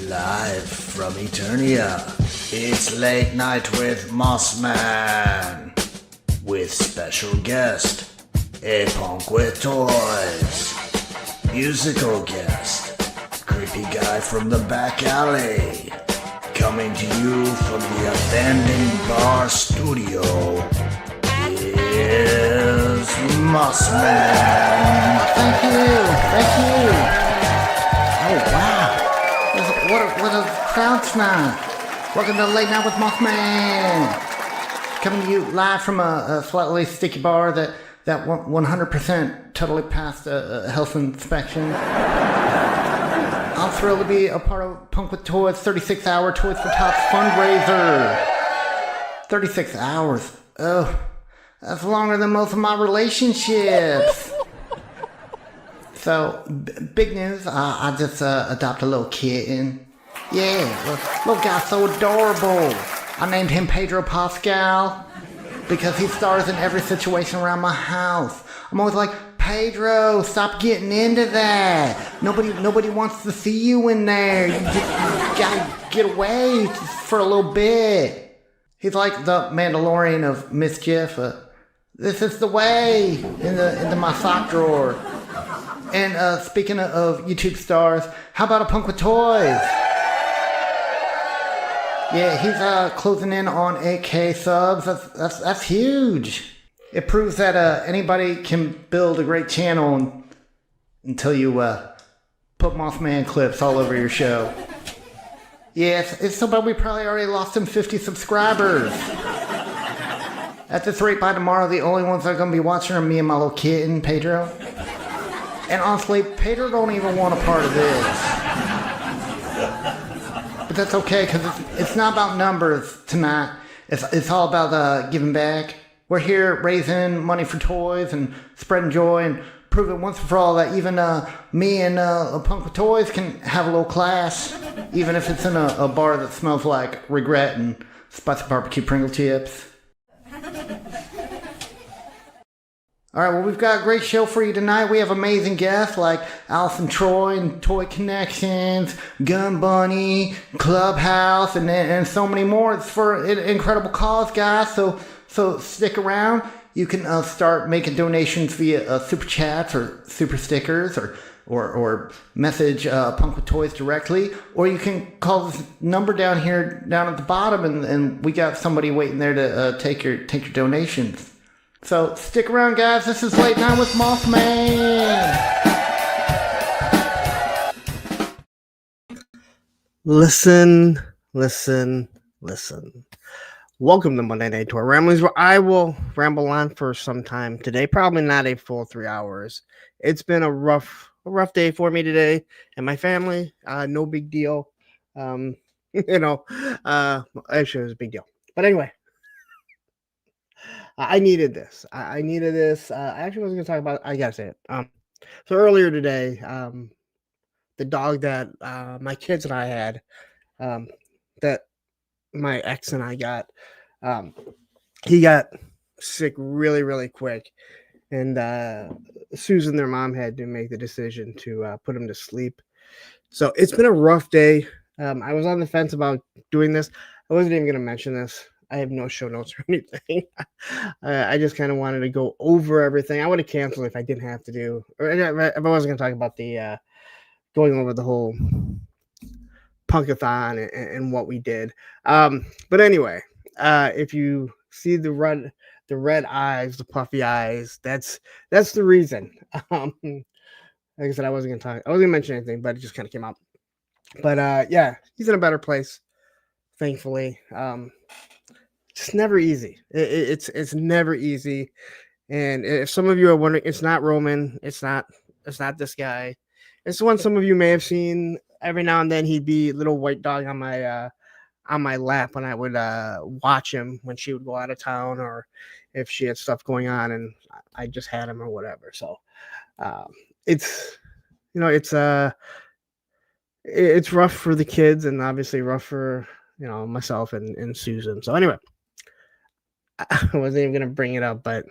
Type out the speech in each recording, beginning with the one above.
Live from Eternia, it's Late Night with Mossman, with special guest, a punk with toys, musical guest, creepy guy from the back alley, coming to you from the abandoned bar studio, is Mossman. Thank you. Oh, wow. What a crowd tonight. Welcome to Late Night with Mothman. Coming to you live from a slightly sticky bar that 100% totally passed a health inspection. I'm thrilled to be a part of Punk with Toys 36-hour Toys for Tots fundraiser. 36 hours. Oh, that's longer than most of my relationships. So, big news, I just adopted a little kitten. Yeah, little guy's so adorable. I named him Pedro Pascal because he stars in every situation around my house. I'm always like, Pedro, stop getting into that. Nobody wants to see you in there. You gotta get away for a little bit. He's like the Mandalorian of mischief. This is the way into my sock drawer. And speaking of YouTube stars, how about a Punk with Toys? Yeah, he's closing in on 8K subs. That's huge. It proves that anybody can build a great channel until you put Mothman clips all over your show. Yeah, it's so bad we probably already lost him 50 subscribers. At this rate, by tomorrow, the only ones that are going to be watching are me and my little kitten, Pedro. And honestly, Pedro don't even want a part of this. But that's okay, because it's not about numbers tonight. It's all about giving back. We're here raising money for toys and spreading joy and proving once and for all that even me and a Punk with Toys can have a little class, even if it's in a bar that smells like regret and spicy barbecue Pringle chips. Alright, well, we've got a great show for you tonight. We have amazing guests like Allison Troy and Toy Connections, Gun Bunny, Clubhouse, and so many more. It's for an incredible cause, guys, so stick around. You can start making donations via super chats or super stickers or message Punk with Toys directly, or you can call this number down here down at the bottom, and we got somebody waiting there to take your donations. So, stick around, guys. This is Late Night with Mothman. Listen. Welcome to Monday Night Tour Ramblings, where I will ramble on for some time today. Probably not a full 3 hours. It's been a rough day for me today and my family. No big deal. Actually, it was a big deal. But anyway. I needed this. I actually wasn't going to talk about it. I got to say it. So earlier today, the dog that my kids and I had, that my ex and I got, he got sick really, really quick. And Susan, their mom, had to make the decision to put him to sleep. So it's been a rough day. I was on the fence about doing this. I wasn't even going to mention this. I have no show notes or anything. I just kind of wanted to go over everything. I would have canceled if I didn't have to do, or if I wasn't going to talk about the going over the whole punkathon and what we did. But anyway, if you see the red eyes, the puffy eyes, that's the reason. Like I said, I wasn't going to mention anything, but it just kind of came out. But yeah, he's in a better place, thankfully. It's never easy. It's never easy. And if some of you are wondering, it's not Roman. It's not this guy. It's the one some of you may have seen. Every now and then he'd be little white dog on my lap when I would watch him when she would go out of town, or if she had stuff going on and I just had him or whatever. So it's rough for the kids and obviously rough for myself and Susan. So anyway. I wasn't even going to bring it up, but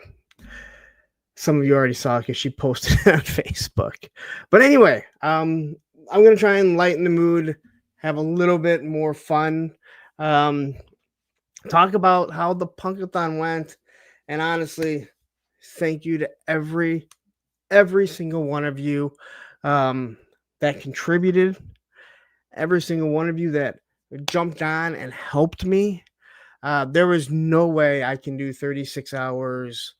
some of you already saw it because she posted it on Facebook. But anyway, I'm going to try and lighten the mood, have a little bit more fun, talk about how the punkathon went, and honestly, thank you to every single one of you that contributed, every single one of you that jumped on and helped me. There was no way I can do 36 hours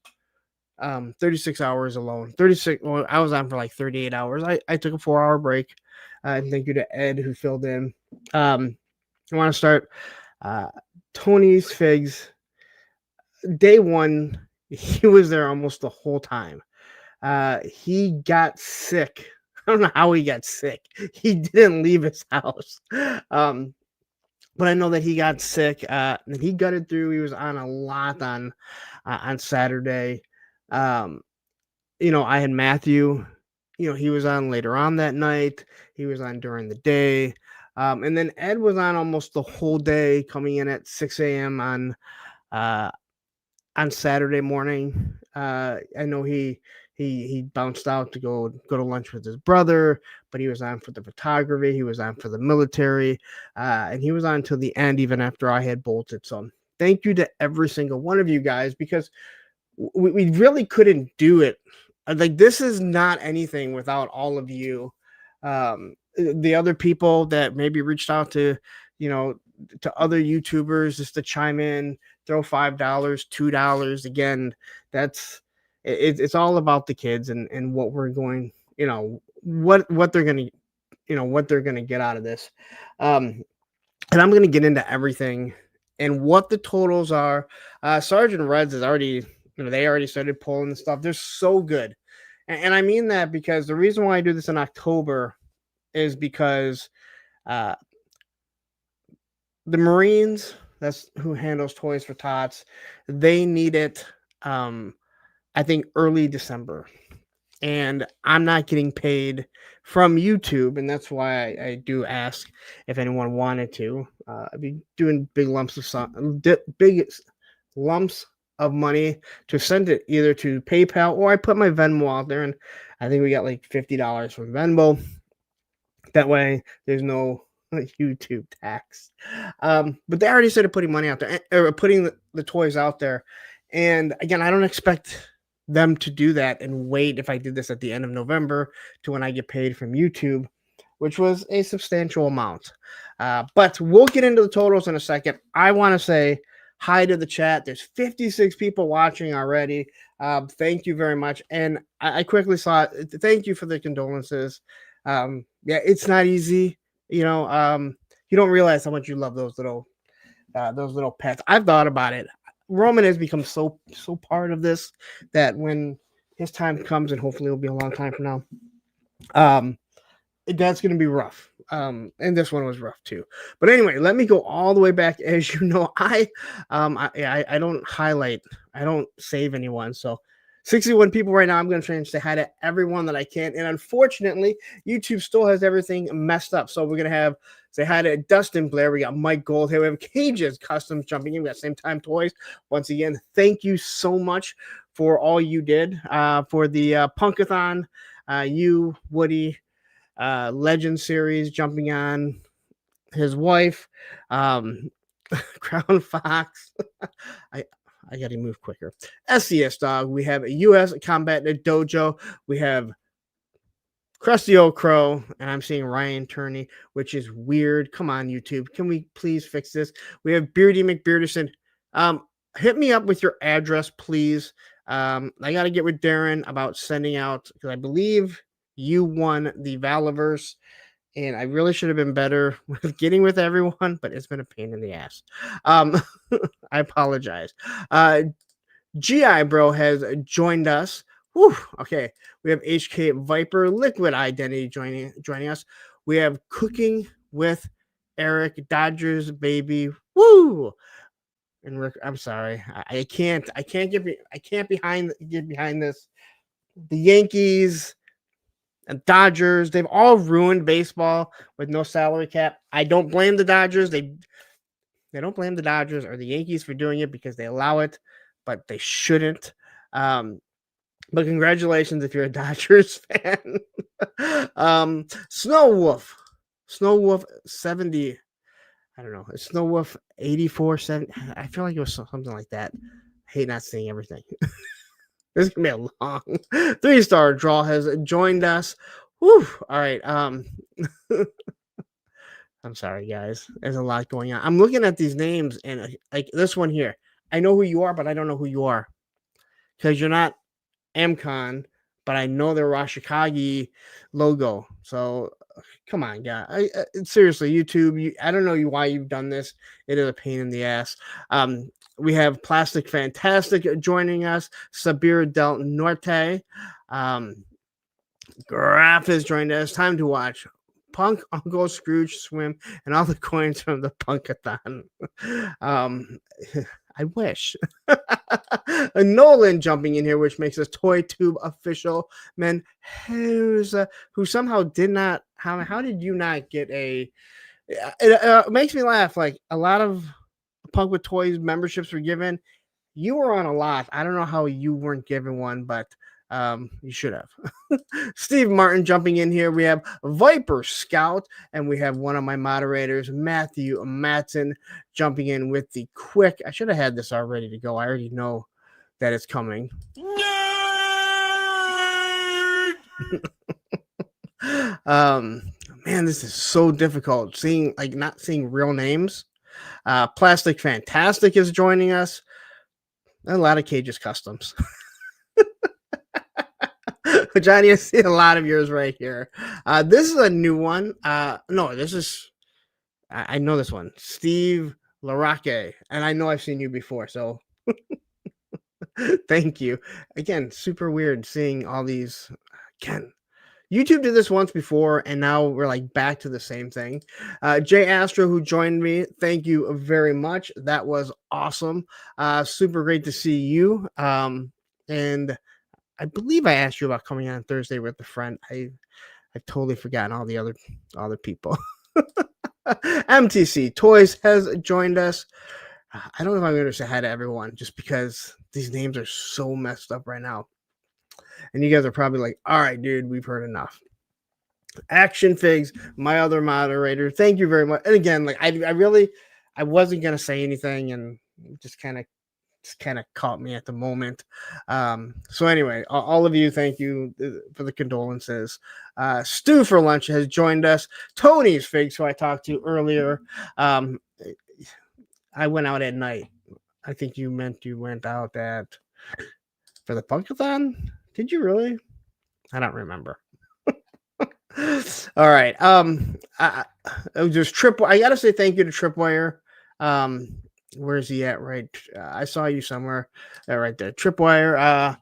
36 hours alone. 36 well, I was on for like 38 hours. I took a 4-hour break. And thank you to Ed who filled in. I want to start Tony's Figs. Day one, he was there almost the whole time. He got sick. I don't know how he got sick. He didn't leave his house. But I know that he got sick. And he gutted through. He was on a lot on Saturday. I had Matthew. He was on later on that night. He was on during the day. And then Ed was on almost the whole day, coming in at 6 a.m. on Saturday morning. I know he bounced out to go to lunch with his brother, but he was on for the photography. He was on for the military, and he was on until the end, even after I had bolted. So thank you to every single one of you guys, because we really couldn't do it. Like, this is not anything without all of you. The other people that maybe reached out to other YouTubers just to chime in, throw $5, $2. Again, it's all about the kids and what we're going, what they're going to, what they're going to get out of this. And I'm going to get into everything and what the totals are. Sergeant Reds is already, they already started pulling the stuff. They're so good. And I mean that because the reason why I do this in October is because the Marines, that's who handles toys for Tots, they need it, I think, early December. And I'm not getting paid from YouTube, and that's why I do ask if anyone wanted to. I'd be doing big lumps of money to send it either to PayPal, or I put my Venmo out there, and I think we got like $50 from Venmo. That way, there's no YouTube tax. But they already started putting money out there, or putting the toys out there. And again, I don't expect them to do that and wait if I did this at the end of November to when I get paid from YouTube, which was a substantial amount. But we'll get into the totals in a second. I want to say hi to the chat. There's 56 people watching already. Thank you very much. And I quickly saw it. Thank you for the condolences. Yeah, it's not easy. You don't realize how much you love those little pets. I've thought about it. Roman has become so part of this that when his time comes, and hopefully it'll be a long time from now, that's going to be rough. And this one was rough too. But anyway, let me go all the way back. As you know, I don't highlight, I don't save anyone. So 61 people right now. I'm going to try and say hi to everyone that I can. And unfortunately, YouTube still has everything messed up. So we're going to say hi to Dustin Blair. We got Mike Gold here. We have Cages Customs jumping in. We got Same Time Toys. Once again, thank you so much for all you did for the Punkathon. You, Woody, Legend Series jumping on, his wife, Crown Fox. I got to move quicker. SCS Dog. We have a U.S. Combat Dojo. We have Krusty Old Crow, and I'm seeing Ryan Turney, which is weird. Come on, YouTube. Can we please fix this? We have Beardy McBearderson. Hit me up with your address, please. I got to get with Darren about sending out, because I believe you won the Valaverse, and I really should have been better with getting with everyone, but it's been a pain in the ass. I apologize. GI Bro has joined us. Whew, okay, we have HK Viper, Liquid Identity joining us. We have Cooking with Eric, Dodgers Baby. Woo! And Rick, I'm sorry, I can't get behind this. The Yankees and Dodgers, they've all ruined baseball with no salary cap. I don't blame the Dodgers. They don't blame the Dodgers or the Yankees for doing it because they allow it, but they shouldn't. But congratulations if you're a Dodgers fan. Snow Wolf. Snow Wolf 70. I don't know. It's Snow Wolf 8470. I feel like it was something like that. I hate not seeing everything. This is gonna be a long 3-star draw has joined us. Whew. All right. I'm sorry, guys. There's a lot going on. I'm looking at these names and like this one here. I know who you are, but I don't know who you are because you're not MCon, but I know their Rashikage logo. So come on, guys. Seriously, YouTube. I don't know why you've done this. It is a pain in the ass. We have Plastic Fantastic joining us. Sabir Del Norte. Graph has joined us. Time to watch Punk, Uncle Scrooge swim, and all the coins from the Punkathon. I wish. A Nolan jumping in here, which makes us Toy Tube official. Man, who somehow did not. How did you not get a? It makes me laugh. Like a lot of Punk with Toys memberships were given. You were on a lot. I don't know how you weren't given one, but you should have. Steve Martin jumping in here. We have Viper Scout, and we have one of my moderators, Matthew Matson, jumping in with the quick. I should have had this all ready to go. I already know that it's coming. Man, this is so difficult. Not seeing real names. Plastic Fantastic is joining us. A lot of Cages Customs. Johnny, I see a lot of yours right here. This is a new one. No, this is, I know this one. Steve Larake. And I know I've seen you before, so thank you. Again, super weird seeing all these. Again, YouTube did this once before, and now we're like back to the same thing. Jay Astro, who joined me, thank you very much. That was awesome. Super great to see you. And I believe I asked you about coming on Thursday with a friend. I've totally forgotten all the other people. MTC Toys has joined us. I don't know if I'm going to say hi to everyone just because these names are so messed up right now. And you guys are probably like, all right, dude, we've heard enough. Action Figs, my other moderator. Thank you very much. And again, like I wasn't going to say anything and just kind of caught me at the moment. So anyway, all of you, thank you for the condolences. Stu for Lunch has joined us. Tony's Figs, who I talked to earlier. I went out at night. I think you meant you went out for the Punkathon. Did you really? I don't remember. All right. There's Trip. I gotta say thank you to Tripwire. Where is he at? Right. I saw you somewhere. Right there. Tripwire.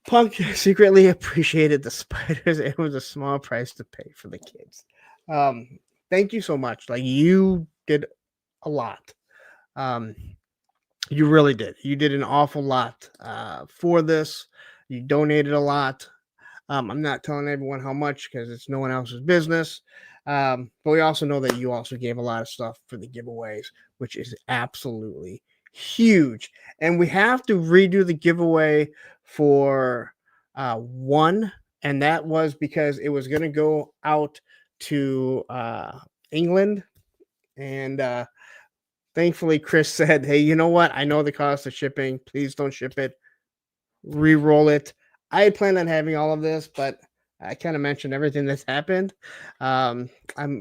Punk secretly appreciated the spiders. It was a small price to pay for the kids. Thank you so much. Like you did a lot. You really did. You did an awful lot for this. You donated a lot. I'm not telling everyone how much because it's no one else's business. But we also know that you also gave a lot of stuff for the giveaways, which is absolutely huge. And we have to redo the giveaway for one. And that was because it was going to go out to England. And thankfully, Chris said, hey, you know what? I know the cost of shipping. Please don't ship it. Re-roll it. I had planned on having all of this, but I kind of mentioned everything that's happened. I'm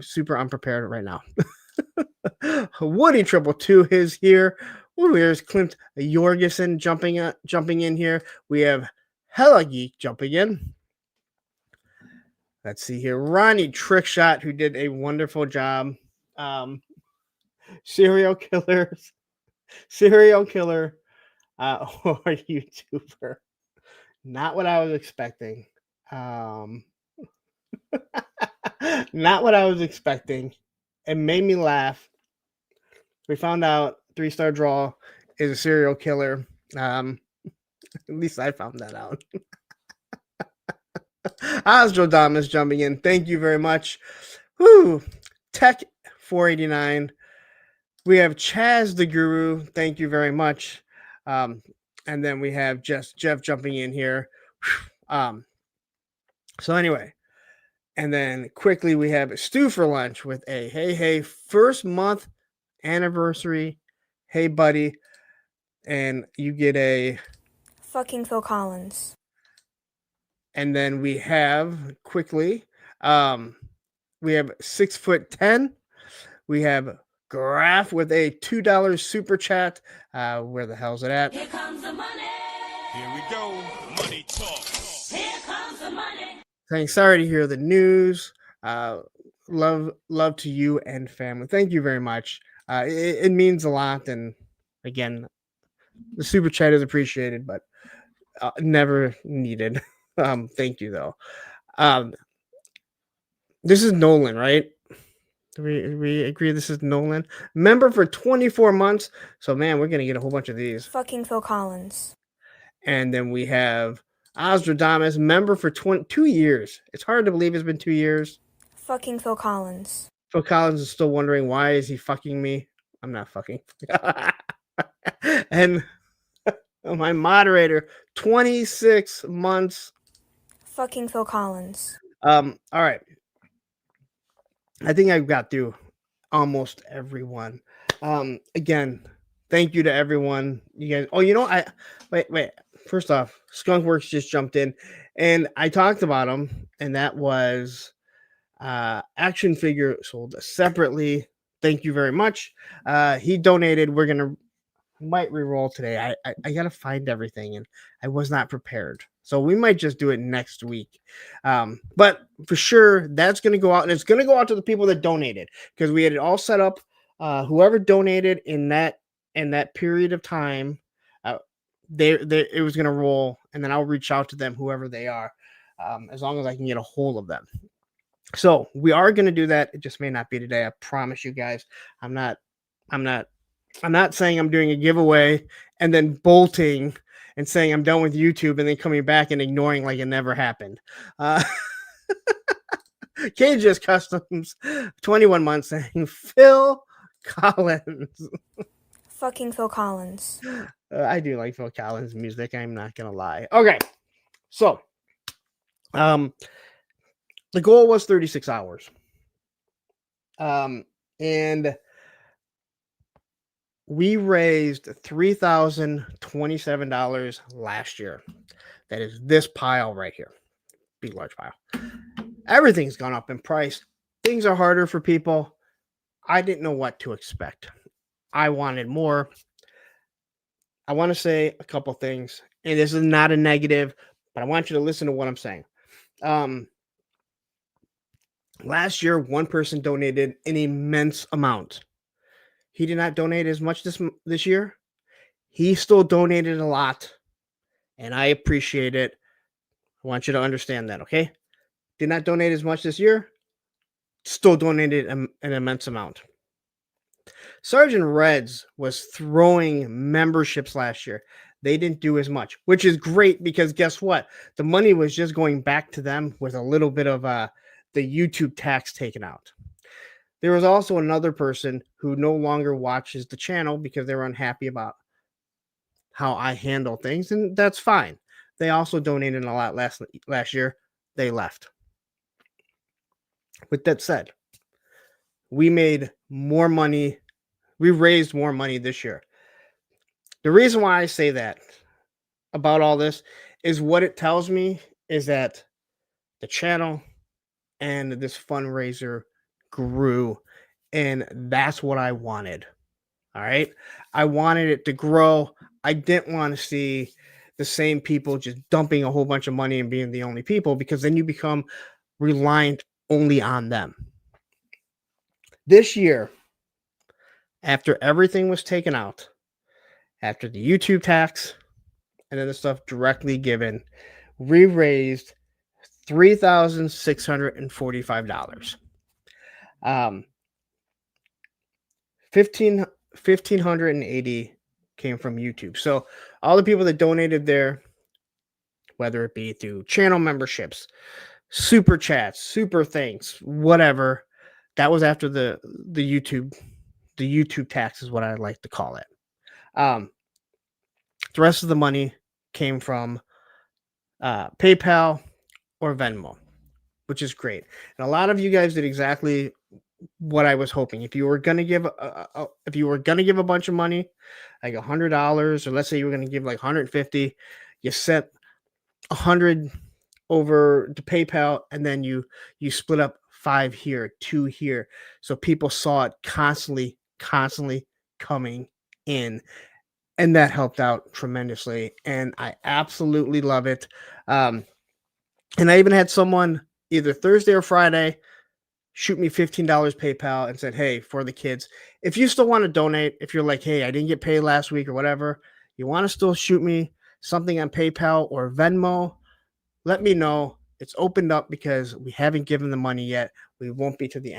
super unprepared right now. Woody 222 is here. Ooh, here's Clint Jorgensen jumping in here. We have Hella Geek jumping in. Let's see here. Ronnie Trickshot, who did a wonderful job. Serial killer, or YouTuber. Not what I was expecting. Not what I was expecting. It made me laugh. We found out 3-star draw is a serial killer. At least I found that out. Osjodamas jumping in. Thank you very much. Woo! Tech 489. We have Chaz the Guru. Thank you very much. And then we have Jeff jumping in here. So anyway, And then quickly we have Stew for Lunch with a hey, first month anniversary. Hey, buddy. And you get a Fucking Phil Collins. And then we have quickly, we have 6'10". We have Graph with a $2 super chat. Where the hell's it at? Here comes the money. Here we go. Money talk. Here comes the money. Saying sorry to hear the news. Love to you and family. Thank you very much. It means a lot. And again, the super chat is appreciated, but never needed. Thank you though. This is Nolan, right? Do we agree this is Nolan? Member for 24 months. So man, we're gonna get a whole bunch of these. Fucking Phil Collins. And then we have Ostradamus, member for 2 years. It's hard to believe it's been 2 years. Fucking Phil Collins. Phil Collins is still wondering why is he fucking me? I'm not fucking. And my moderator, 26 months. Fucking Phil Collins. All right. I think I've got through almost everyone. Again, thank you to everyone. You guys. Oh, you know, wait. First off, Skunkworks just jumped in, and I talked about him, and that was action figure sold separately. Thank you very much. He donated. We're might re-roll today. I gotta find everything, and I was not prepared, so we might just do it next week. But for sure, that's gonna go out, and it's gonna go out to the people that donated because we had it all set up. Whoever donated in that period of time, it was gonna roll, and then I'll reach out to them, whoever they are, as long as I can get a hold of them. So we are gonna do that. It just may not be today. I promise you guys. I'm not saying I'm doing a giveaway and then bolting and saying I'm done with YouTube and then coming back and ignoring like it never happened. Cage's Customs, 21 months, saying Phil Collins. Fucking Phil Collins. I do like Phil Collins music. I'm not going to lie. Okay. So, the goal was 36 hours. And we raised $3,027 last year. That is this pile right here. Big, large pile. Everything's gone up in price. Things are harder for people. I didn't know what to expect. I wanted more. I want to say a couple things, and this is not a negative, but I want you to listen to what I'm saying. Last year, one person donated an immense amount. He did not donate as much this year. He still donated a lot, and I appreciate it. I want you to understand that, okay? Did not donate as much this year. Still donated an immense amount. Sergeant Reds was throwing memberships last year. They didn't do as much, which is great because guess what? The money was just going back to them with a little bit of the YouTube tax taken out. There was also another person who no longer watches the channel because they were unhappy about how I handle things, and that's fine. They also donated a lot last year. They left. With that said, we made more money. We raised more money this year. The reason why I say that about all this is what it tells me is that the channel and this fundraiser grew, and that's what I wanted. All right. I wanted it to grow. I didn't want to see the same people just dumping a whole bunch of money and being the only people, because then you become reliant only on them. This year, after everything was taken out, after the YouTube tax and then the stuff directly given, we raised $3,645. 1,580 came from YouTube. So all the people that donated there, whether it be through channel memberships, super chats, super thanks, whatever, that was after the YouTube tax is what I like to call it. The rest of the money came from PayPal or Venmo. which is great. And a lot of you guys did exactly what I was hoping. If you were gonna give a bunch of money, like $100, or let's say you were gonna give like 150, you sent 100 over to PayPal, and then you split up 5 here, 2 here, so people saw it constantly coming in, and that helped out tremendously, and I absolutely love it. And I even had someone either Thursday or Friday shoot me $15 PayPal and said, hey, for the kids, if you still want to donate, if you're like, hey, I didn't get paid last week or whatever, you want to still shoot me something on PayPal or Venmo, let me know. It's opened up because we haven't given the money yet. We won't be doing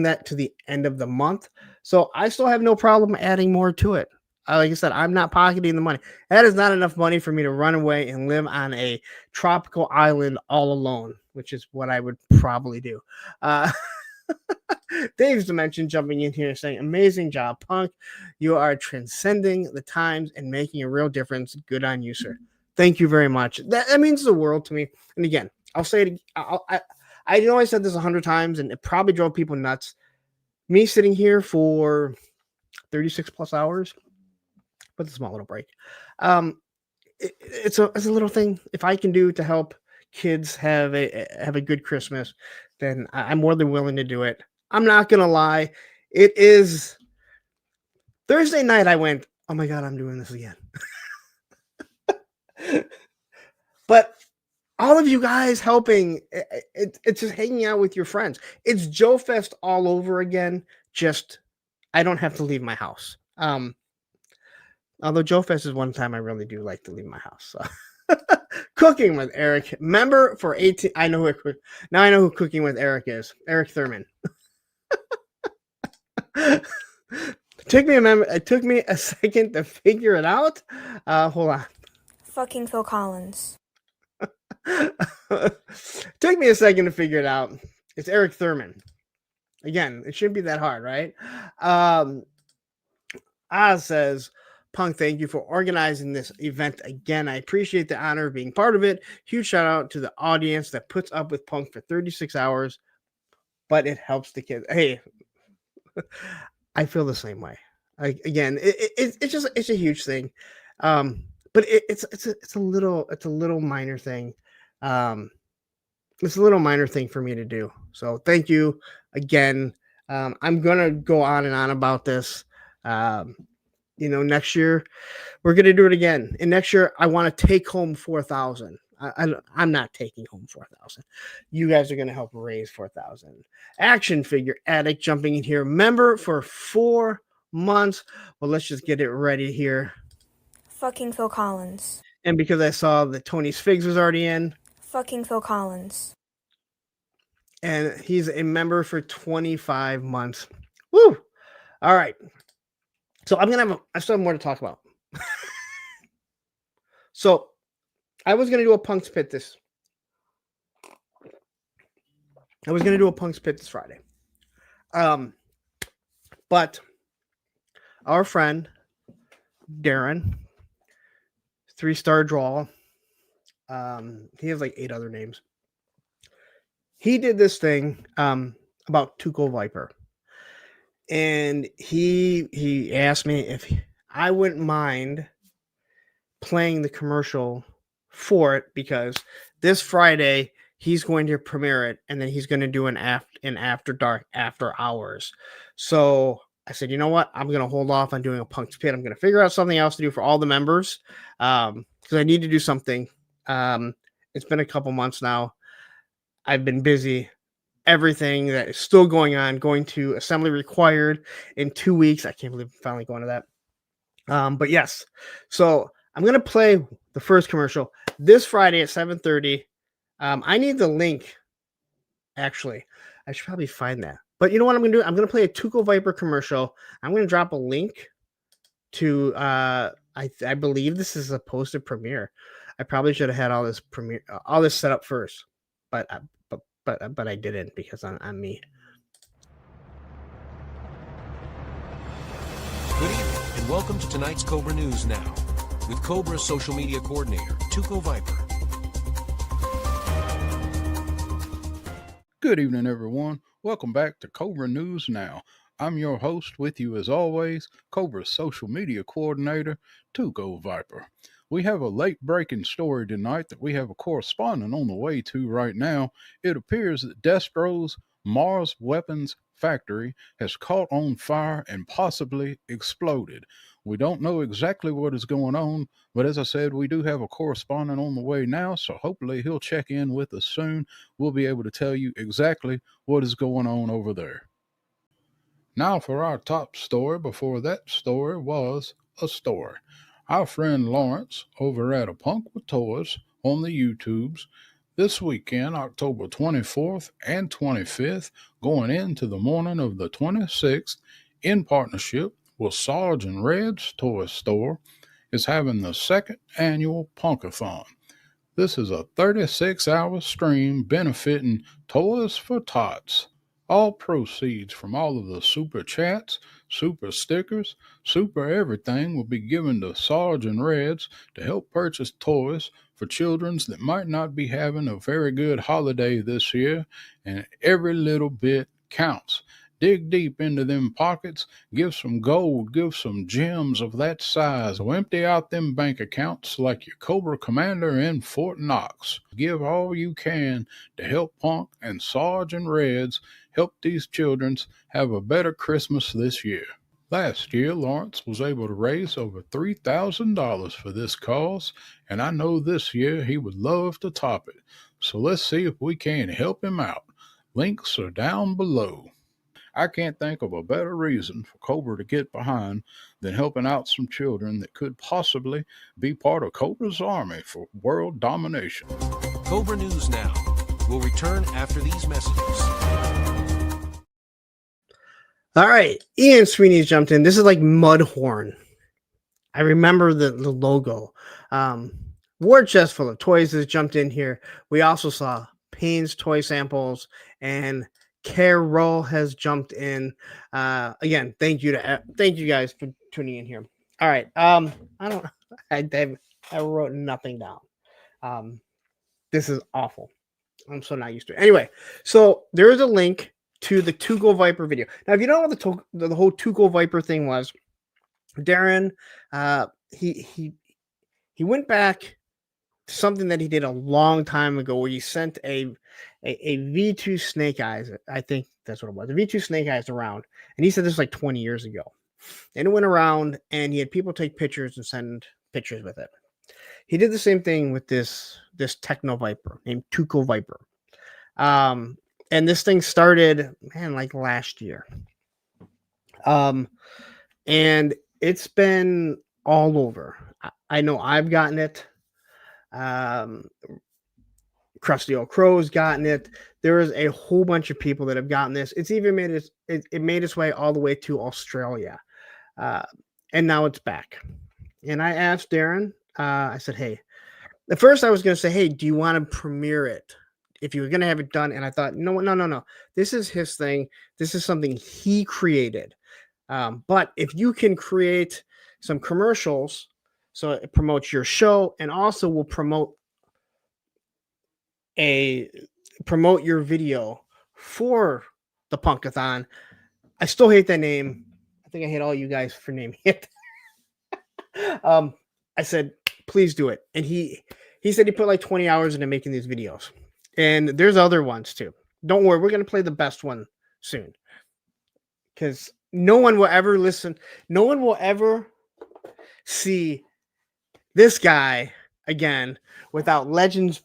that to the end of the month. So I still have no problem adding more to it. Like I said, I'm not pocketing the money. That is not enough money for me to run away and live on a tropical island all alone, which is what I would probably do. Dave's Dimension jumping in here saying, amazing job, Punk. You are transcending the times and making a real difference. Good on you, sir. Thank you very much. That means the world to me. And again, I'll say it. I know I said this 100 times, and it probably drove people nuts. Me sitting here for 36 plus hours, with a small little break. It's a little thing. If I can do to help kids have a good Christmas, then I'm more than willing to do it. I'm not gonna lie. It is Thursday night. I went, oh my God, I'm doing this again. But all of you guys helping, it's just hanging out with your friends. It's Joe Fest all over again. Just I don't have to leave my house. Although Joe Fest is one time I really do like to leave my house. So. Cooking with Eric, member for 18. I know who Cooking with Eric is. Eric Thurman. It took me a second to figure it out. Hold on. Fucking Phil Collins. Took me a second to figure it out. It's Eric Thurman. Again, it shouldn't be that hard, right? Oz says, Punk, thank you for organizing this event again. I appreciate the honor of being part of it. Huge shout out to the audience that puts up with Punk for 36 hours, but it helps the kids. Hey, I feel the same way. It's a huge thing. But it's a little minor thing. It's a little minor thing for me to do. So thank you again. I'm gonna go on and on about this. Next year we're gonna do it again. And next year I want to take home 4,000. I'm not taking home 4,000. You guys are gonna help raise 4,000. Action Figure Addict jumping in here. Member for 4 months. Well, let's just get it ready here. Fucking Phil Collins. And because I saw that Tony's Figs was already in. Fucking Phil Collins. And he's a member for 25 months. Woo! All right. So I still have more to talk about. So I was going to do a Punk's Pit this Friday. But our friend, Darren, 3-star draw. He has like 8 other names. He did this thing about Tuco Viper. And he asked me if I wouldn't mind playing the commercial for it, because this Friday he's going to premiere it, and then he's going to do an after dark, after hours. So I said, you know what? I'm going to hold off on doing a Punk's Pit. I'm going to figure out something else to do for all the members, because I need to do something. It's been a couple months now. I've been busy. Everything that is still going on, going to assembly required in 2 weeks. I can't believe I'm finally going to that. But yes, so I'm going to play the first commercial this Friday at 7:30. I need the link. Actually, I should probably find that. But you know what I'm going to do? I'm going to play a Tuco Viper commercial. I'm going to drop a link to, I believe this is a posted premiere. I probably should have had all this set up first, but I didn't, because I'm me. Good evening, and welcome to tonight's Cobra News Now, with Cobra's social media coordinator, Tuco Viper. Good evening, everyone. Welcome back to Cobra News Now. I'm your host, with you as always, Cobra's social media coordinator, Tuco Viper. We have a late breaking story tonight that we have a correspondent on the way to right now. It appears that Destro's Mars Weapons factory has caught on fire and possibly exploded. We don't know exactly what is going on, but as I said, we do have a correspondent on the way now, so hopefully he'll check in with us soon. We'll be able to tell you exactly what is going on over there. Now for our top story. Before that story was a story. Our friend Lawrence over at A Punk with Toys on the YouTubes this weekend, October 24th and 25th, going into the morning of the 26th, in partnership with Sarge and Red's Toy Store, is having the second annual Punkathon. This is a 36-hour stream benefiting Toys for Tots. All proceeds from all of the super chats, super stickers, super everything will be given to Sarge and Reds to help purchase toys for children that might not be having a very good holiday this year, and every little bit counts. Dig deep into them pockets, give some gold, give some gems of that size. So empty out them bank accounts like your Cobra Commander in Fort Knox. Give all you can to help Punk and Sarge and Reds help these children have a better Christmas this year. Last year, Lawrence was able to raise over $3,000 for this cause, and I know this year he would love to top it. So let's see if we can help him out. Links are down below. I can't think of a better reason for Cobra to get behind than helping out some children that could possibly be part of Cobra's army for world domination. Cobra News Now will return after these messages. All right, Ian Sweeney's jumped in. This is like Mudhorn. I remember the logo. War Chest Full of Toys has jumped in here. We also saw Payne's toy samples, and Carol has jumped in. Again, thank you guys for tuning in here. All right. I wrote nothing down. This is awful. I'm so not used to it. Anyway, so there is a link to the Tuco Viper video. Now, if you don't know what the whole Tuco Viper thing was, Darren, he went back to something that he did a long time ago, where he sent a V2 Snake Eyes. I think that's what it was. The V2 Snake Eyes around, and he said this was like 20 years ago. And it went around, and he had people take pictures and send pictures with it. He did the same thing with this Techno Viper named Tuco Viper. And this thing started, like last year. And it's been all over. I know I've gotten it. Krusty Old Crow's gotten it. There is a whole bunch of people that have gotten this. It's even made it made its way all the way to Australia. And now it's back. And I asked Darren, I said, hey, at first I was going to say, hey, do you want to premiere it if you were going to have it done? And I thought, no. This is his thing. This is something he created. But if you can create some commercials, so it promotes your show, and also will promote your video for the Punkathon. I still hate that name. I think I hate all you guys for naming it. I said, please do it. And he said he put like 20 hours into making these videos. And there's other ones too. Don't worry, we're going to play the best one soon. Because no one will ever listen. No one will ever see this guy again without Legend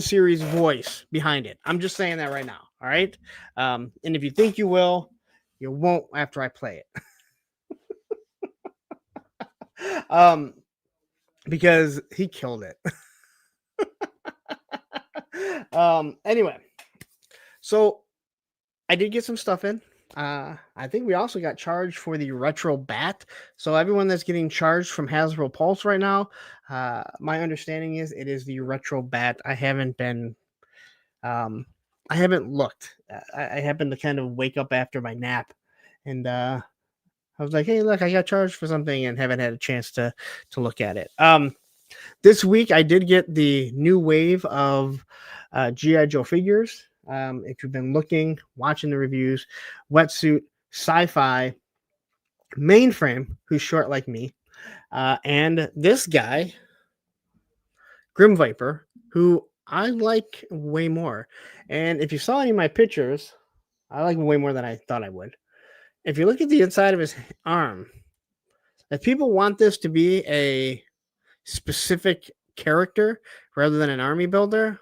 Series voice behind it. I'm just saying that right now. All right. And if you think you will, you won't after I play it. Because he killed it. Anyway, so I did get some stuff in. I think we also got charged for the retro bat. So everyone that's getting charged from Hasbro Pulse right now, my understanding is it is the retro bat. I haven't looked. I happened to kind of wake up after my nap, and I was like, hey, look, I got charged for something, and haven't had a chance to look at it. This week I did get the new wave of G.I. Joe figures. If you've been looking, watching the reviews, wetsuit, sci-fi, mainframe, who's short like me, and this guy, Grim Viper, who I like way more. And if you saw any of my pictures, I like him way more than I thought I would. If you look at the inside of his arm, if people want this to be a specific character rather than an army builder,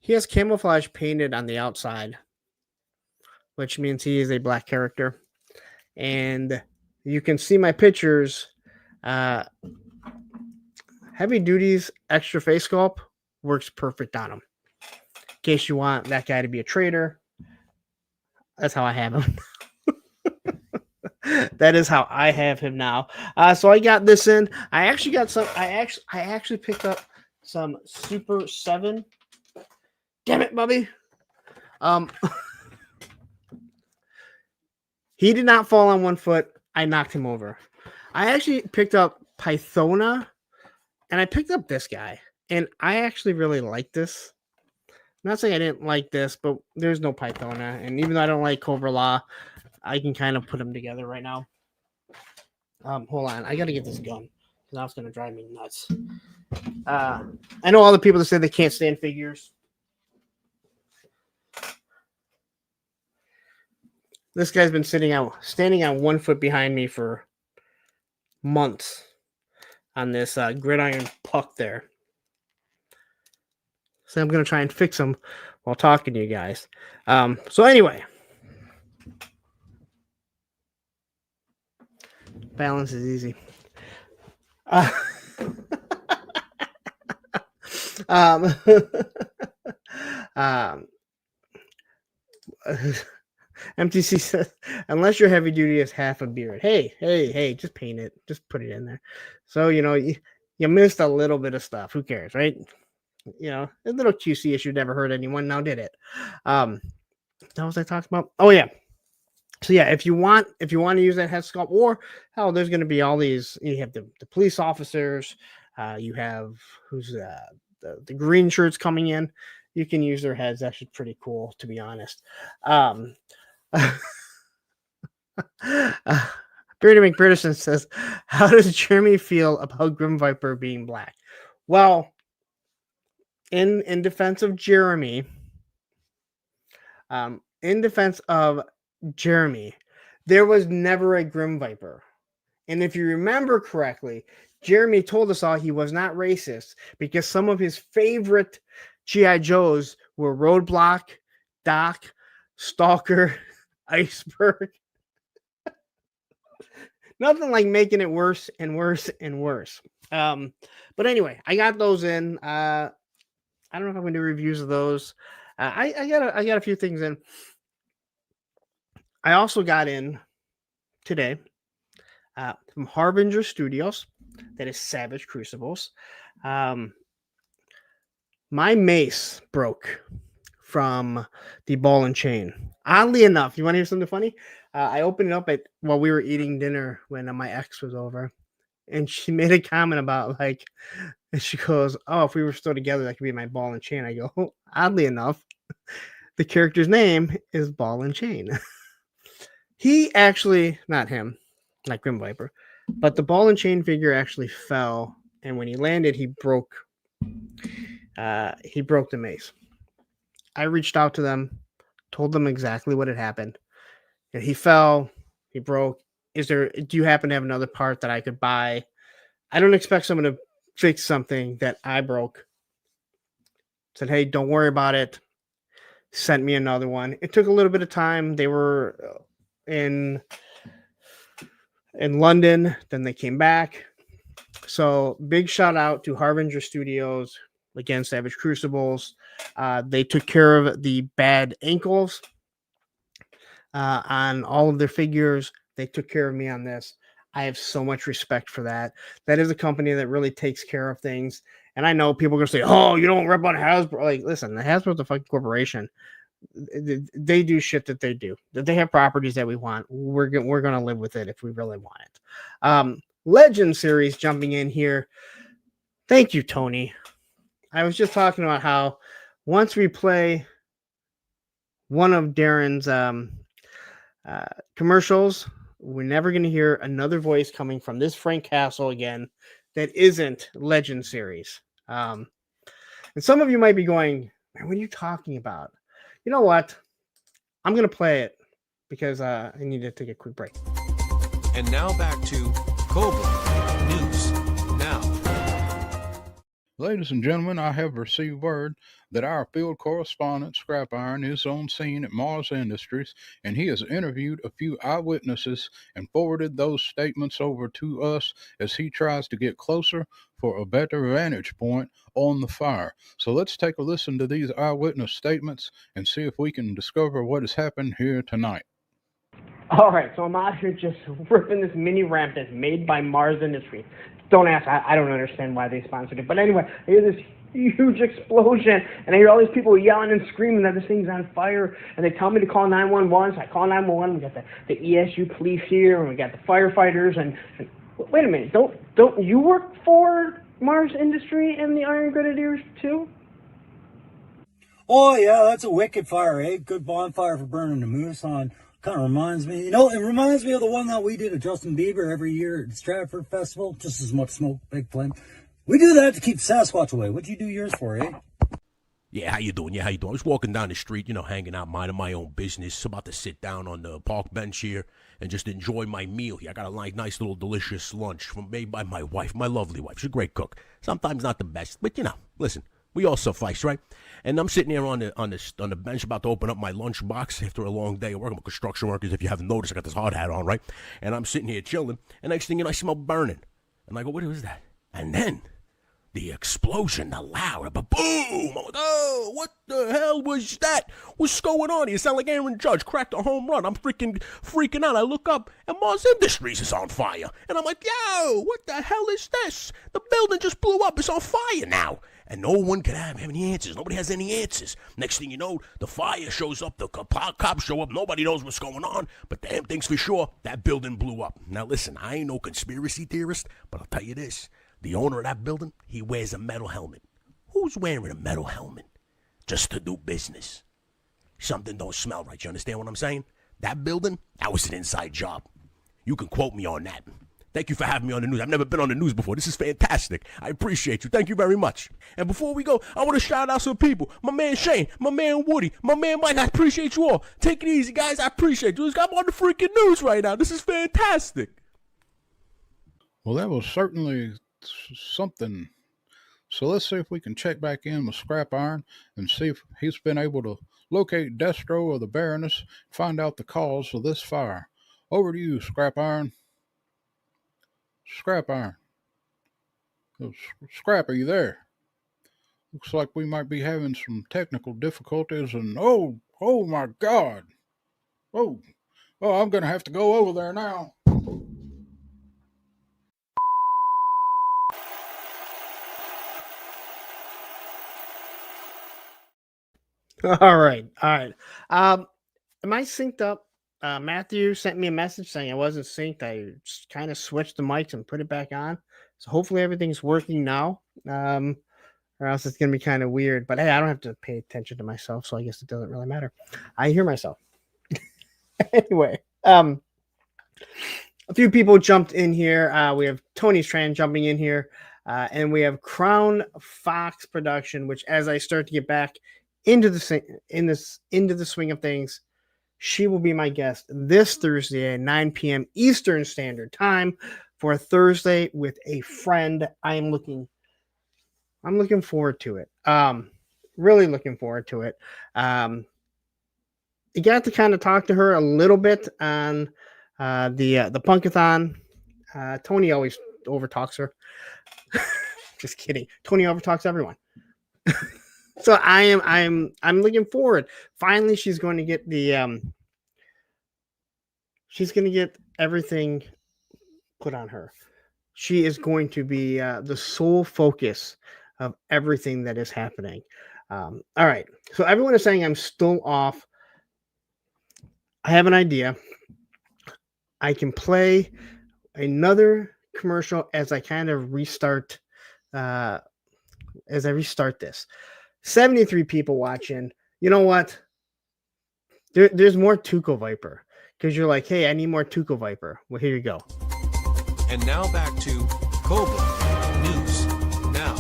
he has camouflage painted on the outside, which means he is a black character. And you can see my pictures. Heavy Duty's extra face sculpt works perfect on him. In case you want that guy to be a traitor, that's how I have him. That is how I have him now. So I got this in. I actually got some. I actually picked up some Super 7. Damn it, Bubby. He did not fall on one foot. I knocked him over. I actually picked up Pythona, and I picked up this guy. And I actually really like this. I'm not saying I didn't like this, but there's no Pythona. And even though I don't like Cobra Law, I can kind of put them together right now. Hold on. I got to get this gun because now it's going to drive me nuts. I know all the people that say they can't stand figures. This guy's been standing on 1 foot behind me for months on this gridiron puck there. So I'm going to try and fix him while talking to you guys. So anyway, balance is easy. MTC says, unless your heavy duty is half a beard. Hey, just paint it. Just put it in there. So, you missed a little bit of stuff. Who cares, right? A little QC issue never hurt anyone. Now did it? What was I talking about? Oh, yeah. So, yeah, if you want to use that head sculpt, or hell, there's going to be all these. You have the police officers. You have the green shirts coming in. You can use their heads. That's pretty cool, to be honest. Beardy McPherson says, how does Jeremy feel about Grim Viper being black? Well, in defense of Jeremy, there was never a Grim Viper. And if you remember correctly, Jeremy told us all he was not racist because some of his favorite G.I. Joes were Roadblock, Doc, Stalker, Iceberg. Nothing like making it worse and worse and worse. But anyway, I got those in. I don't know if I'm going to do reviews of those. I got a few things in. I also got in today from Harbinger Studios. That is Savage Crucibles. My mace broke from the ball and chain. Oddly enough, you want to hear something funny? I opened it up while we were eating dinner when my ex was over, and she made a comment about and she goes, "Oh, if we were still together, that could be my ball and chain." I go, oddly enough, the character's name is Ball and Chain. He actually, not him, not Grim Viper, but the Ball and Chain figure actually fell, and when he landed, he broke the mace. I reached out to them, told them exactly what had happened. And he fell, he broke. Do you happen to have another part that I could buy? I don't expect someone to fix something that I broke. Said, hey, don't worry about it. Sent me another one. It took a little bit of time. They were in London, then they came back. So big shout out to Harbinger Studios, again, Savage Crucibles. They took care of the bad ankles on all of their figures. They took care of me on this. I have so much respect for that. That is a company that really takes care of things. And I know people are going to say, oh, you don't rep on Hasbro. Like, listen, the Hasbro's a fucking corporation. They do shit that they do. That they have properties that we want. We're going to live with it if we really want it. Legend series jumping in here. Thank you, Tony. I was just talking about how once we play one of Darren's commercials. We're never going to hear another voice coming from this Frank Castle again that isn't Legend series. And some of you might be going, man, what are you talking about? You know what? I'm going to play it because I need to take a quick break. And now back to Cobra News Now. Ladies and gentlemen, I have received word that our field correspondent, Scrap Iron, is on scene at Mars Industries, and he has interviewed a few eyewitnesses and forwarded those statements over to us as he tries to get closer for a better vantage point on the fire. So let's take a listen to these eyewitness statements and see if we can discover what has happened here tonight. All right, so I'm out here just ripping this mini ramp that's made by Mars Industries. Don't ask, I don't understand why they sponsored it. But anyway, I hear this huge explosion, and I hear all these people yelling and screaming that this thing's on fire, and they tell me to call 911, so I call 911. We got the ESU police here, and we got the firefighters, and wait a minute, don't you work for Mars Industry and the Iron Grenadiers too? Oh, yeah, that's a wicked fire, eh? Good bonfire for burning the moose on. Kind of reminds me, it reminds me of the one that we did at Justin Bieber every year at Stratford Festival. Just as much smoke, big flame. We do that to keep Sasquatch away. What'd you do yours for, eh? Yeah, how you doing? I was walking down the street, hanging out, minding my own business, about to sit down on the park bench here and just enjoy my meal here. I got a nice little delicious lunch made by my wife, my lovely wife. She's a great cook. Sometimes not the best, but listen. We all suffice, right? And I'm sitting here on the bench about to open up my lunch box after a long day of working with construction workers. If you haven't noticed, I got this hard hat on, right? And I'm sitting here chilling. And next thing you know, I smell burning. And I go, what was that? And then the explosion, the loud, boom! I'm like, oh, what the hell was that? What's going on here? It sounded like Aaron Judge cracked a home run. I'm freaking out. I look up, and Mars Industries is on fire. And I'm like, yo, what the hell is this? The building just blew up. It's on fire now. And no one can have any answers. Nobody has any answers. Next thing you know, the fire shows up, the cops show up, nobody knows what's going on, but damn thing's for sure, that building blew up. Now listen, I ain't no conspiracy theorist, but I'll tell you this. The owner of that building, he wears a metal helmet. Who's wearing a metal helmet? Just to do business. Something don't smell right, you understand what I'm saying? That building, that was an inside job. You can quote me on that. Thank you for having me on the news. I've never been on the news before. This is fantastic. I appreciate you. Thank you very much. And before we go, I want to shout out some people. My man Shane, my man Woody, my man Mike. I appreciate you all. Take it easy, guys. I appreciate you. I'm on the freaking news right now. This is fantastic. Well, that was certainly something. So let's see if we can check back in with Scrap Iron and see if he's been able to locate Destro or the Baroness, find out the cause of this fire. Over to you, Scrap Iron. Scrap Iron. Scrap, are you there? Looks like we might be having some technical difficulties, and oh my God. Oh, I'm going to have to go over there now. All right. Am I synced up? Matthew sent me a message saying I wasn't synced. I just kind of switched the mics and put it back on. So hopefully everything's working now. Or else it's going to be kind of weird. But hey, I don't have to pay attention to myself, so I guess it doesn't really matter. I hear myself. Anyway, a few people jumped in here. We have Tony Tran jumping in here. And we have Crown Fox Production, which as I start to get back into the swing of things, she will be my guest this Thursday at 9 p.m. Eastern Standard Time for a Thursday with a friend. I'm looking forward to it. Really looking forward to it. You got to kind of talk to her a little bit on the Punkathon. Tony always overtalks her. Just kidding. Tony overtalks everyone. So I'm looking forward. Finally, she's going to get everything put on her. She is going to be the sole focus of everything that is happening. All right. So everyone is saying I'm still off. I have an idea. I can play another commercial as I kind of restart. This. 73 people watching. You know what? There's more Tuco Viper because you're like, hey, I need more Tuco Viper. Well, here you go. And now back to Cobra News Now.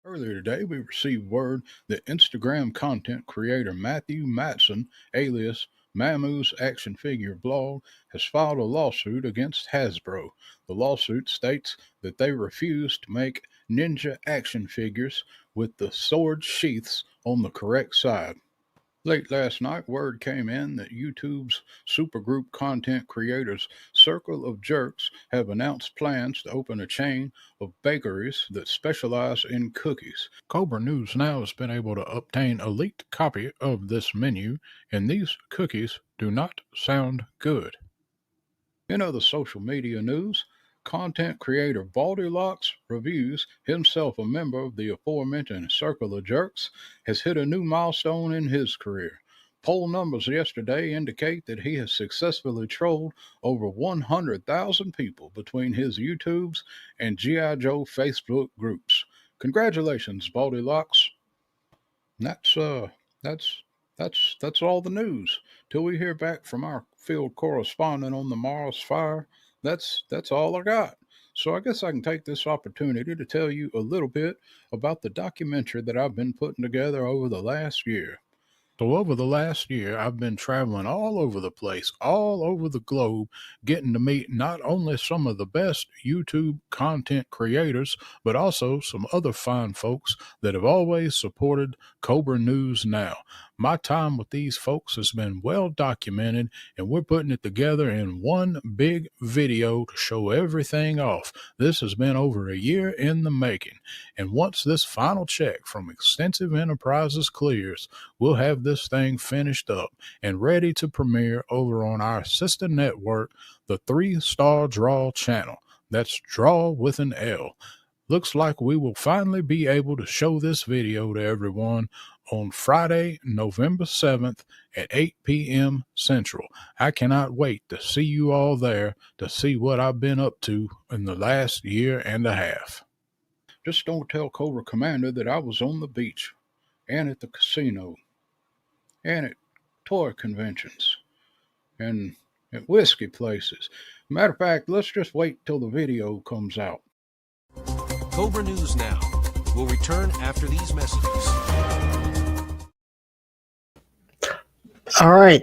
Earlier today, we received word that Instagram content creator Matthew Matson, alias Mamu's Action Figure Blog, has filed a lawsuit against Hasbro. The lawsuit states that they refused to make ninja action figures with the sword sheaths on the correct side. Late last night, word came in that YouTube's supergroup content creators Circle of Jerks have announced plans to open a chain of bakeries that specialize in cookies. Cobra News Now has been able to obtain a leaked copy of this menu, and these cookies do not sound good. In other social media news, content creator Baldylocks Reviews, himself a member of the aforementioned Circle of Jerks, has hit a new milestone in his career. Poll numbers yesterday indicate that he has successfully trolled over 100,000 people between his YouTubes and G.I. Joe Facebook groups. Congratulations, Baldylocks. That's all the news. Till we hear back from our field correspondent on the Mars fire, that's all I got. So I guess I can take this opportunity to tell you a little bit about the documentary that I've been putting together over the last year. So over the last year, I've been traveling all over the place, all over the globe, getting to meet not only some of the best YouTube content creators, but also some other fine folks that have always supported Cobra News Now. My time with these folks has been well documented, and we're putting it together in one big video to show everything off. This has been over a year in the making, and once this final check from Extensive Enterprises clears, we'll have this thing finished up and ready to premiere over on our sister network, the 3-Star Draw channel. That's Draw with an L. Looks like we will finally be able to show this video to everyone on Friday, November 7th at 8 p.m. Central. I cannot wait to see you all there to see what I've been up to in the last year and a half. Just don't tell Cobra Commander that I was on the beach and at the casino and at toy conventions and at whiskey places. Matter of fact, let's just wait till the video comes out. Cobra News Now will return after these messages. All right.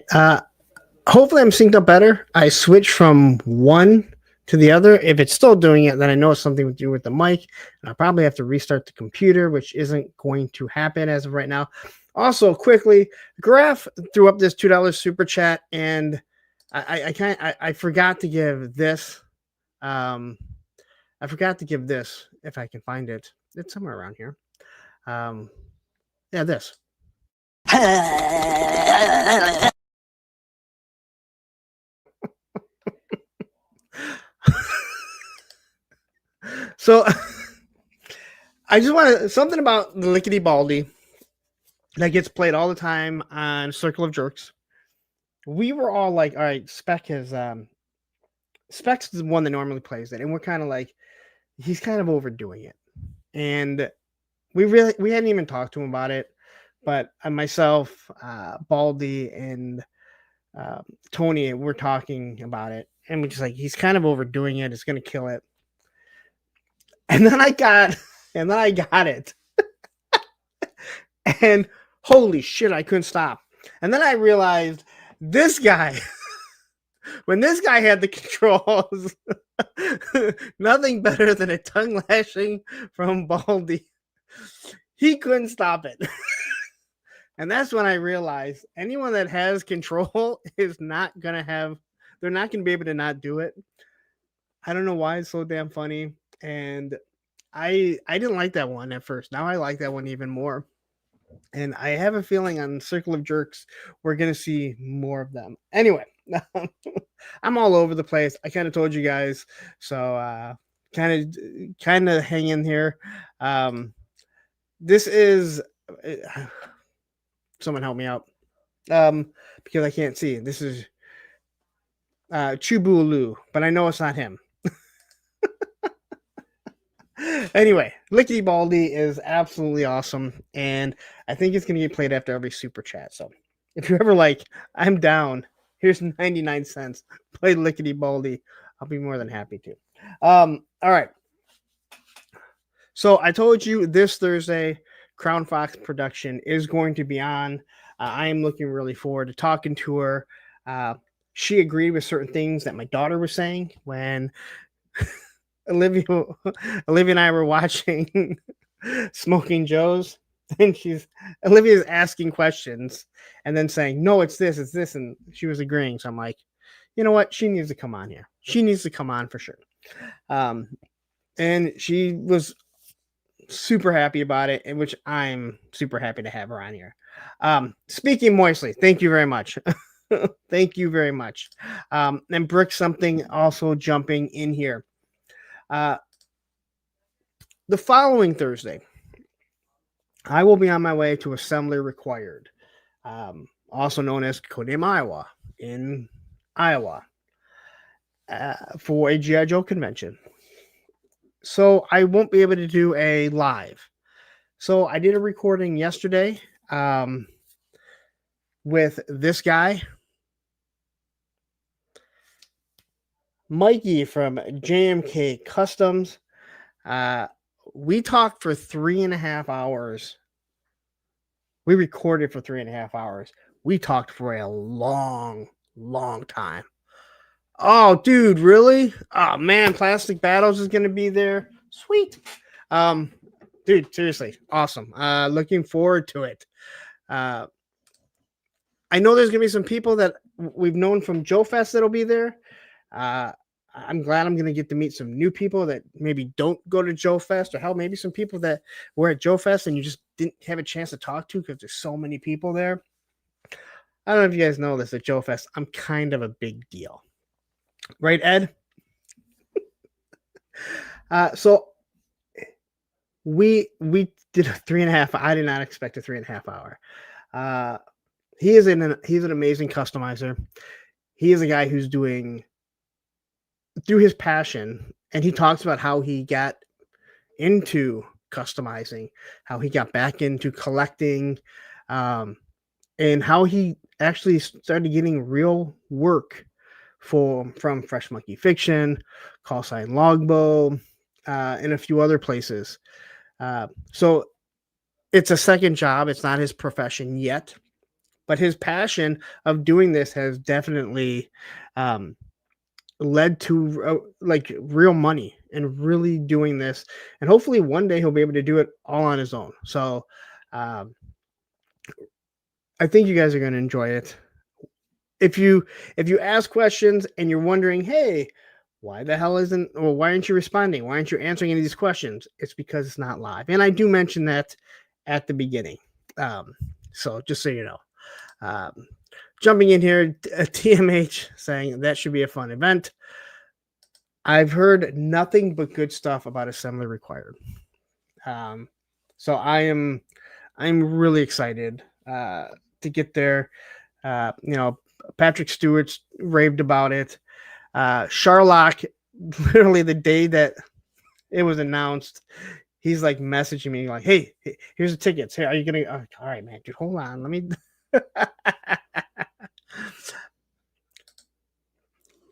Hopefully I'm synced up better. I switched from one to the other. If it's still doing it, then I know it's something to do with the mic, and I'll probably have to restart the computer, which isn't going to happen as of right now. Also, quickly, Graf threw up this $2 super chat, and I forgot to give this. I forgot to give this, if I can find it. It's somewhere around here. Yeah, this. So I just want to something about the Lickety Baldy that gets played all the time on Circle of Jerks. We were all like, all right, Spec's the one that normally plays it, and we're kind of like, he's kind of overdoing it. And we hadn't even talked to him about it, but myself, Baldy, and Tony, we're talking about it, and we're just like, he's kind of overdoing it. It's gonna kill it. And then I got it. And holy shit, I couldn't stop. And then I realized this guy, when this guy had the controls, nothing better than a tongue lashing from Baldy. He couldn't stop it. And that's when I realized anyone that has control is not going to they're not going to be able to not do it. I don't know why it's so damn funny. And I didn't like that one at first. Now I like that one even more. And I have a feeling on Circle of Jerks, we're going to see more of them. Anyway, I'm all over the place. I kind of told you guys. So kind of hang in here. This is... someone help me out. Because I can't see. This is Chubulu, but I know it's not him. Anyway, Lickety Baldy is absolutely awesome, and I think it's going to get played after every super chat. So if you're ever like, I'm down, here's 99 cents, play Lickety Baldy, I'll be more than happy to. All right. So I told you this Thursday, Crown Fox production is going to be on. I am looking really forward to talking to her. She agreed with certain things that my daughter was saying when Olivia and I were watching Smoking Joe's, and Olivia's asking questions and then saying, no, it's this, and she was agreeing. So I'm like, you know what? She needs to come on here. She needs to come on for sure. And she was super happy about it, in which I'm super happy to have her on here. Speaking moistly, thank you very much. Thank you very much. And Brick something also jumping in here. The following Thursday, I will be on my way to Assembly Required, also known as Codem, Iowa, in Iowa, for a G.I. Joe convention. So I won't be able to do a live. So I did a recording yesterday with this guy, Mikey from JMK Customs. We talked for 3.5 hours. We recorded for 3.5 hours. We talked for a long, long time. Oh, dude, really? Oh, man, Plastic Battles is going to be there. Sweet. Dude, seriously, awesome. Looking forward to it. I know there's going to be some people that we've known from Joe Fest that'll be there. I'm glad I'm going to get to meet some new people that maybe don't go to Joe Fest, or hell, maybe some people that were at Joe Fest and you just didn't have a chance to talk to because there's so many people there. I don't know if you guys know this, at Joe Fest, I'm kind of a big deal. Right, Ed? So we did a 3.5. I did not expect a 3.5 hour. He's an amazing customizer. He is a guy who's doing through his passion, and he talks about how he got into customizing, how he got back into collecting, and how he actually started getting real work from Fresh Monkey Fiction, Call Sign Logbow, and a few other places. So it's a second job. It's not his profession yet, but his passion of doing this has definitely led to like real money and really doing this. And hopefully one day he'll be able to do it all on his own. So I think you guys are going to enjoy it. If you ask questions and you're wondering, hey, why aren't you responding? Why aren't you answering any of these questions? It's because it's not live. And I do mention that at the beginning. So just so you know. Jumping in here, TMH saying that should be a fun event. I've heard nothing but good stuff about Assembly Required. So I'm really excited to get there. Patrick Stewart's raved about it. Sharlock, literally the day that it was announced, he's like messaging me like, hey, here's the tickets. Hey, are you going to, all right, man, dude, hold on. Let me,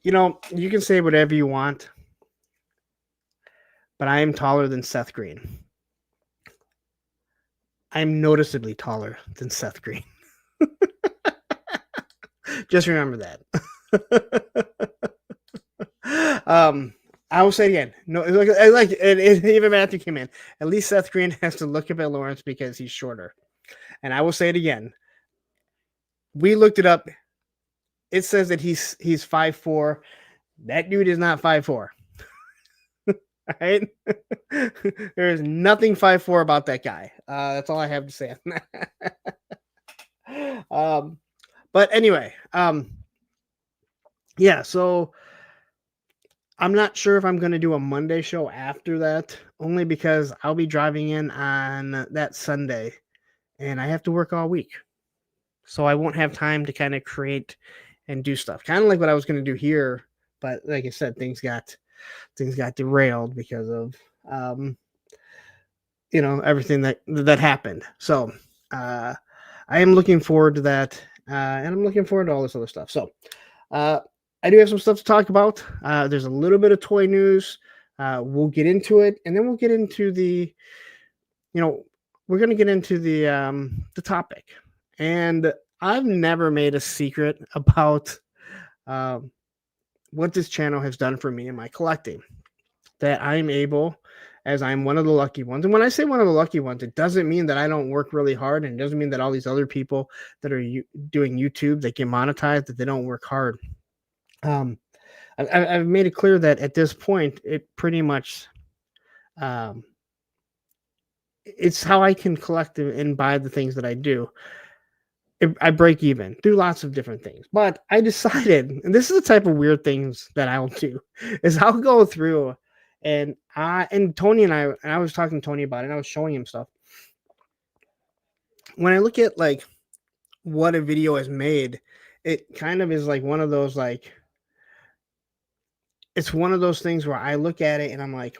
you can say whatever you want, but I am taller than Seth Green. I'm noticeably taller than Seth Green. Just remember that. I will say it again. No, even Matthew came in. At least Seth Green has to look up at Lawrence because he's shorter. And I will say it again. We looked it up. It says that he's 5'4". That dude is not 5'4". All right. There is nothing 5'4" about that guy. That's all I have to say on that. But anyway, yeah, so I'm not sure if I'm going to do a Monday show after that, only because I'll be driving in on that Sunday and I have to work all week. So I won't have time to kind of create and do stuff. Kind of like what I was going to do here, but like I said, things got derailed because of everything that happened. So I am looking forward to that. and I'm looking forward to all this other stuff. So I do have some stuff to talk about. There's a little bit of toy news. We'll get into it, and then we'll get into the, we're going to get into the topic. And I've never made a secret about what this channel has done for me in my collecting. That I'm able, as I'm one of the lucky ones. And when I say one of the lucky ones, it doesn't mean that I don't work really hard, and it doesn't mean that all these other people that are doing YouTube that get monetized, that they don't work hard. I've made it clear that at this point, it pretty much, it's how I can collect and buy the things that I do. I break even, do lots of different things, but I decided, and this is the type of weird things that I'll do, is I'll go through and Tony and I was talking to Tony about it, and I was showing him stuff. When I look at like what a video has made, it kind of is like one of those, like, it's one of those things where I look at it and I'm like,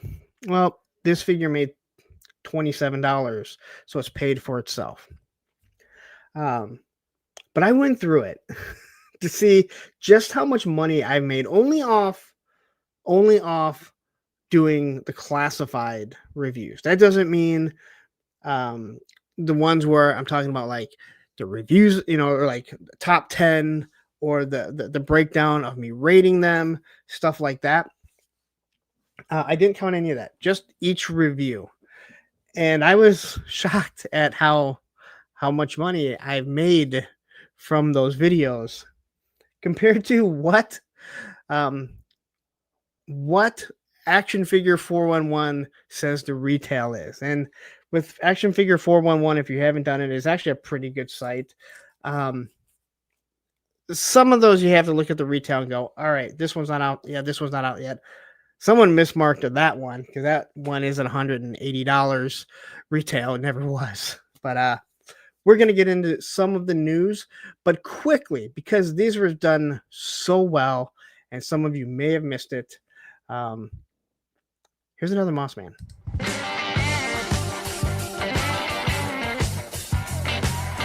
well, this figure made $27, so it's paid for itself. But I went through it to see just how much money I've made only off doing the classified reviews. That doesn't mean the ones where I'm talking about like the reviews, or like the top 10 or the breakdown of me rating them, stuff like that. I didn't count any of that, just each review. And I was shocked at how much money I've made from those videos compared to what Action Figure 411 says the retail is. And with Action Figure 411, if you haven't done it, it's actually a pretty good site. Some of those you have to look at the retail and go, all right, this one's not out. Yeah, this one's not out yet. Someone mismarked that one because that one is at $180 retail. It never was. But we're going to get into some of the news, but quickly, because these were done so well, and some of you may have missed it. Here's another Moss Man.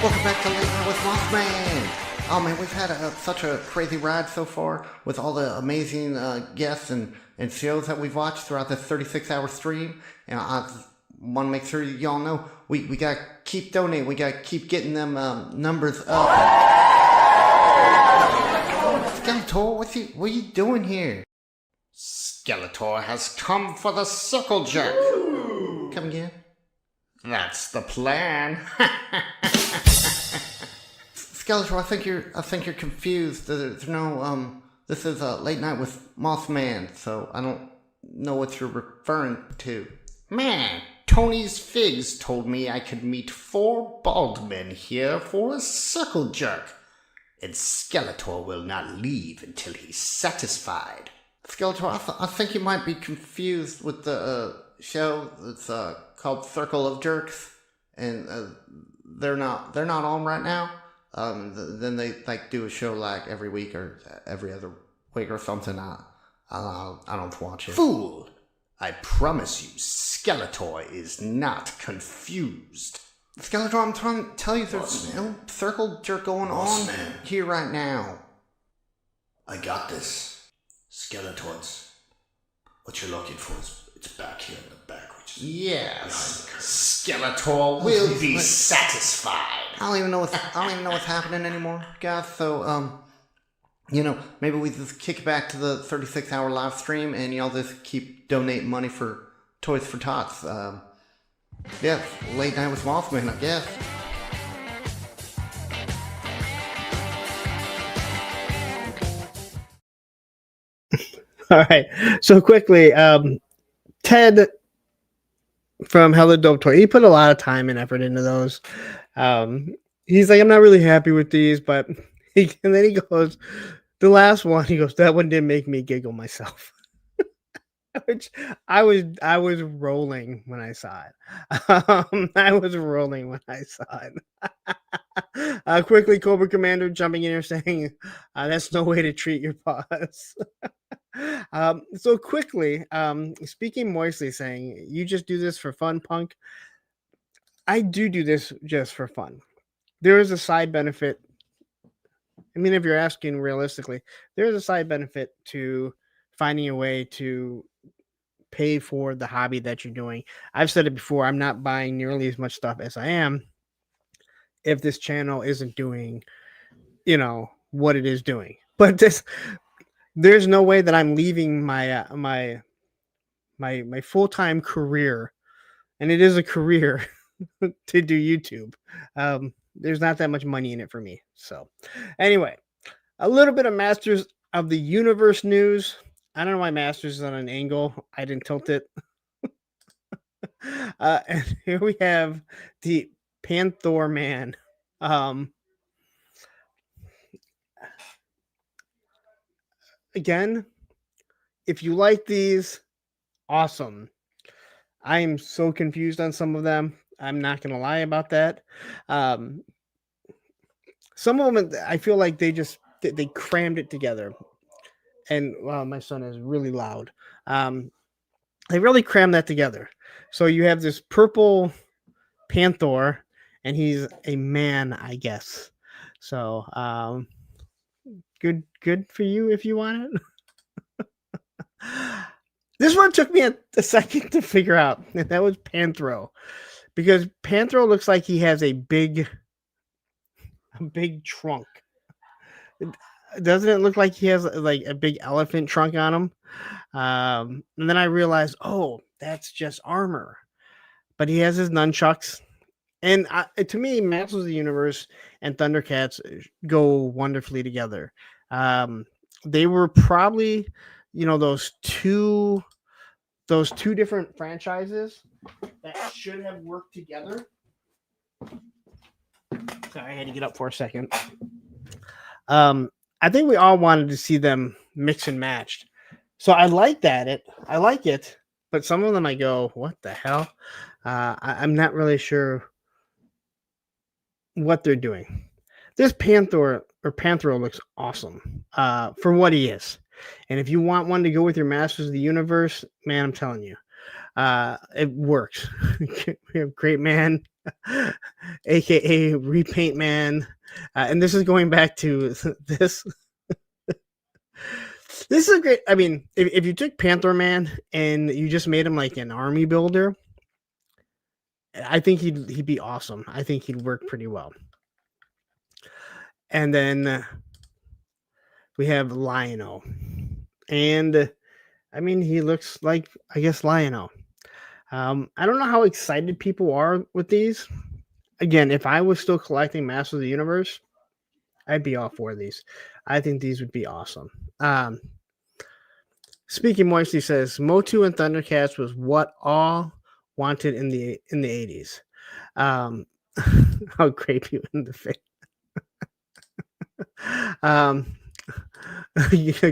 Welcome back to Late Night with Moss Man. Oh man, we've had such a crazy ride so far with all the amazing guests and shows that we've watched throughout this 36-hour stream. And I want to make sure y'all know we got to keep donating. We got to keep getting them numbers up. Skeletor, what are you doing here? Skeletor has come for the circle jerk. Come again? That's the plan. Skeletor, I think you're confused. There's no this is a Late Night with Moss Man, so I don't know what you're referring to. Man, Tony's Figs told me I could meet 4 bald men here for a circle jerk. And Skeletor will not leave until he's satisfied. Skeletor, I think you might be confused with the show that's called Circle of Jerks, and they're not on right now. Then they like do a show like every week or every other week or something. I don't watch it. Fool! I promise you, Skeletor is not confused. Skeletor, I'm trying to tell you there's no circle jerk going on here right now. I got this. Skeletons. What you're looking for is it's back here in the back. Yes. Skeletor will be satisfied. I don't even know what's happening anymore, guys. So maybe we just kick it back to the 36-hour live stream, and y'all just keep donating money for Toys for Tots. Yeah, Late Night with Mothman, I guess. All right. So quickly, Ted from Hella Dope Toy, he put a lot of time and effort into those. He's like, I'm not really happy with these, but and then he goes, the last one, he goes, that one didn't make me giggle myself. Which I was rolling when I saw it. I was rolling when I saw it. Quickly, Cobra Commander jumping in here saying, that's no way to treat your paws. So quickly, speaking moistly, saying, you just do this for fun, punk. I do this just for fun. There is a side benefit I mean, if you're asking realistically, there's a side benefit to finding a way to pay for the hobby that you're doing. I've said it before, I'm not buying nearly as much stuff as I am if this channel isn't doing, what it is doing. But there's no way that I'm leaving my full-time career, and it is a career, to do YouTube. There's not that much money in it for me. So anyway, a little bit of Masters of the Universe news. I don't know why Masters is on an angle. I didn't tilt it. And here we have the Panther Man. Again, if you like these, awesome. I am so confused on some of them. I'm not going to lie about that. Some of them, I feel like they crammed it together. And wow, my son is really loud. They really crammed that together. So you have this purple Panther, and he's a man, I guess. So good for you if you want it. This one took me a second to figure out, and that was Panthro, because Panthro looks like he has a big trunk. Doesn't it look like he has like a big elephant trunk on him? And then I realized, oh, that's just armor. But he has his nunchucks. And to me, Masters of the Universe and Thundercats go wonderfully together. They were probably, those two different franchises that should have worked together. Sorry, I had to get up for a second. I think we all wanted to see them mix and matched. So I like that. I like it, but some of them I go, what the hell? I'm not really sure what they're doing. This Panthro looks awesome for what he is. And if you want one to go with your Masters of the Universe, man, I'm telling you, it works. We have Great Man, aka Repaint Man. And this is going back to this. This is a great. I mean, if you took Panther Man and you just made him like an army builder, I think he'd be awesome. I think he'd work pretty well. And then we have Lion-O, and I mean, he looks like, I guess, Lion-O. I don't know how excited people are with these. Again, if I was still collecting Masters of the Universe, I'd be all for these. I think these would be awesome. Speaking Moisty says Motu and Thundercats was what all wanted in the 80s. I'll grape you in the face.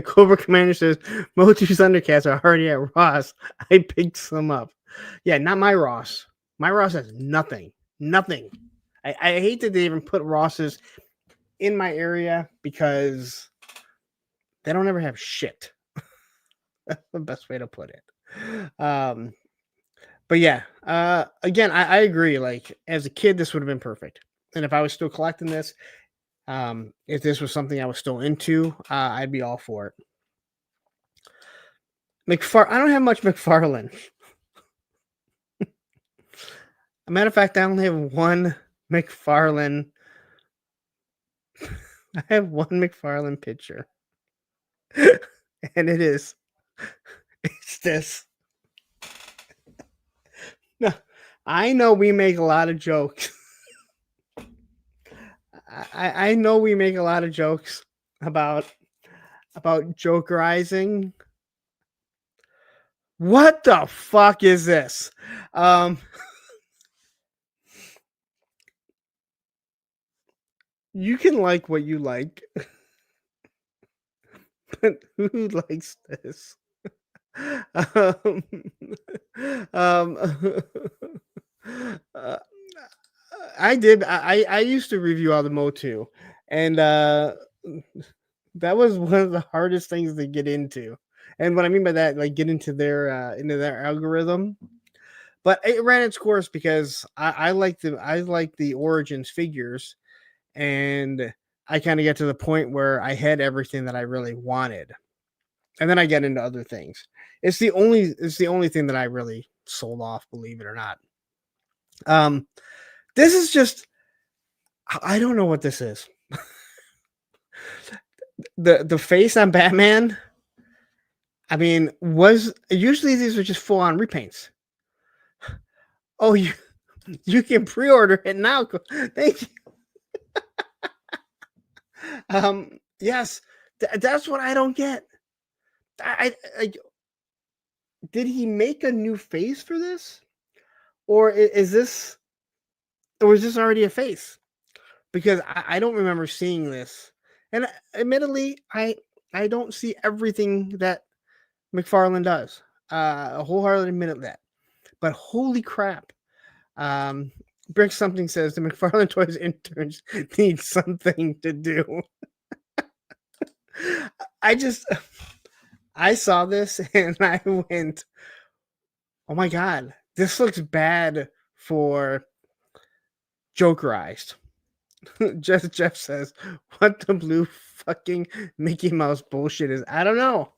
Cobra Commander says Motu's Thundercats are already at Ross. I picked some up. Yeah, not my Ross. My Ross has nothing. I hate that they even put Rosses in my area because they don't ever have shit. That's the best way to put it. But yeah, again, I agree. Like, as a kid, this would have been perfect. And if I was still collecting this, if this was something I was still into, I'd be all for it. I don't have much McFarlane. A matter of fact, I only have one McFarlane. I have one McFarlane picture. And it's this. No, I know we make a lot of jokes. I know we make a lot of jokes about jokerizing. What the fuck is this? You can like what you like, but who likes this? I did. I used to review all the Motu, and that was one of the hardest things to get into. And what I mean by that, like, get into their algorithm. But it ran its course because I like the Origins figures, and I kind of get to the point where I had everything that I really wanted. And then I get into other things. It's the only thing that I really sold off, believe it or not. This is just, I don't know what this is. The face on Batman, I mean, was usually these are just full on repaints. Oh, you can pre-order it now. Thank you. Yes, that's what I don't get. I did he make a new face for this, or is this, or is this already a face? Because I don't remember seeing this, and admittedly, I don't see everything that McFarlane does. Wholeheartedly admit that, but holy crap! Brick something says the McFarlane Toys interns need something to do. I saw this and I went, oh my god, this looks bad for Jokerized. Jeff says, what the blue fucking Mickey Mouse bullshit is? I don't know.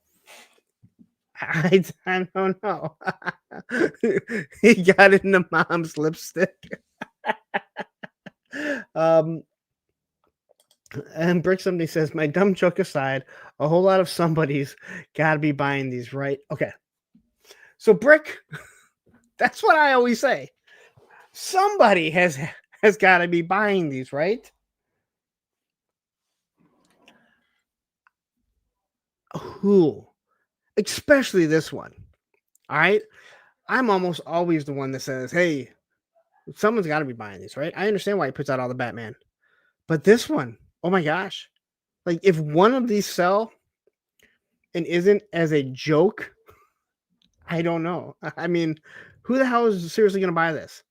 I don't know. He got into mom's lipstick. And Brick somebody says, my dumb joke aside, a whole lot of somebody's gotta be buying these, right? Okay. So Brick, that's what I always say. Somebody has got to be buying these, right? Who? Especially this one. All right. I'm almost always the one that says, hey, someone's got to be buying these, right? I understand why he puts out all the Batman. But this one, oh my gosh. Like, if one of these sell and isn't as a joke, I don't know. I mean, who the hell is seriously going to buy this?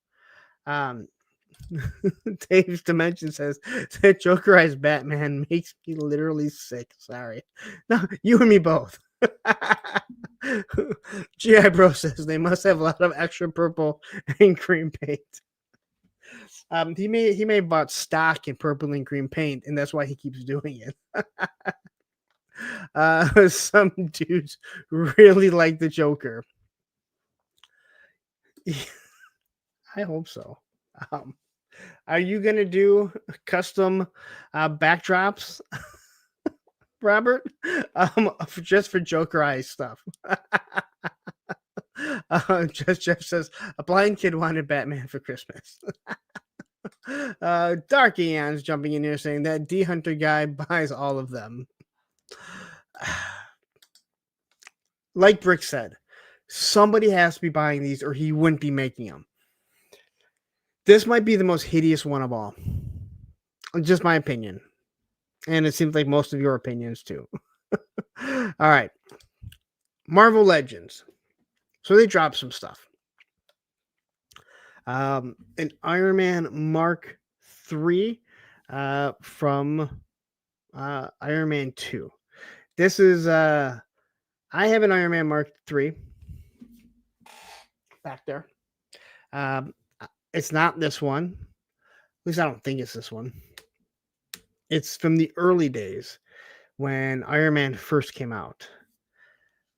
Dave's Dimension says that Jokerized Batman makes me literally sick. Sorry. No, you and me both. GI Bro says they must have a lot of extra purple and green paint. He may have bought stock in purple and green paint, and that's why he keeps doing it. Some dudes really like the Joker. I hope so. Are you gonna do custom backdrops, Robert? Just for Jokerized stuff. Just Jeff says a blind kid wanted Batman for Christmas. Dark Eon's jumping in here saying that D Hunter guy buys all of them. Like Brick said, somebody has to be buying these or he wouldn't be making them. This might be the most hideous one of all. Just my opinion. And it seems like most of your opinions too. All right. Marvel Legends. So they dropped some stuff. An Iron Man Mark III from Iron Man 2. This is I have an Iron Man Mark III back there. It's not this one. At least I don't think it's this one. It's from the early days when Iron Man first came out.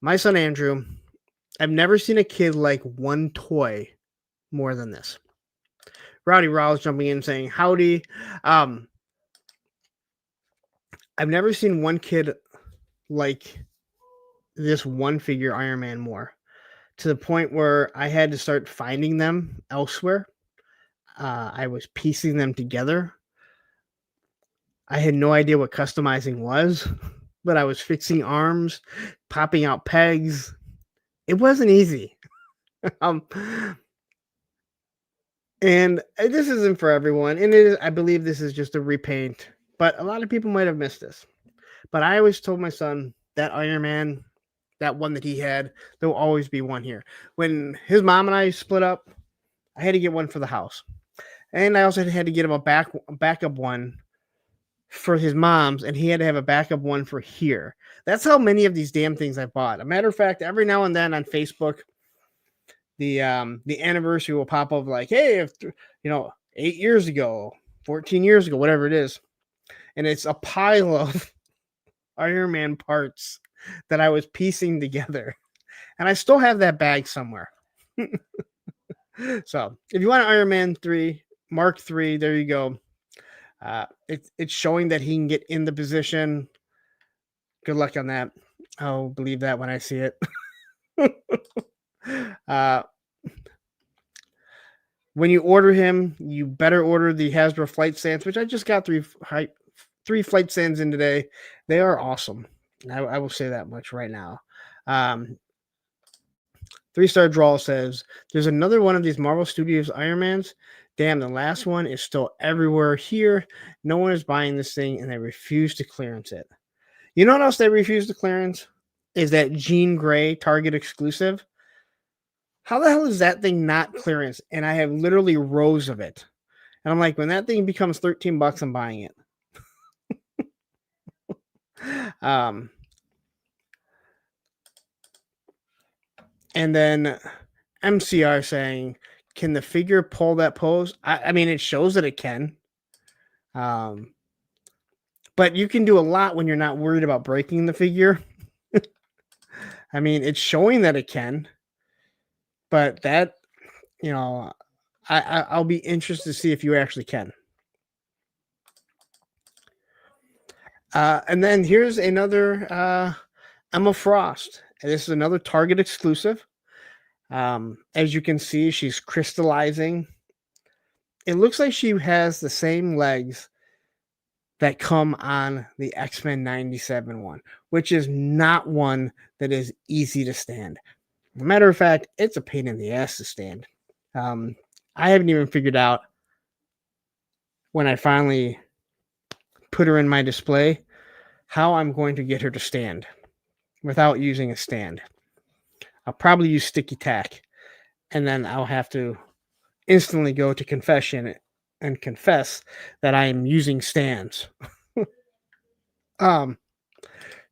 My son Andrew, I've never seen a kid like one toy more than this. Rowdy Rawls jumping in saying, howdy. I've never seen one kid like this one figure Iron Man more, to the point where I had to start finding them elsewhere. I was piecing them together. I had no idea what customizing was, but I was fixing arms, popping out pegs. It wasn't easy. And this isn't for everyone. And it is, I believe this is just a repaint, but a lot of people might have missed this. But I always told my son that Iron Man, that one that he had, there will always be one here. When his mom and I split up, I had to get one for the house. And I also had to get him a backup one for his mom's, and he had to have a backup one for here. That's how many of these damn things I bought. A matter of fact, every now and then on Facebook, the anniversary will pop up like, hey, if 8 years ago, 14 years ago, whatever it is. and it's a pile of Iron Man parts that I was piecing together. And I still have that bag somewhere. So if you want an Iron Man 3, Mark 3, there you go. It's showing that he can get in the position. Good luck on that. I'll believe that when I see it. When you order him, you better order the Hasbro flight stands, which I just got three flight stands in today. They are awesome. I will say that much right now. 3-star draw says there's another one of these Marvel Studios Iron Mans. Damn, the last one is still everywhere here. No one is buying this thing, and they refuse to clearance it. You know what else they refuse to clearance? Is that Jean Grey Target exclusive. How the hell is that thing not clearance? And I have literally rows of it. And I'm like, when that thing becomes $13, I'm buying it. And then MCR saying, can the figure pull that pose? I mean, it shows that it can. But you can do a lot when you're not worried about breaking the figure. I mean, it's showing that it can. But that, I'll be interested to see if you actually can. And then here's another Emma Frost. And this is another Target exclusive. As you can see, she's crystallizing. It looks like she has the same legs that come on the X-Men 97 one, which is not one that is easy to stand. As a matter of fact, it's a pain in the ass to stand. I haven't even figured out when I finally put her in my display how I'm going to get her to stand without using a stand. I'll probably use sticky tack, and then I'll have to instantly go to confession and confess that I am using stands.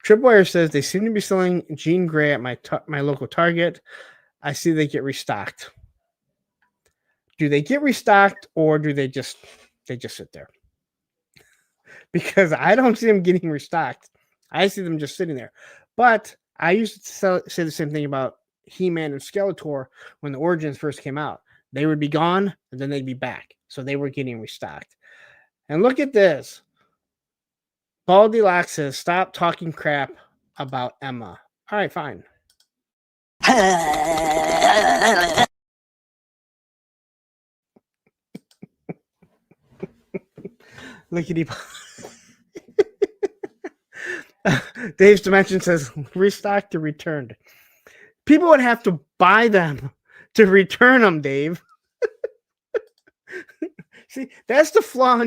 Tripwire says they seem to be selling Jean Grey at my local Target. I see they get restocked. Do they get restocked, or do they just sit there? Because I don't see them getting restocked. I see them just sitting there. But I used to say the same thing about He-Man and Skeletor when the Origins first came out. They would be gone, and then they'd be back. So they were getting restocked. And look at this. Baldy Lock says, stop talking crap about Emma. All right, fine. Lickety. Dave's Dimension says, restocked or returned. People would have to buy them to return them, Dave. See, that's the flaw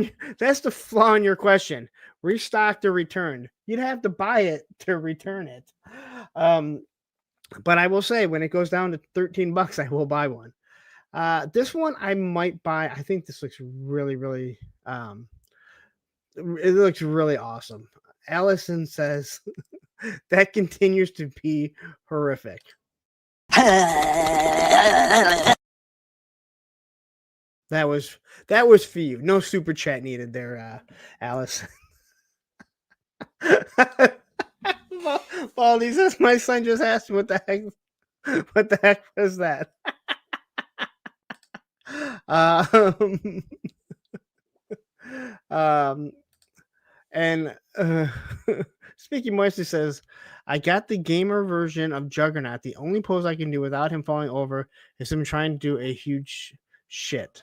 in your question. Restocked or returned. You'd have to buy it to return it. But I will say, when it goes down to $13, I will buy one. This one I might buy. I think this looks really, really it looks really awesome. Allison says that continues to be horrific. That was for you. No super chat needed there, Allison. Baldy says my son just asked me what the heck was that? And Speaking Moistly says, I got the gamer version of Juggernaut. The only pose I can do without him falling over is him trying to do a huge shit.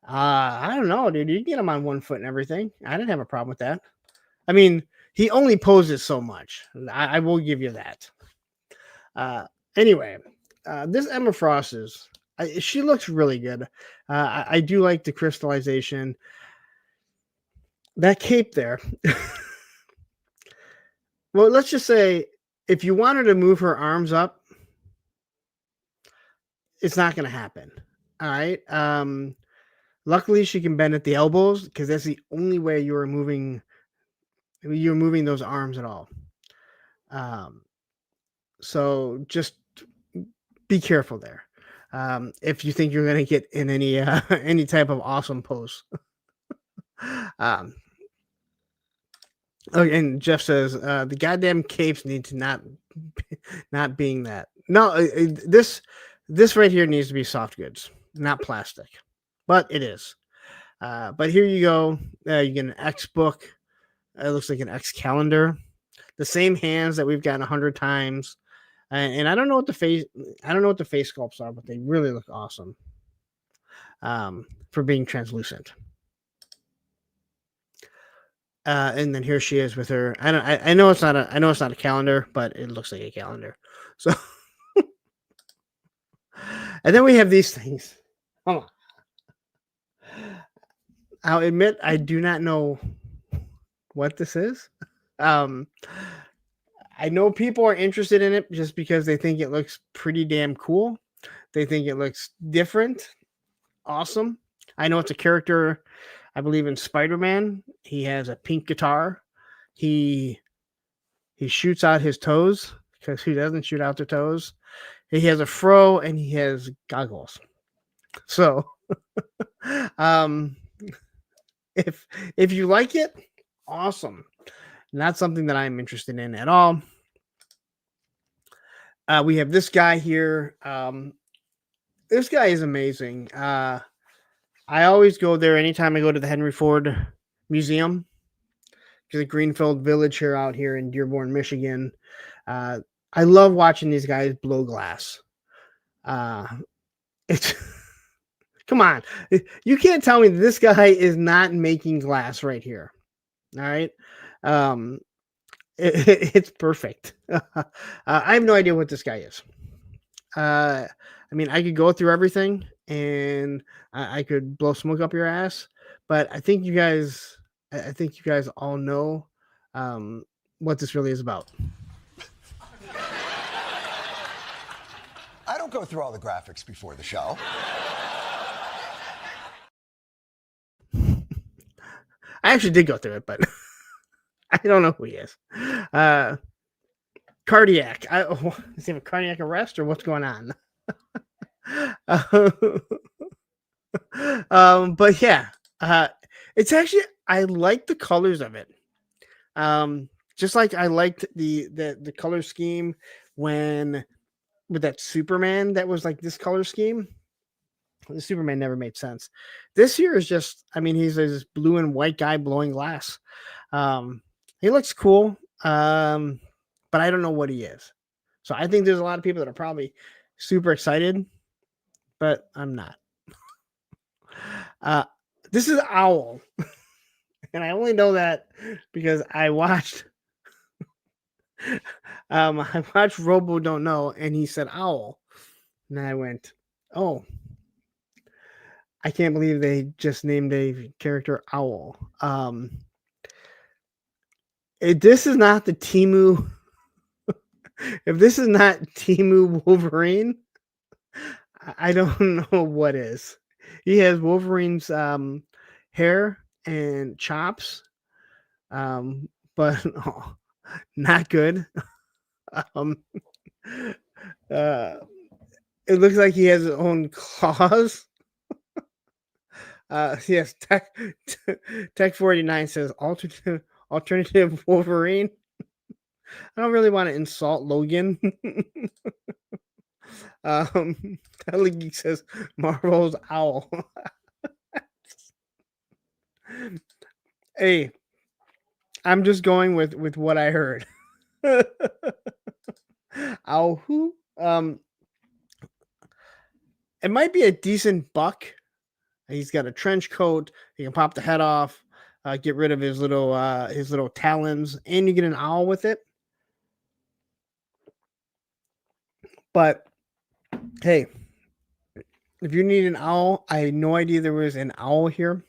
I don't know, dude. You can get him on one foot and everything. I didn't have a problem with that. I mean, he only poses so much. I will give you that. Anyway, this Emma Frost she looks really good. I do like the crystallization. That cape there. Well, let's just say if you wanted to move her arms up, it's not going to happen. All right. Luckily, she can bend at the elbows because that's the only way you're moving those arms at all. So just be careful there. If you think you're going to get in any type of awesome pose. Oh, and Jeff says the goddamn capes need to not being that. No, this right here needs to be soft goods, not plastic, but it is. But here you go. You get an X book. It looks like an X calendar. The same hands that we've gotten 100 times. And I don't know what the face sculpts are, but they really look awesome. For being translucent. And then here she is with her. I know it's not a calendar, but it looks like a calendar. So, and then we have these things. Hold on. I'll admit I do not know what this is. I know people are interested in it just because they think it looks pretty damn cool. They think it looks different. Awesome. I know it's a character, I believe, in Spider-Man. He has a pink guitar. He shoots out his toes because who doesn't shoot out their toes? He has a fro and he has goggles. So, if you like it, awesome. Not something that I'm interested in at all. We have this guy here. This guy is amazing. I always go there anytime I go to the Henry Ford Museum, to the Greenfield Village out here in Dearborn, Michigan. I love watching these guys blow glass. It's come on, you can't tell me this guy is not making glass right here. All right, it's perfect. I have no idea what this guy is. I mean, I could go through everything and I could blow smoke up your ass, but I think you guys all know what this really is about. I don't go through all the graphics before the show. I actually did go through it, but I don't know who he is. Cardiac. Does he have a cardiac arrest or what's going on? But yeah, it's actually, I like the colors of it. Just like I liked the color scheme when with that Superman that was like this color scheme. The Superman never made sense. This here is just, I mean, he's this blue and white guy blowing glass. He looks cool, but I don't know what he is. So I think there's a lot of people that are probably super excited, but I'm not. This is Owl. And I only know that because I watched Robo Don't Know, and he said Owl. And I went, oh, I can't believe they just named a character Owl. This is not the Temu. If this is not Temu Wolverine, I don't know what is. He has Wolverine's hair and chops, but not good. It looks like he has his own claws. Yes, Tech 49 says alternative Wolverine. I don't really want to insult Logan. Tele Geek says Marvel's Owl. Hey, I'm just going with what I heard. Owl who? It might be a decent buck. He's got a trench coat. He can pop the head off, get rid of his little talons, and you get an owl with it. But hey, if you need an owl, I had no idea there was an owl here.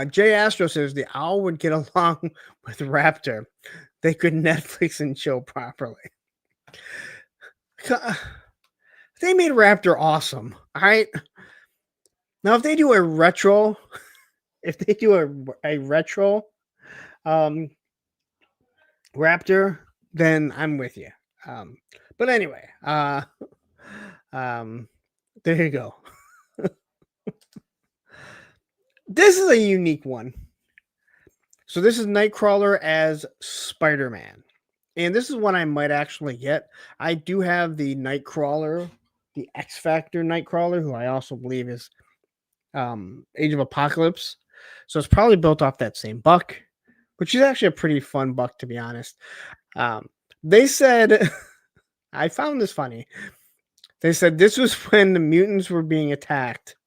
Jay Astro says the owl would get along with Raptor. They could Netflix and chill properly. They made Raptor awesome. All right. Now, if they do a retro, Raptor, then I'm with you. But anyway, there you go. This is a unique one. So this is Nightcrawler as Spider-Man. And this is one I might actually get. I do have the Nightcrawler, the X Factor Nightcrawler, who I also believe is Age of Apocalypse. So it's probably built off that same buck, which is actually a pretty fun buck, to be honest. They said, I found this funny. They said this was when the mutants were being attacked,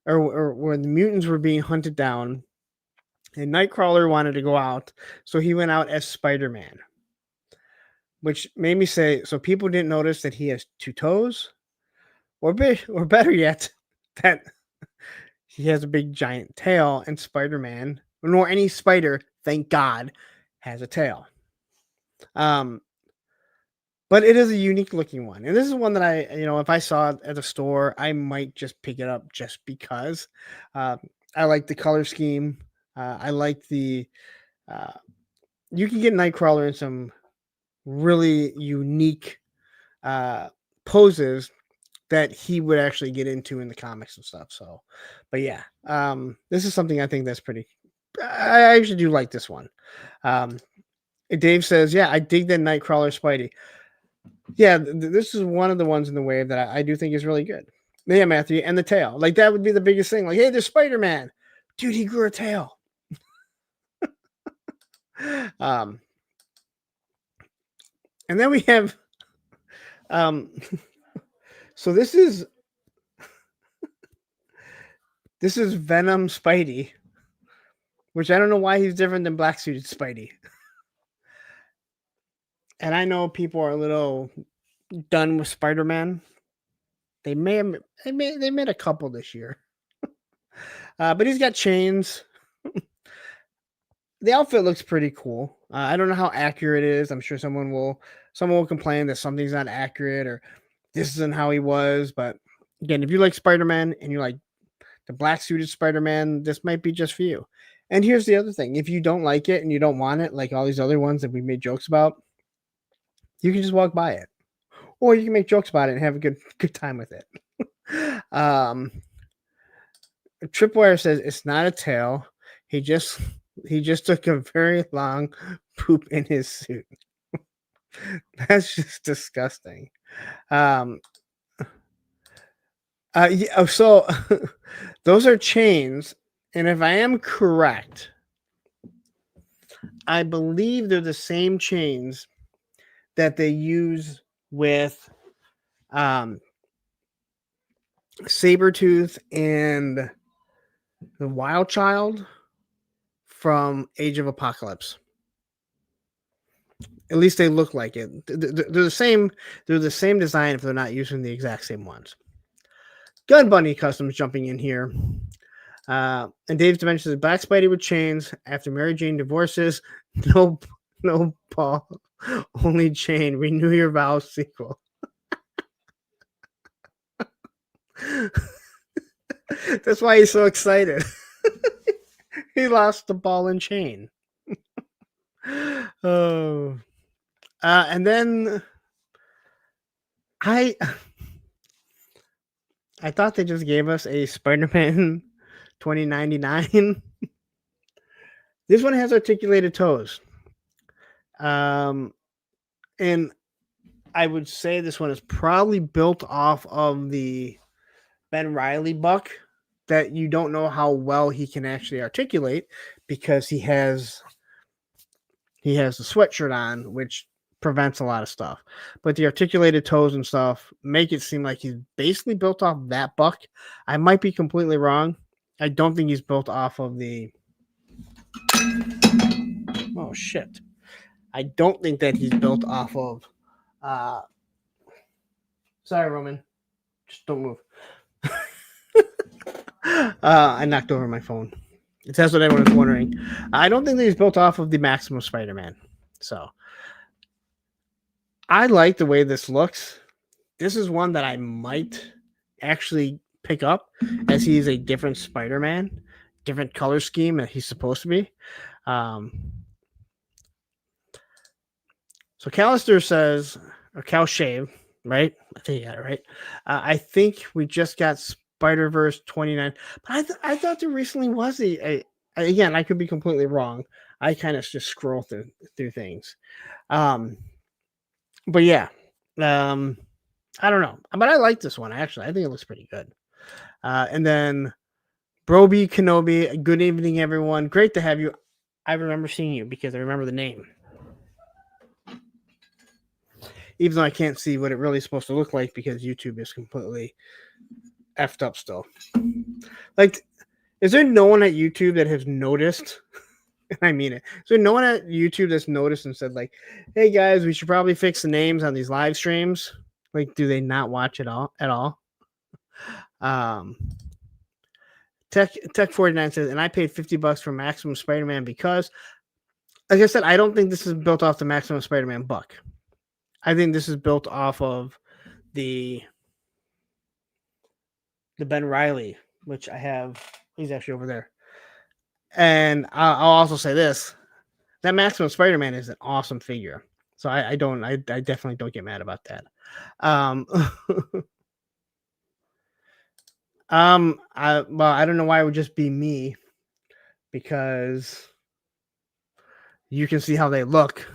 or when the mutants were being hunted down, and Nightcrawler wanted to go out, so he went out as Spider-Man. Which made me say, so people didn't notice that he has 2 toes? Or better yet, that he has a big giant tail, and Spider-Man, nor any spider, thank God, has a tail. But it is a unique looking one. And this is one that I, if I saw it at the store, I might just pick it up just because. I like the color scheme. I like the, you can get Nightcrawler in some really unique poses that he would actually get into in the comics and stuff. So, but yeah, this is something I think that's pretty, I actually do like this one. Dave says, yeah, I dig that Nightcrawler Spidey. Yeah, this is one of the ones in the wave that I do think is really good. Yeah, Matthew, and the tail. Like, that would be the biggest thing. Like, hey, there's Spider-Man. Dude, he grew a tail. And then we have, so this is Venom Spidey, which I don't know why he's different than black suited Spidey. And I know people are a little done with Spider-Man. They made a couple this year, but he's got chains. The outfit looks pretty cool. I don't know how accurate it is. I'm sure someone will complain that something's not accurate or this isn't how he was. But again, if you like Spider-Man and you like the black suited Spider-Man, this might be just for you. And here's the other thing: if you don't like it and you don't want it, like all these other ones that we made jokes about, you can just walk by it, or you can make jokes about it and have a good time with it. Tripwire says it's not a tail. He just took a very long poop in his suit. That's just disgusting. So those are chains, and if I am correct, I believe they're the same chains that they use with Sabretooth and the Wild Child from Age of Apocalypse. At least they look like it. They're the same. They're the same design if they're not using the exact same ones. Gun Bunny Customs jumping in here. And Dave's dimensions is Black Spidey with chains after Mary Jane divorces. No Paul. Only chain. Renew your vows sequel. That's why he's so excited. He lost the ball and chain. Oh. And then I thought they just gave us a Spider-Man 2099. This one has articulated toes. And I would say this one is probably built off of the Ben Reilly buck that you don't know how well he can actually articulate because he has the sweatshirt on, which prevents a lot of stuff. But the articulated toes and stuff make it seem like he's basically built off that buck. I might be completely wrong. I don't think he's built off of the... Oh, shit. I don't think that he's built off of... Sorry, Roman. Just don't move. I knocked over my phone. If that's what everyone was wondering. I don't think that he's built off of the Maximum Spider-Man. So... I like the way this looks. This is one that I might actually pick up as he's a different Spider-Man, different color scheme that he's supposed to be. So Callister says, or Cal Shave, right? I think you got it right. I think we just got Spider-Verse 29. But I thought there recently was again, I could be completely wrong. I kind of just scroll through things. But yeah, I don't know, but I like this one actually. I think it looks pretty good. And then Broby Kenobi, good evening, everyone. Great to have you. I remember seeing you because I remember the name, even though I can't see what it really is supposed to look like because YouTube is completely effed up still. Like, is there no one at YouTube that has noticed? And I mean it. Is there no one at YouTube that's noticed and said, like, hey guys, we should probably fix the names on these live streams? Like, do they not watch it all at all? Tech 49 says, and I paid $50 for Maximum Spider-Man because, like I said, I don't think this is built off the Maximum Spider-Man book. I think this is built off of the Ben Reilly, which I have. He's actually over there. And I'll also say this: that Maximum Spider-Man is an awesome figure. So I definitely don't get mad about that. I don't know why it would just be me, because you can see how they look.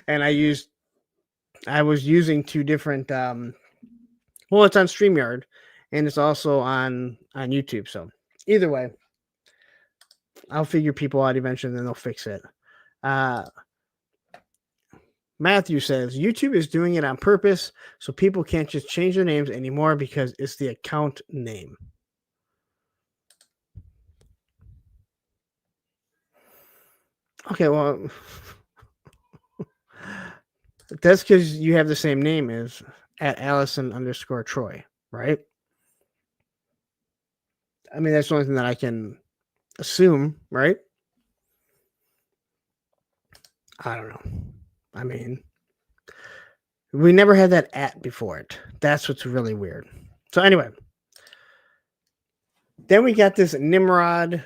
And I was using two different well, it's on StreamYard and it's also on YouTube. So either way, I'll figure people out eventually and then they'll fix it. Matthew says YouTube is doing it on purpose so people can't just change their names anymore because it's the account name. Okay, well, that's because you have the same name as at Allison_Troy, right? I mean, that's the only thing that I can assume, right? I don't know. I mean, we never had that at before it. That's what's really weird. So anyway, then we got this Nimrod.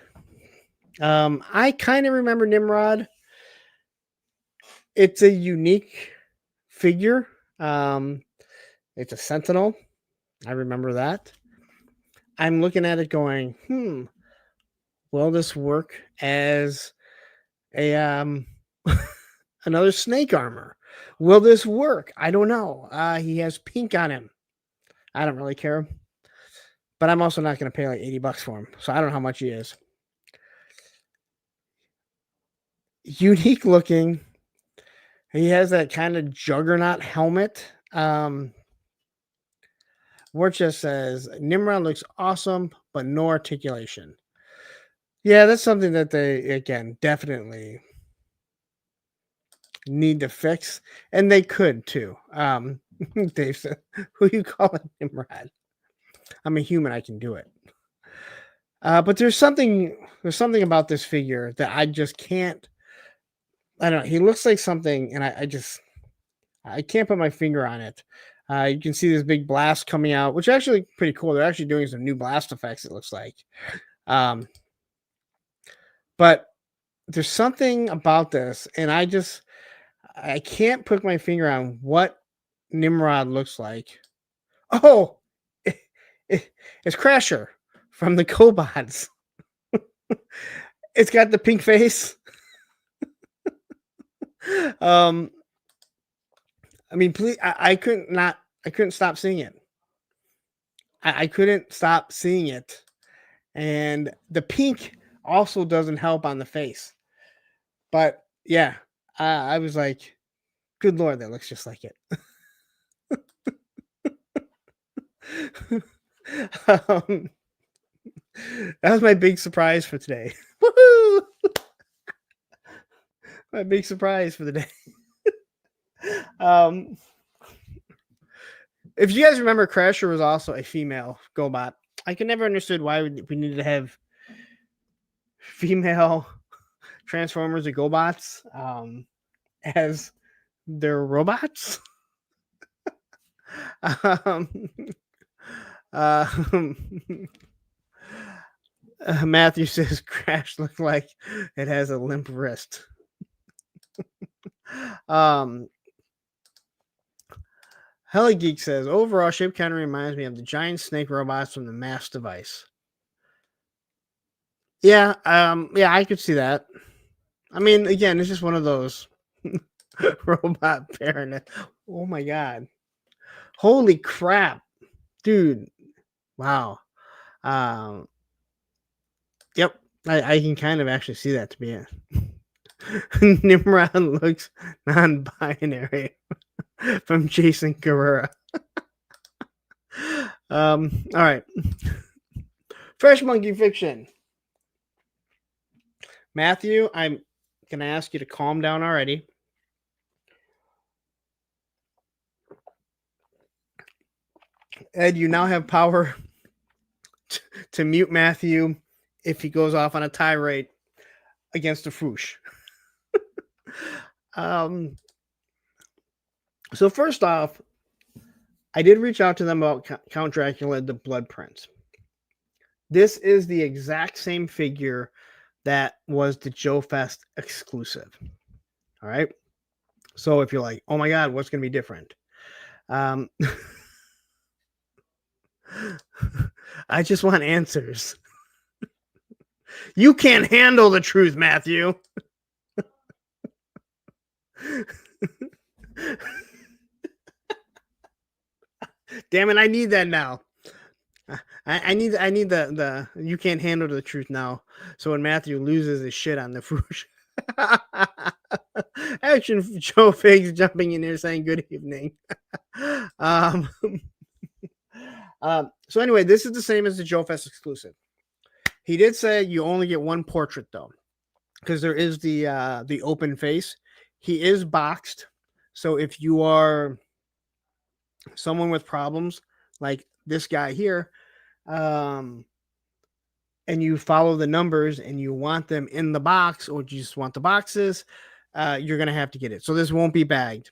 I kind of remember Nimrod. It's a unique figure. It's a Sentinel. I remember that. I'm looking at it going, will this work as a another snake armor? Will this work? I don't know. He has pink on him. I don't really care. But I'm also not going to pay like $80 for him. So I don't know how much he is. Unique looking. He has that kind of juggernaut helmet. Warcha says, Nimrod looks awesome, but no articulation. Yeah, that's something that they, again, definitely need to fix. And they could, too. Dave said, who you calling Nimrod? I'm a human. I can do it. But there's something about this figure that I just can't. I don't know. He looks like something, and I can't put my finger on it. You can see this big blast coming out, which is actually pretty cool. They're actually doing some new blast effects, it looks like. But there's something about this, and I can't put my finger on what Nimrod looks like. Oh, it's Crasher from the Cobots. It's got the pink face. I mean, please, I couldn't stop seeing it. I couldn't stop seeing it. And the pink also doesn't help on the face. But yeah, I was like, good Lord, that looks just like it. That was my big surprise for today. Woohoo! My big surprise for the day. If you guys remember, Crasher was also a female GoBot. I could never understood why we needed to have female Transformers or GoBots as their robots. Matthew says Crash looked like it has a limp wrist. Hella Geek says overall shape kind of reminds me of the giant snake robots from the Mass device. Yeah, yeah, I could see that. I mean, again, it's just one of those robot baronet. Oh my god. Holy crap. Dude. Wow. Um yep. I can kind of actually see that to be it. Nimrod looks non-binary from Jason Guerrera. All right. Fresh Monkey Fiction. Matthew, I'm gonna ask you to calm down already. Ed, you now have power to mute Matthew if he goes off on a tirade against the Foosh. So first off, I did reach out to them about Count Dracula, the Blood Prince. This is the exact same figure that was the Joe Fest exclusive. All right. So if you're like, oh my God, what's going to be different? I just want answers. You can't handle the truth, Matthew. Damn it, I need that now. I need the you can't handle the truth now. So when Matthew loses his shit on the Foosh. Action Joe Figs jumping in here saying good evening. So anyway, this is the same as the Joe Fest exclusive. He did say you only get one portrait though, because there is the open face. He is boxed, so if you are someone with problems like this guy here, and you follow the numbers and you want them in the box, or you just want the boxes, you're gonna have to get it. So this won't be bagged.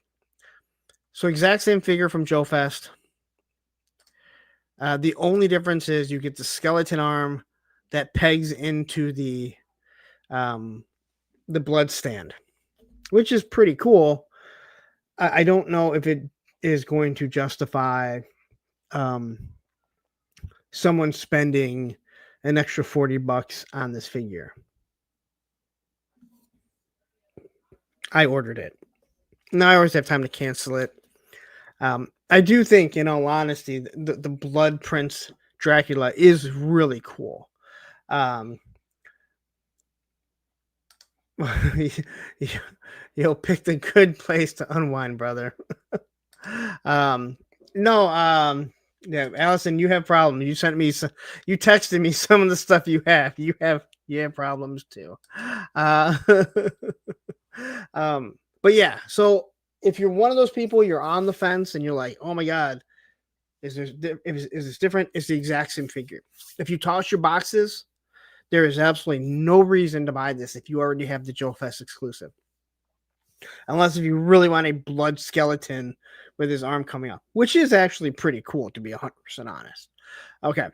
So exact same figure from Joe Fest. The only difference is you get the skeleton arm that pegs into the blood stand, which is pretty cool. I don't know if it is going to justify someone spending an extra $40 on this figure. I ordered it. Now I always have time to cancel it. I do think, in all honesty, the Blood Prince Dracula is really cool. You'll pick the good place to unwind, brother. Yeah, Allison, you have problems. You sent me you texted me some of the stuff you have. You have problems too. But yeah, so if you're one of those people, you're on the fence and you're like, oh my God, is this different? It's the exact same figure. If you toss your boxes, there is absolutely no reason to buy this if you already have the Joe Fest exclusive. Unless if you really want a blood skeleton with his arm coming up, which is actually pretty cool, to be 100% honest. Okay.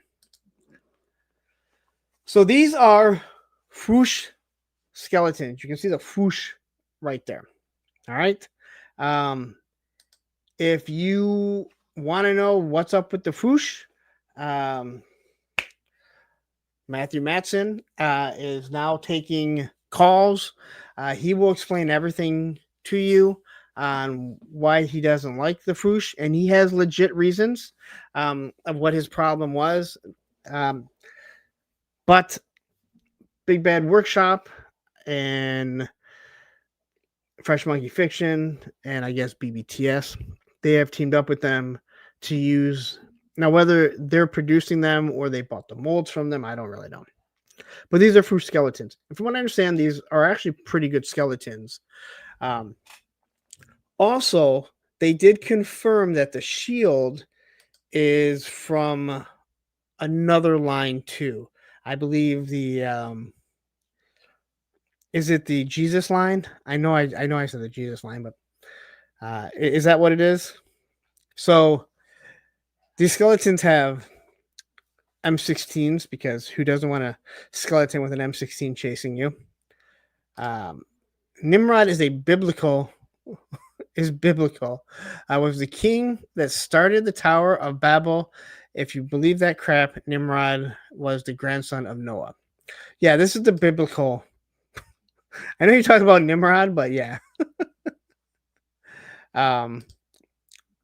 So these are Foosh skeletons. You can see the Foosh right there. All right. If you want to know what's up with the Foosh, Matthew Matson is now taking calls. He will explain everything to you on why he doesn't like the Foosh, and he has legit reasons of what his problem was. But Big Bad Workshop and Fresh Monkey Fiction and I guess BBTS, they have teamed up with them to use. Now, whether they're producing them or they bought the molds from them, I don't really know. But these are Foosh skeletons. And from what I understand, these are actually pretty good skeletons. Also, they did confirm that the shield is from another line too. I believe the is it the Jesus line? I know I said the Jesus line, but is that what it is? So these skeletons have M16s, because who doesn't want a skeleton with an M16 chasing you? Nimrod is biblical. Was the king that started the Tower of Babel. If you believe that crap, Nimrod was the grandson of Noah. Yeah, this is the biblical. I know you're talking about Nimrod, but yeah.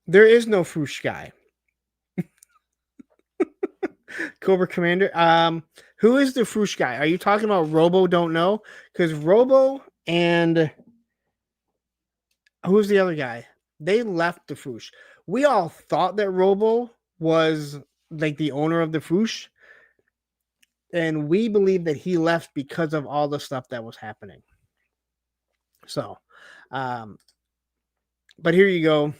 There is no Foosh guy. Cobra Commander. Who is the Foosh guy? Are you talking about Robo? Don't know, because Robo and who's the other guy? They left the Foosh. We all thought that Robo was like the owner of the Foosh, and we believe that he left because of all the stuff that was happening. So, but here you go.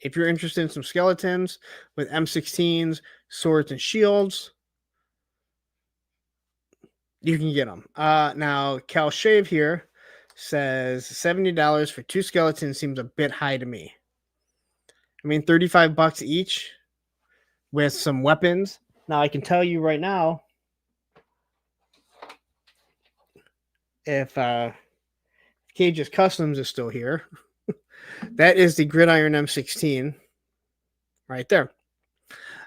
If you're interested in some skeletons with M16s, swords, and shields, you can get them. Now, Cal Shave here says $70 for 2 skeletons seems a bit high to me. I mean, $35 each with some weapons. Now, I can tell you right now, if Cage's Customs is still here, that is the Gridiron M16 right there.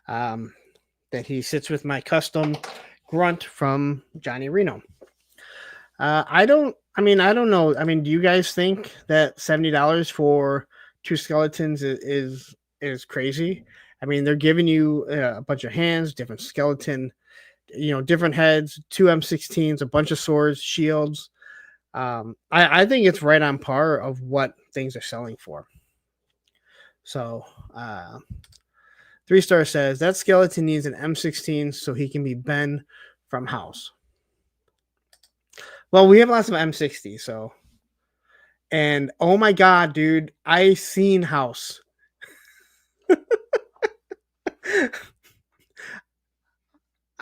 That he sits with my custom grunt from Johnny Reno. I don't know. I mean, do you guys think that $70 for 2 skeletons is crazy? I mean, they're giving you a bunch of hands, different skeleton, different heads, 2 M16s, a bunch of swords, shields. I think it's right on par of what things are selling for. So, 3-star says that skeleton needs an M16 so he can be Ben from House. Well, we have lots of M60, so. And oh my God, dude, I seen House.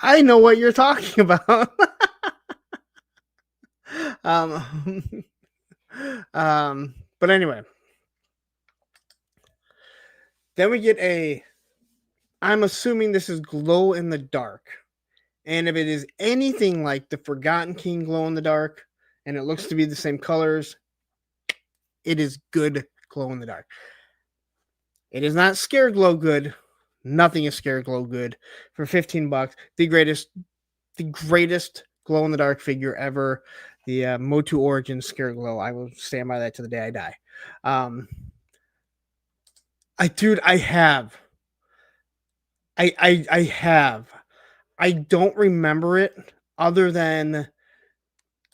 I know what you're talking about. But anyway. Then we get I'm assuming this is glow in the dark. And if it is anything like the Forgotten King glow in the dark, and it looks to be the same colors, it is good glow in the dark. It is not scare glow good. Nothing is scare glow good for $15. The greatest glow in the dark figure ever. The Motu Origin scare glow. I will stand by that to the day I die. I have. I have. I don't remember it other than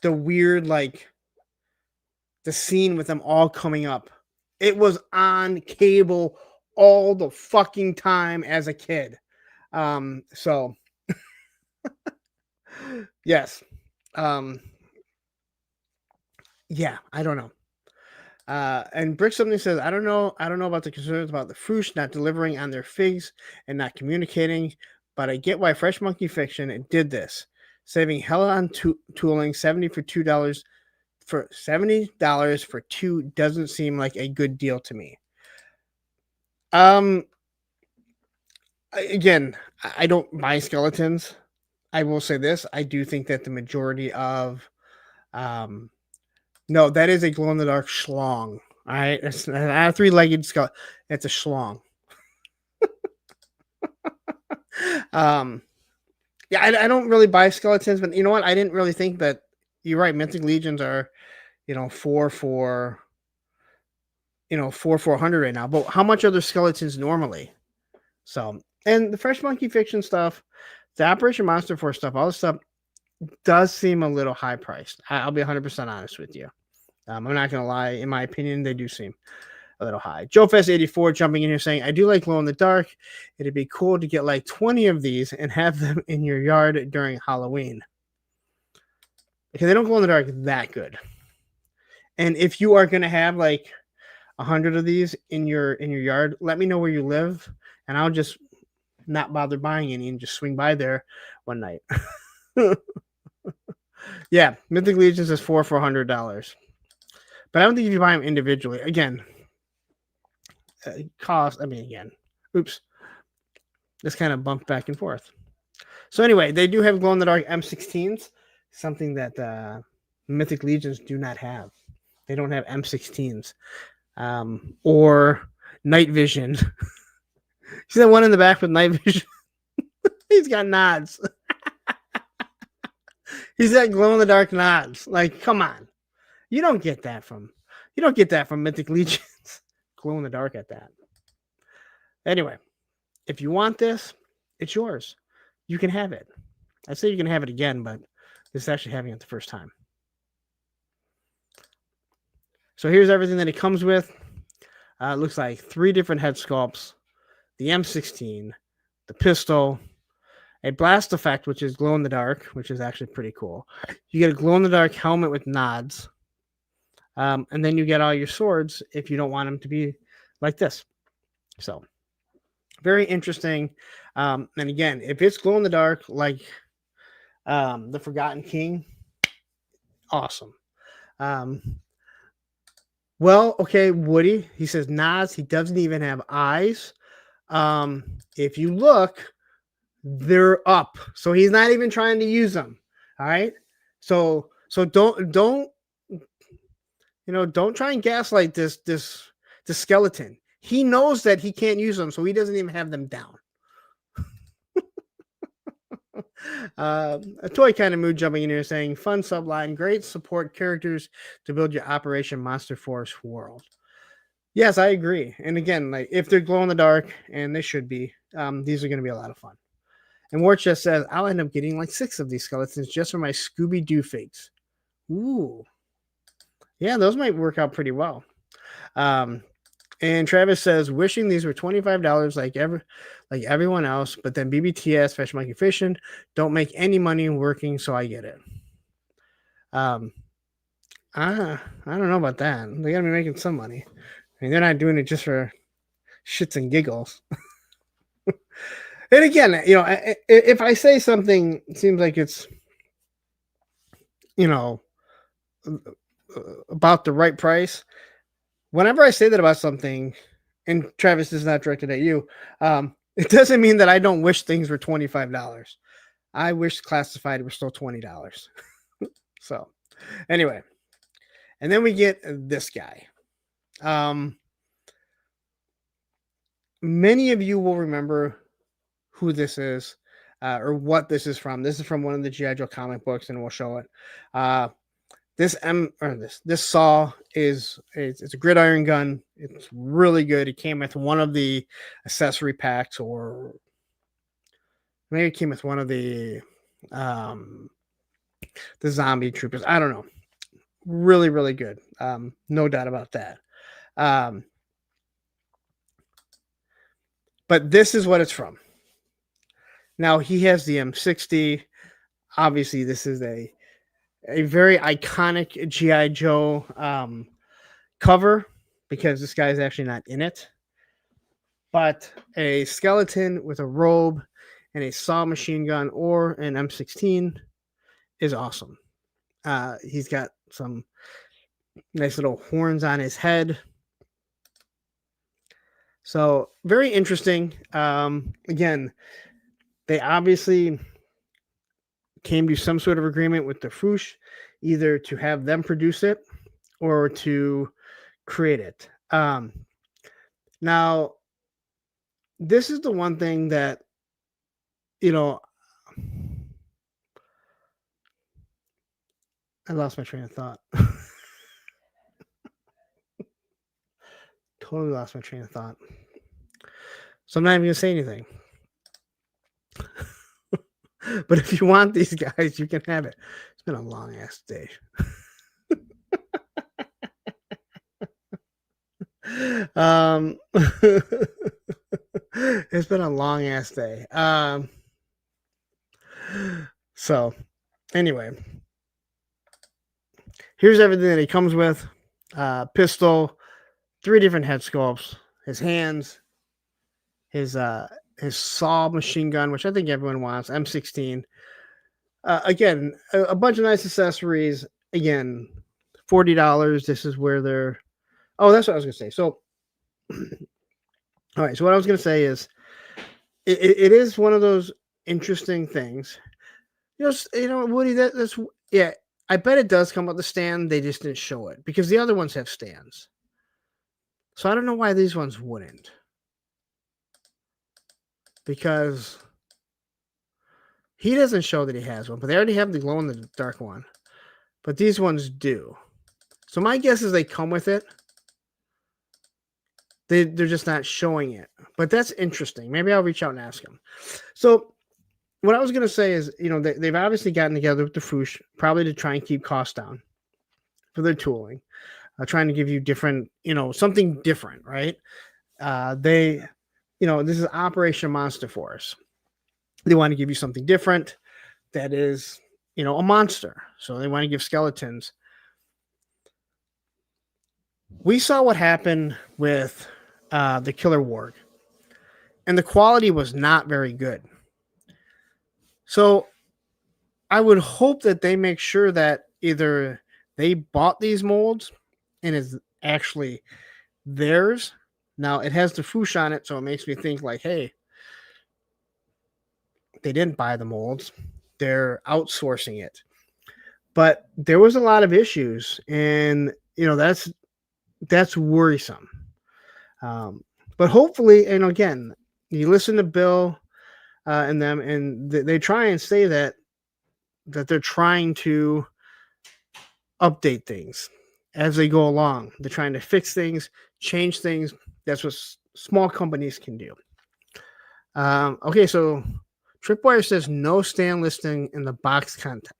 the weird, like, the scene with them all coming up. It was on cable all the fucking time as a kid. So, yes. Yeah, I don't know. And Brick something says, I don't know about the concerns about the Foosh not delivering on their figs and not communicating, but I get why Fresh Monkey Fiction did this. Saving hell on tooling, $70 for 2 doesn't seem like a good deal to me. Again, I don't buy skeletons. I will say this. I do think that the majority of no, that is a glow in the dark schlong. All right, it's not a 3-legged skull. It's a schlong. Yeah, I don't really buy skeletons, but you know what? I didn't really think that. You're right. Mythic Legions are, 4 for 400 right now. But how much are their skeletons normally? So, and the Fresh Monkey Fiction stuff, the Operation Monster Force stuff, all this stuff does seem a little high priced. I'll be 100% honest with you. I'm not going to lie. In my opinion, they do seem a little high. JoeFest84 jumping in here saying, I do like glow in the dark. It'd be cool to get like 20 of these and have them in your yard during Halloween. Because they don't glow in the dark that good. And if you are going to have like 100 of these in your yard, let me know where you live, and I'll just not bother buying any and just swing by there one night. Yeah, Mythic Legions is $400 for $100. But I don't think if you buy them individually, again, cost. I mean, again, oops, this kind of bumped back and forth. So anyway, they do have glow in the dark M16s, something that Mythic Legions do not have. They don't have M16s or night vision. See that one in the back with night vision? He's got nods. He's got glow in the dark nods. Like, come on. You don't get that from Mythic Legions. Glow in the dark at that. Anyway, if you want this, it's yours. You can have it. I say you can have it again, but this is actually having it the first time. So here's everything that it comes with. It looks like 3 different head sculpts, the M16, the pistol, a blast effect, which is glow in the dark, which is actually pretty cool. You get a glow in the dark helmet with nods. And then you get all your swords if you don't want them to be like this. So very interesting. And again, if it's glow in the dark, like the Forgotten King, awesome. Well, okay, Woody, he says nods. He doesn't even have eyes. If you look, they're up. So he's not even trying to use them. All right. So don't try and gaslight this skeleton. He knows that he can't use them, so he doesn't even have them down. A toy kind of mood jumping in here saying fun subline, great support characters to build your Operation Monster Force world. Yes, I agree. And again, like if they're glow in the dark, and they should be, these are going to be a lot of fun. And Wart just says I'll end up getting like 6 of these skeletons just for my Scooby-Doo figs. Ooh, yeah, those might work out pretty well. And Travis says wishing these were $25 like everyone else, but then BBTS, Fish Monkey Fishing, don't make any money working, so I get it. I don't know about that. They gotta be making some money. I mean, they're not doing it just for shits and giggles. And again, if I say something seems like it's, about the right price, whenever I say that about something, and Travis is not directed at you, it doesn't mean that I don't wish things were $25. I wish classified were still $20. So anyway, and then we get this guy. Many of you will remember who this is or what this is from. This is from one of the G.I. Joe comic books, and we'll show it. This saw it's a gridiron gun. It's really good. It came with one of the accessory packs, or maybe it came with one of the zombie troopers. I don't know. Really, really good. No doubt about that. But this is what it's from. Now he has the M60. Obviously, this is a very iconic G.I. Joe cover because this guy is actually not in it. But a skeleton with a robe and a saw machine gun or an M16 is awesome. He's got some nice little horns on his head. So very interesting. Again, they obviously came to some sort of agreement with the Foosh, either to have them produce it or to create it. Now, this is the one thing that, I lost my train of thought. Totally lost my train of thought. So I'm not even going to say anything. But if you want these guys, you can have it. It's been a long ass day. It's been a long ass day. So anyway, here's everything that he comes with. Pistol, 3 different head sculpts, his hands, his saw machine gun, which I think everyone wants, M16. Again, a bunch of nice accessories. Again, $40. This is where they're... Oh, that's what I was going to say. So, all right. So what I was going to say is it is one of those interesting things. Woody, that's... Yeah, I bet it does come with a stand. They just didn't show it because the other ones have stands. So I don't know why these ones wouldn't. Because He doesn't show that he has one, but they already have the glow in the dark one. But these ones do. So my guess is they come with it. They're just not showing it. But that's interesting. Maybe I'll reach out and ask him. So what I was going to say is, they've obviously gotten together with the Foosh, probably to try and keep costs down for their tooling, trying to give you different, something different, right? This is Operation Monster Force. They want to give you something different that is, a monster. So they want to give skeletons. We saw what happened with the Killer Warg, and the quality was not very good. So I would hope that they make sure that either they bought these molds and is actually theirs. Now it has the Foosh on it, so it makes me think like, hey, they didn't buy the molds. They're outsourcing it. But there was a lot of issues, and that's worrisome. But hopefully, and again, you listen to Bill and them, and they try and say that they're trying to update things as they go along. They're trying to fix things, change things. That's what small companies can do. Okay, so Tripwire says no stand listing in the box content.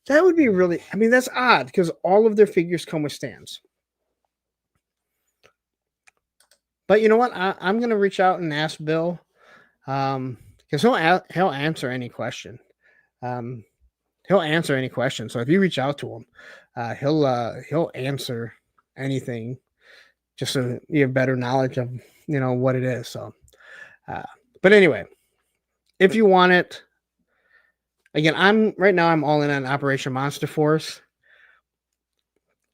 That would be really, that's odd because all of their figures come with stands. But you know what? I'm going to reach out and ask Bill because he'll answer any question. He'll answer any question. So if you reach out to him, he'll answer anything just so you have better knowledge of, what it is. So, but anyway, if you want it, again, I'm all in on Operation Monster Force.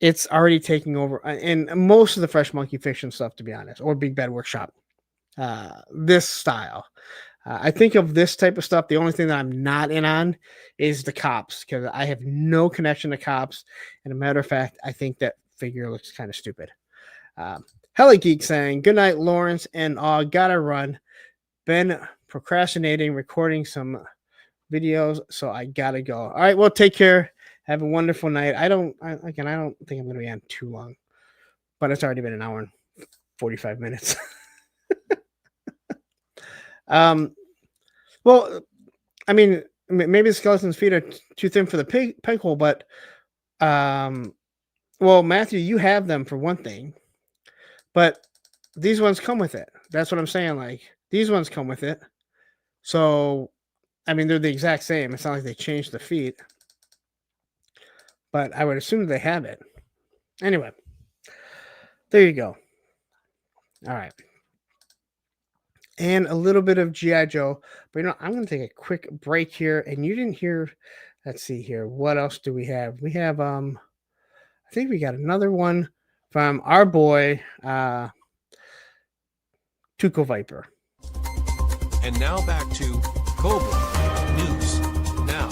It's already taking over, and most of the Fresh Monkey Fiction stuff, to be honest, or Big Bad Workshop, this style. I think of this type of stuff. The only thing that I'm not in on is the Cops, because I have no connection to Cops. And a matter of fact, I think that figure looks kind of stupid. Heli Geek saying, good night, Lawrence, and gotta run. Been procrastinating, recording some videos, so I gotta go. All right, well, take care. Have a wonderful night. I don't think I'm going to be on too long, but it's already been an hour and 45 minutes. Well, maybe the skeleton's feet are too thin for the peg hole, but well, Matthew, you have them for one thing, but these ones come with it. That's what I'm saying. Like, these ones come with it. So, they're the exact same. It's not like they changed the feet, but I would assume they have it. Anyway, there you go. All right. And a little bit of G.I. Joe. But, I'm going to take a quick break here. And you didn't hear, let's see here. What else do we have? We have, I think we got another one from our boy, Tuco Viper. And now back to Cobra News Now.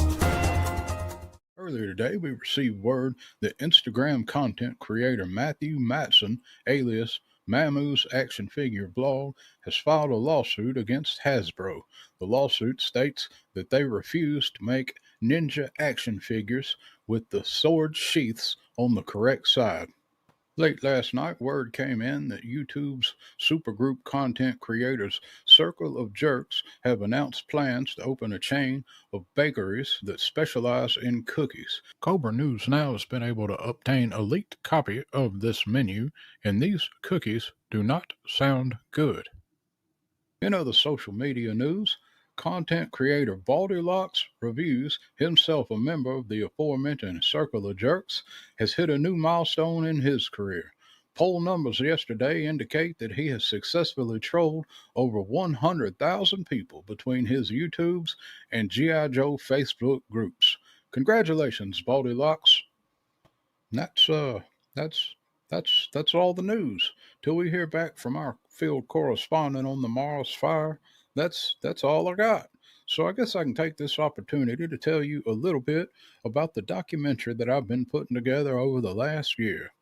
Earlier today, we received word that Instagram content creator Matthew Matson, alias Mamu's Action Figure Blog, has filed a lawsuit against Hasbro. The lawsuit states that they refused to make ninja action figures with the sword sheaths on the correct side. Late last night, word came in that YouTube's supergroup content creators Circle of Jerks have announced plans to open a chain of bakeries that specialize in cookies. Cobra News Now has been able to obtain a leaked copy of this menu, and these cookies do not sound good. In other social media news, content creator Baldylocks Reviews, himself a member of the aforementioned Circle of Jerks, has hit a new milestone in his career. Poll numbers yesterday indicate that he has successfully trolled over 100,000 people between his YouTubes and G.I. Joe Facebook groups. Congratulations, Baldylocks. That's all the news. Till we hear back from our field correspondent on the Mars fire, that's all I got. So I guess I can take this opportunity to tell you a little bit about the documentary that I've been putting together over the last year.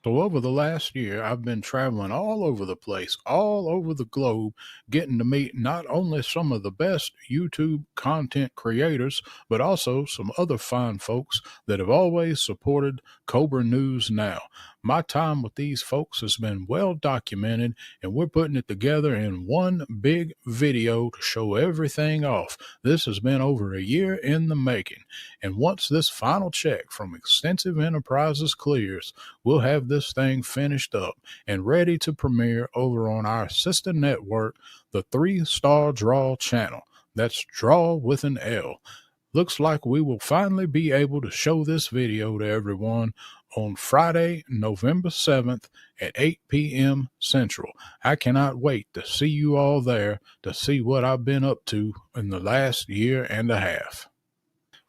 So over the last year, I've been traveling all over the place, all over the globe, getting to meet not only some of the best YouTube content creators, but also some other fine folks that have always supported Cobra News Now. My time with these folks has been well documented, and we're putting it together in one big video to show everything off. This has been over a year in the making, and once this final check from Extensive Enterprises clears, we'll have this thing finished up and ready to premiere over on our sister network, the 3-Star Draw channel. That's Draw with an L. Looks like we will finally be able to show this video to everyone on Friday, November 7th at 8 p.m. Central. I cannot wait to see you all there to see what I've been up to in the last year and a half.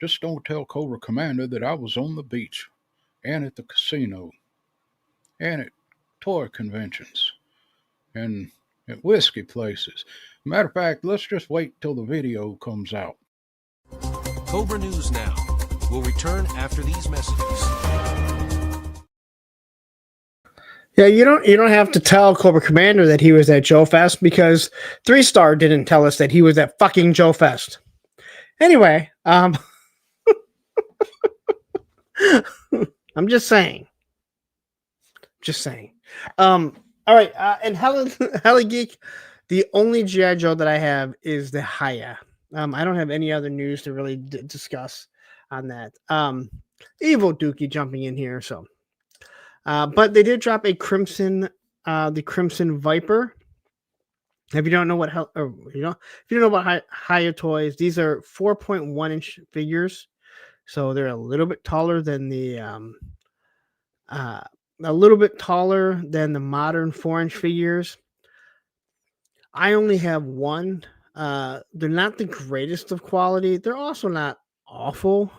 Just don't tell Cobra Commander that I was on the beach and at the casino and at toy conventions and at whiskey places. Matter of fact, let's just wait till the video comes out. Cobra News Now will return after these messages. Yeah, you don't have to tell Cobra Commander that he was at Joe Fest, because 3-Star didn't tell us that he was at fucking Joe Fest. Anyway, I'm just saying. All right, and Hella Geek, the only G.I. Joe that I have is the Haya. I don't have any other news to really discuss on that. Evil Dookie jumping in here, so. But they did drop a Crimson, the Crimson Viper. If you don't know if you don't know about Haya toys, these are 4.1 inch figures, so they're a little bit taller than the modern 4-inch figures. I only have one. They're not the greatest of quality. They're also not awful.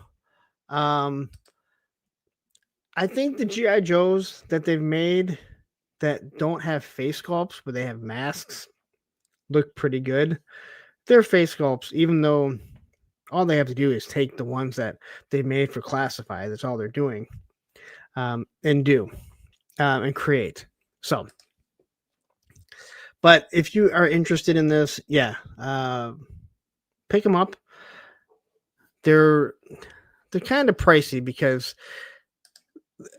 I think the G.I. Joes that they've made that don't have face sculpts, but they have masks, look pretty good. They're face sculpts, even though all they have to do is take the ones that they made for Classified. That's all they're doing. And create. So, but if you are interested in this, pick them up. They're kind of pricey because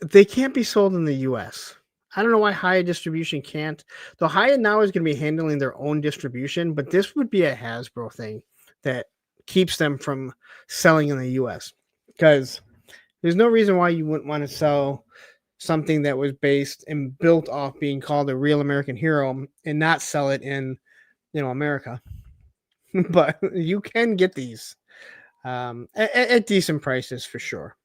they can't be sold in the U.S. I don't know why Haya Distribution can't. Though Haya now is going to be handling their own distribution, but this would be a Hasbro thing that keeps them from selling in the U.S. because there's no reason why you wouldn't want to sell something that was based and built off being called a real American hero and not sell it in, America. But you can get these at decent prices for sure.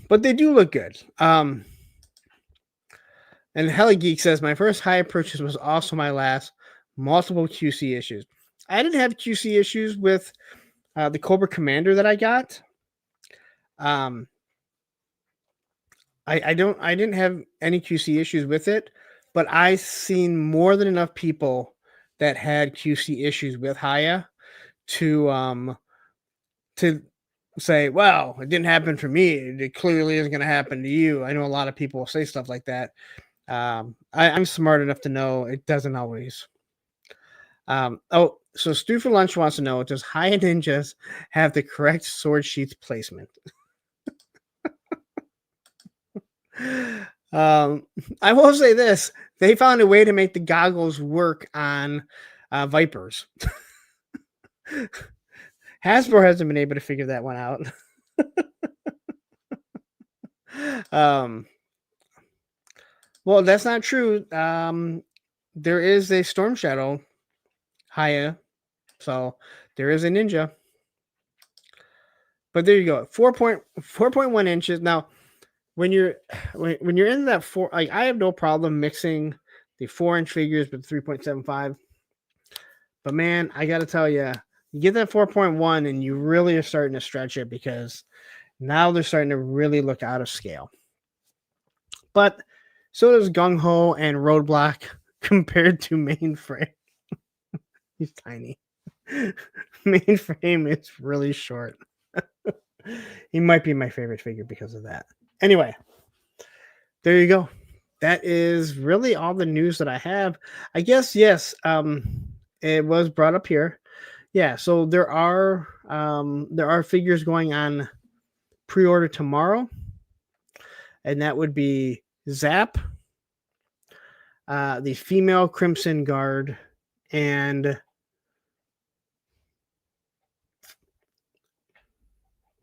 But they do look good. And Hella Geek says, my first Haya purchase was also my last. Multiple QC issues. I didn't have QC issues with the Cobra Commander that I got. I didn't have any QC issues with it, but I seen more than enough people that had QC issues with Haya to say, well, it didn't happen for me. It clearly isn't going to happen to you. I know a lot of people say stuff like that. I'm smart enough to know it doesn't always. So Stu for Lunch wants to know, does Haya Ninjas have the correct sword sheath placement? I will say this. They found a way to make the goggles work on Vipers. Hasbro hasn't been able to figure that one out. Well, that's not true. There is a Storm Shadow Haya, so there is a ninja. But there you go, 4.1 inches. Now, when you're in that I have no problem mixing the 4-inch figures with 3.75. But man, I got to tell you, you get that 4.1 and you really are starting to stretch it because now they're starting to really look out of scale. But so does Gung Ho and Roadblock compared to Mainframe. He's tiny. Mainframe is really short. He might be my favorite figure because of that. Anyway, there you go. That is really all the news that I have. I guess yes. It was brought up here. Yeah, so there are figures going on pre-order tomorrow, and that would be Zap, the female Crimson Guard, and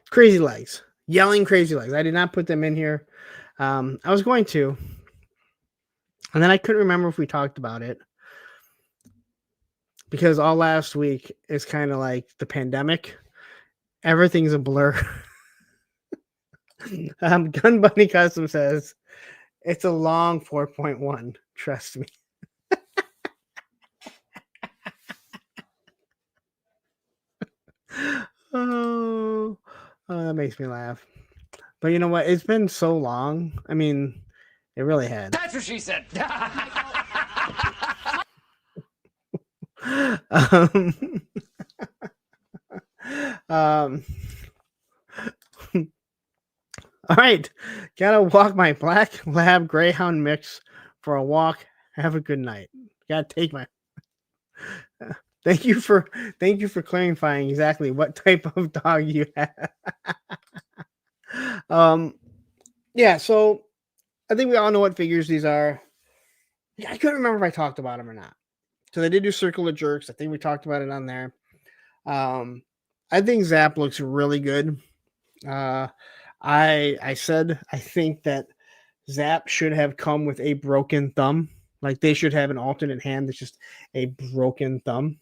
Crazy Legs, yelling Crazy Legs. I did not put them in here. I was going to, and then I couldn't remember if we talked about it because all last week is kind of like the pandemic. Everything's a blur. Gun Bunny Custom says it's a long 4.1. Trust me. Oh, that makes me laugh. But you know what? It's been so long. I mean, it really had. That's what she said. um, all right. Gotta walk my black lab greyhound mix for a walk. Have a good night. Gotta take my. Thank you for clarifying exactly what type of dog you have. Yeah, so I think we all know what figures these are. I couldn't remember if I talked about them or not. So they did do Circle of Jerks. I think we talked about it on there. I think Zap looks really good. I said I think that Zap should have come with a broken thumb. Like they should have an alternate hand that's just a broken thumb.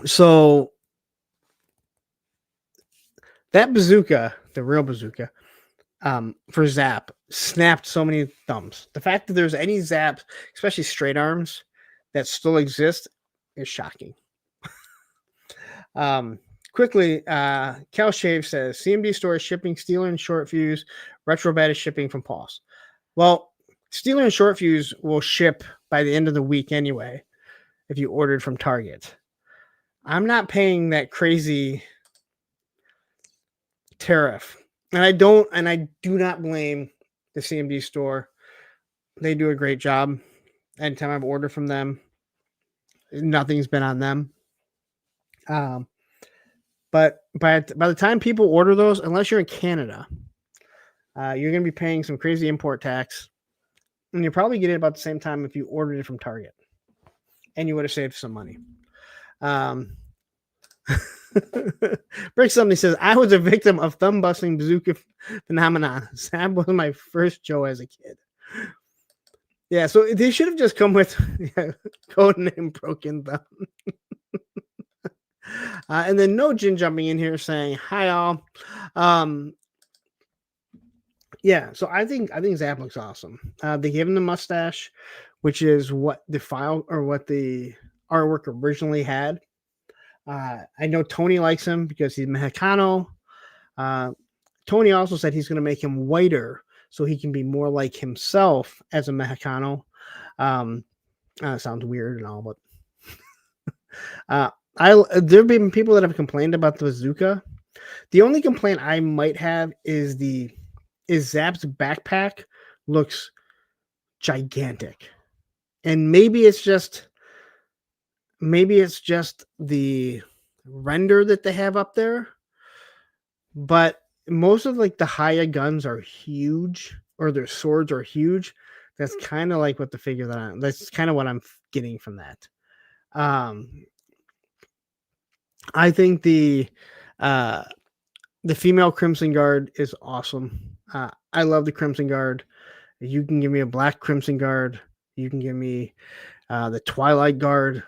So that bazooka, the real bazooka, for Zap, snapped so many thumbs. The fact that there's any Zaps, especially straight arms, that still exist is shocking. Quickly, Cal Shave says CMD store is shipping Steeler and Short Fuse. Retro Bat is shipping from Paws. Well, Steeler and Short Fuse will ship by the end of the week anyway, if you ordered from Target. I'm not paying that crazy tariff. And I do not blame the CMD store. They do a great job. Anytime I've ordered from them, nothing's been on them. But by the time people order those, unless you're in Canada, you're going to be paying some crazy import tax. And you'll probably get it about the same time if you ordered it from Target. And you would have saved some money. Brick somebody says, I was a victim of thumb busting bazooka phenomenon. Sam was my first Joe as a kid. Yeah, so they should have just come with code name Broken Thumb. And then No Jin jumping in here saying, hi all. Yeah, so I think Zap looks awesome. They gave him the mustache, which is what the file or what the artwork originally had. I know Tony likes him because he's Mexicano. Tony also said he's going to make him whiter so he can be more like himself as a Mexicano. Sounds weird and all, but there have been people that have complained about the bazooka. The only complaint I might have is Zap's backpack looks gigantic, and maybe it's just the render that they have up there, but most of like the Haya guns are huge, or their swords are huge. That's kind of like what the figure that's kind of what I'm getting from that. I think the female Crimson Guard is awesome. I love the Crimson Guard. You can give me a black Crimson Guard. You can give me the Twilight Guard.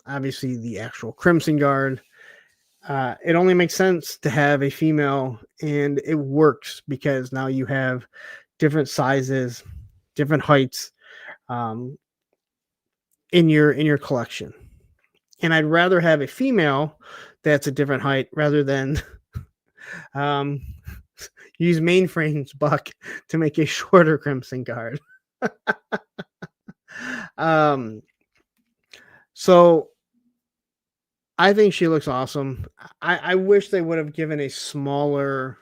Obviously, the actual Crimson Guard. It only makes sense to have a female, and it works because now you have different sizes, different heights in your collection. And I'd rather have a female that's a different height rather than use Mainframe's buck to make a shorter Crimson Guard. So I think she looks awesome. I wish they would have given a smaller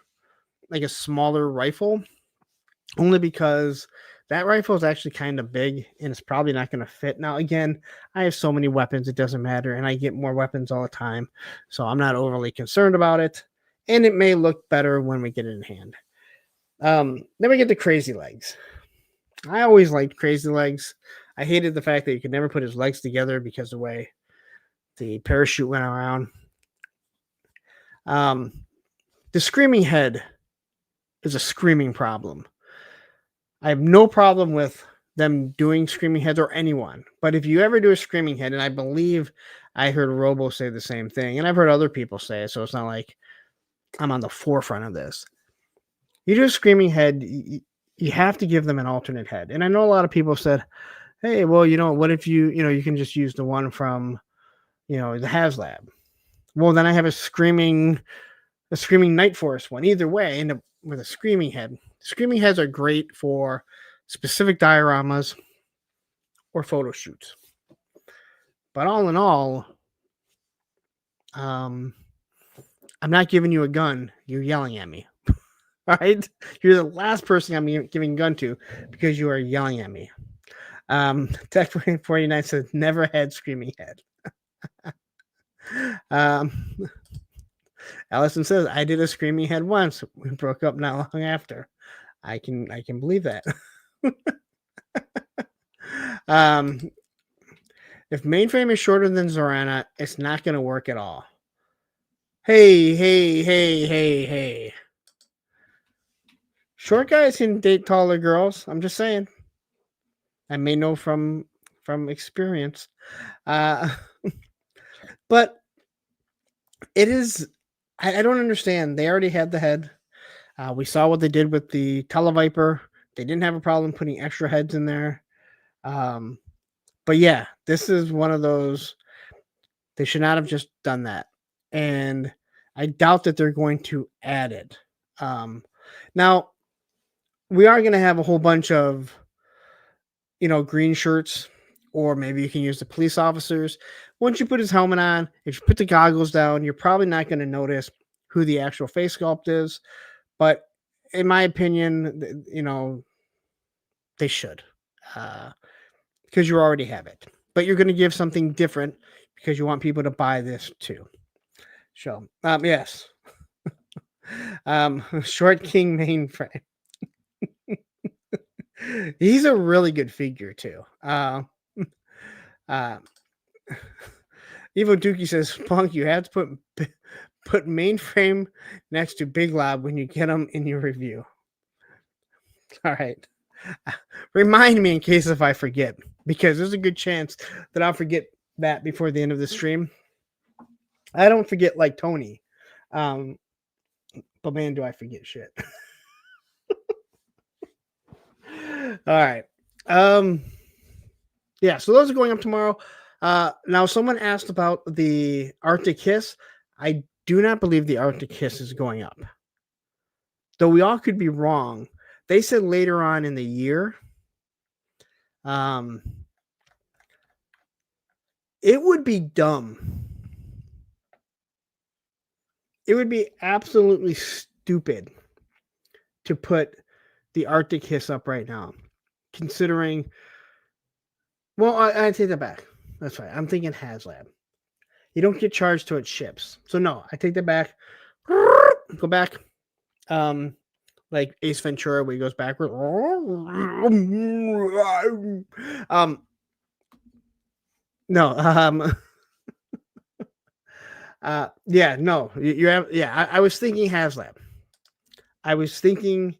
like a smaller rifle, only because that rifle is actually kind of big and it's probably not going to fit. Now, again, I have so many weapons, it doesn't matter, and I get more weapons all the time, so I'm not overly concerned about it, and it may look better when we get it in hand. Then we get the Crazy Legs. I always liked Crazy Legs. I hated the fact that you could never put his legs together because of the way the parachute went around. The Screaming Head is a screaming problem. I have no problem with them doing Screaming Heads or anyone. But if you ever do a Screaming Head, and I believe I heard Robo say the same thing, and I've heard other people say it, so it's not like I'm on the forefront of this. You do a Screaming Head, you have to give them an alternate head. And I know a lot of people said, hey, well, what if you can just use the one from, the HasLab. Well, then I have a Screaming Night Force one. Either way, end up with a Screaming Head. Screaming Heads are great for specific dioramas or photo shoots. But all in all, I'm not giving you a 49. You're yelling at me. All right? You're the last person I'm giving a gun to because you are yelling at me. Tech 49 says never had Screaming Head. Allison says I did a Screaming Head once. We broke up not long after. I can believe that. If mainframe is shorter than Zorana, it's not going to work at all. Hey. Short guys can date taller girls. I'm just saying. I may know from experience. But it is, I don't understand. They already had the head. We saw what they did with the Televiper. They didn't have a problem putting extra heads in there. But yeah, this is one of those, they should not have just done that. And I doubt that they're going to add it. Now, we are going to have a whole bunch of, green shirts, or maybe you can use the police officers. Once you put his helmet on, if you put the goggles down, you're probably not going to notice who the actual face sculpt is. But in my opinion, they should, because you already have it. But you're going to give something different because you want people to buy this too. So, yes. Short King mainframe. He's a really good figure too. Evo Dookie says, Punk, you have to put mainframe next to Big Lob when you get them in your review. All right. Remind me in case if I forget, because there's a good chance that I'll forget that before the end of the stream. I don't forget like Tony. But man, do I forget shit. All right. Yeah, so those are going up tomorrow. Now someone asked about the Arctic Hiss. I do not believe the Arctic Hiss is going up. Though we all could be wrong. They said later on in the year. It would be dumb. It would be absolutely stupid to put the Arctic Hiss up right now, considering. Well, I take that back. That's right. I'm thinking HasLab. You don't get charged till it ships. So no, I take that back. Go back. Like Ace Ventura, where he goes backward. No. Yeah, no. You have. Yeah, I was thinking HasLab. I was thinking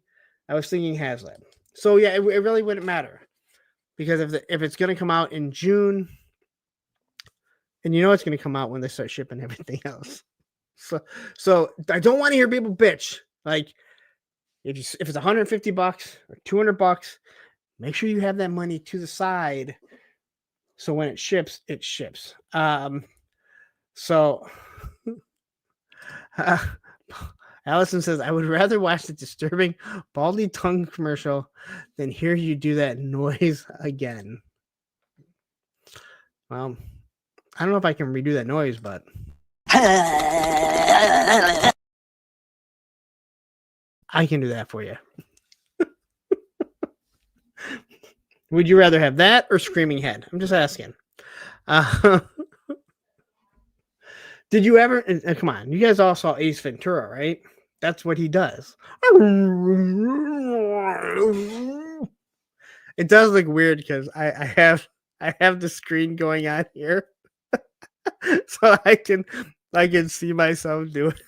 HasLab. So yeah, it really wouldn't matter. Because if it's going to come out in June, and it's going to come out when they start shipping everything else. So I don't want to hear people bitch. Like if it's $150 or $200, make sure you have that money to the side. So when it ships, it ships. Allison says, I would rather watch the disturbing Baldy tongue commercial than hear you do that noise again. Well, I don't know if I can redo that noise, but I can do that for you. Would you rather have that or Screaming Head? I'm just asking. Did you ever? And come on, you guys all saw Ace Ventura, right? That's what he does. It does look weird because I have the screen going on here, so I can see myself do it.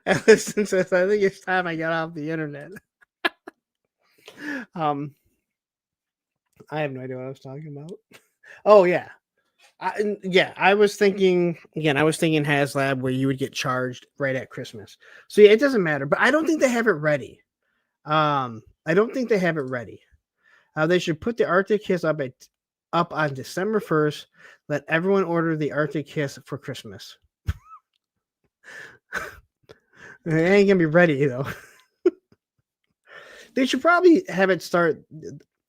And listen to this, I think it's time I got off the internet. I have no idea what I was talking about. Oh yeah. I was thinking HasLab where you would get charged right at Christmas. So yeah, it doesn't matter, but I don't think they have it ready. I don't think they have it ready. They should put the Arctic Kiss up on December 1st. Let everyone order the Arctic Kiss for Christmas. It ain't gonna be ready though. They should probably have it start.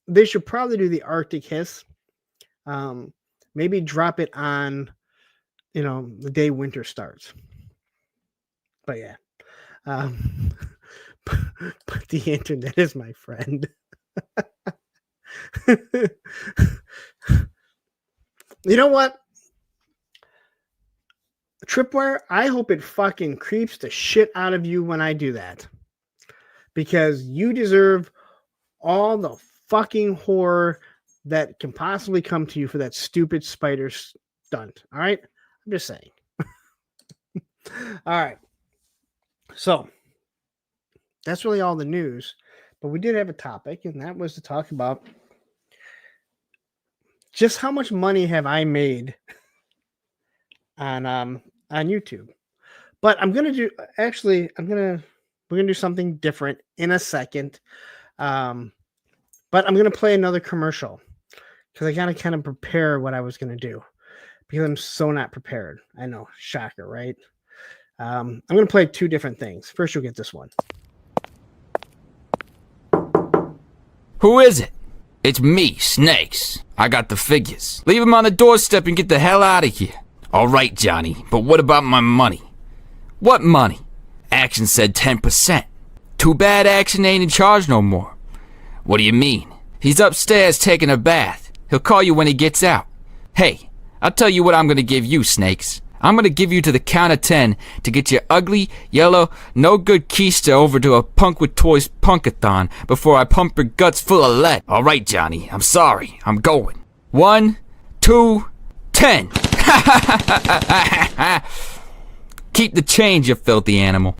They should probably do the Arctic Kiss. Maybe drop it on, the day winter starts. But yeah, but the internet is my friend. You know what? Tripwire, I hope it fucking creeps the shit out of you when I do that. Because you deserve all the fucking horror that can possibly come to you for that stupid spider stunt. All right? I'm just saying. All right. So, that's really all the news. But we did have a topic, and that was to talk about just how much money have I made on YouTube. But we're gonna do something different in a second. But I'm gonna play another commercial because I gotta kind of prepare what I was gonna do because I'm so not prepared. I know, shocker, right? I'm gonna play two different things. First, you'll get this one. Who is it? It's me, Snakes. I got the figures. Leave them on the doorstep and get the hell out of here. All right, Johnny, but what about my money? What money? Action said 10%. Too bad Action ain't in charge no more. What do you mean? He's upstairs taking a bath. He'll call you when he gets out. Hey, I'll tell you what I'm gonna give you, Snakes. I'm gonna give you to the count of 10 to get your ugly, yellow, no good keister over to a Punk with Toys punkathon before I pump your guts full of lead. All right, Johnny, I'm sorry. I'm going. 1, 2, 10. Keep the change, you filthy animal.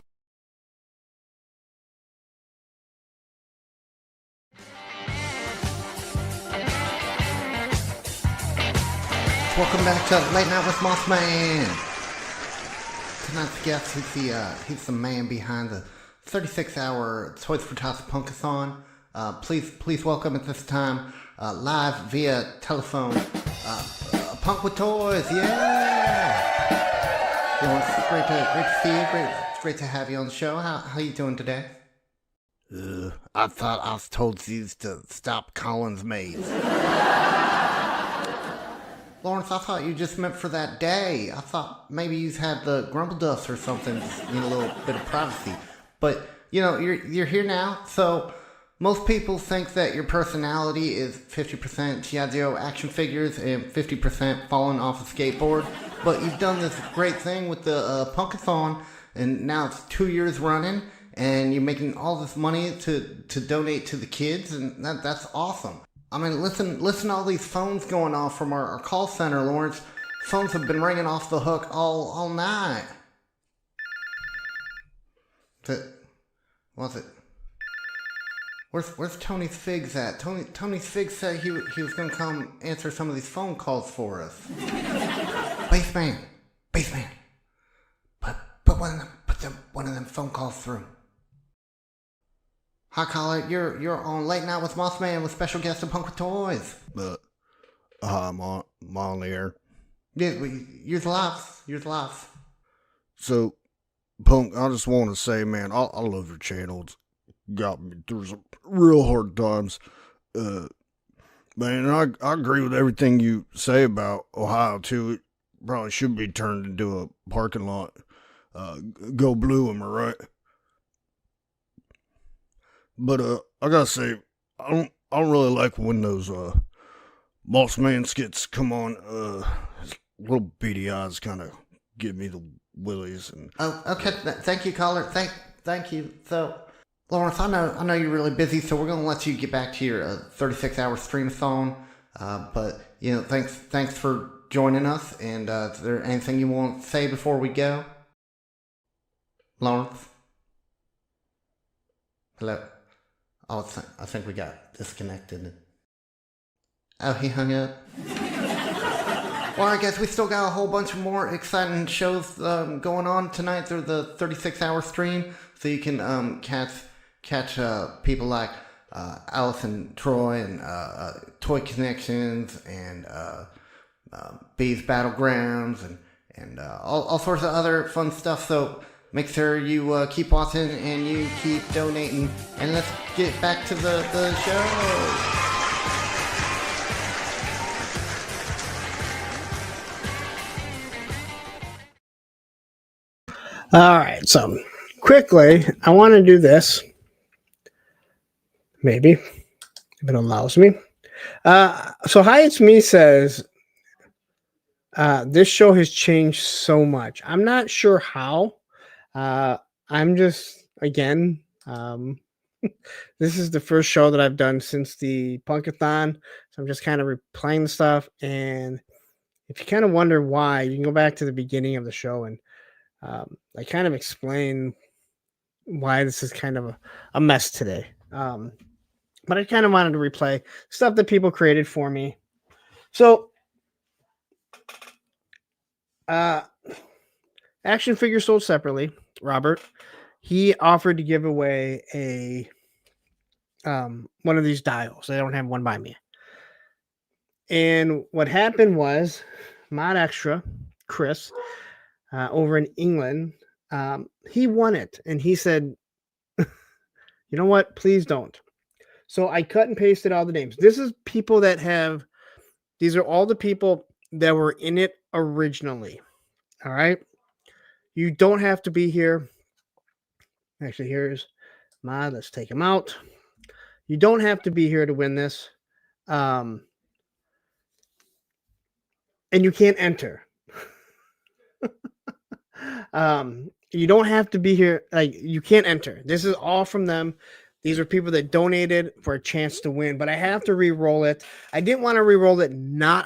Welcome back to Late Night with Mothman. Tonight's guest, he's the man behind the 36-hour Toys for Tots Punkathon. Please welcome at this time, live via telephone, Punk with Toys, yeah! It's great to see you. It's great to have you on the show. How you doing today? I thought I was told you to stop Collins maids. Lawrence, I thought you just meant for that day. I thought maybe you had the grumble dust or something, just need a little bit of privacy. But, you're here now, so most people think that your personality is 50% G.I. Joe action figures and 50% falling off a skateboard. But you've done this great thing with the Punkathon, and now it's 2 years running, and you're making all this money to donate to the kids, and that's awesome. I mean, listen to all these phones going off from our call center, Lawrence. Phones have been ringing off the hook all night. Was it? Where's Tony's Figs at? Tony's Figs said he was gonna come answer some of these phone calls for us. Baseman. Put one of them phone calls through. Hi, caller. You're on Late Night with Mothman with special guest of Punk with Toys. I'm on the air. Yeah, you're live. So, Punk, I just want to say, man, I love your channel. It's got me through some real hard times. Man, I agree with everything you say about Ohio, too. probably should be turned into a parking lot. Go blue, am I right? But I gotta say, I don't really like when those Boss Man skits come on. His little beady eyes kind of give me the willies. And oh, okay. Thank you, caller. Thank you. So, Lawrence, I know you're really busy, so we're gonna let you get back to your 36-hour stream-a-thon. But thanks for joining us. And is there anything you want to say before we go, Lawrence? Hello. Oh, I think we got disconnected. Oh, he hung up. Well, I guess we still got a whole bunch of more exciting shows going on tonight through the 36-hour stream, so you can catch people like Allison Troy and Toy Connections and Bees Battlegrounds and all sorts of other fun stuff. So make sure you keep watching and you keep donating. And let's get back to the show. All right, so quickly, I want to do this. Maybe, if it allows me. So Hi, It's Me says, this show has changed so much. I'm not sure how. I'm just, again, this is the first show that I've done since the Punkathon. So I'm just kind of replaying the stuff. And if you kind of wonder why, you can go back to the beginning of the show and I kind of explain why this is kind of a mess today. But I kind of wanted to replay stuff that people created for me. So, action figures sold separately. Robert, he offered to give away a one of these dials. I don't have one by me. And what happened was, Mod Extra, Chris, over in England, he won it. And he said, you know what? Please don't. So I cut and pasted all the names. This is people that have, these are all the people that were in it originally. All right. You don't have to be here. Actually, here's Mod. Let's take him out. You don't have to be here to win this. And you can't enter. You don't have to be here. Like, you can't enter. This is all from them. These are people that donated for a chance to win, but I have to re-roll it. I didn't want to re-roll it not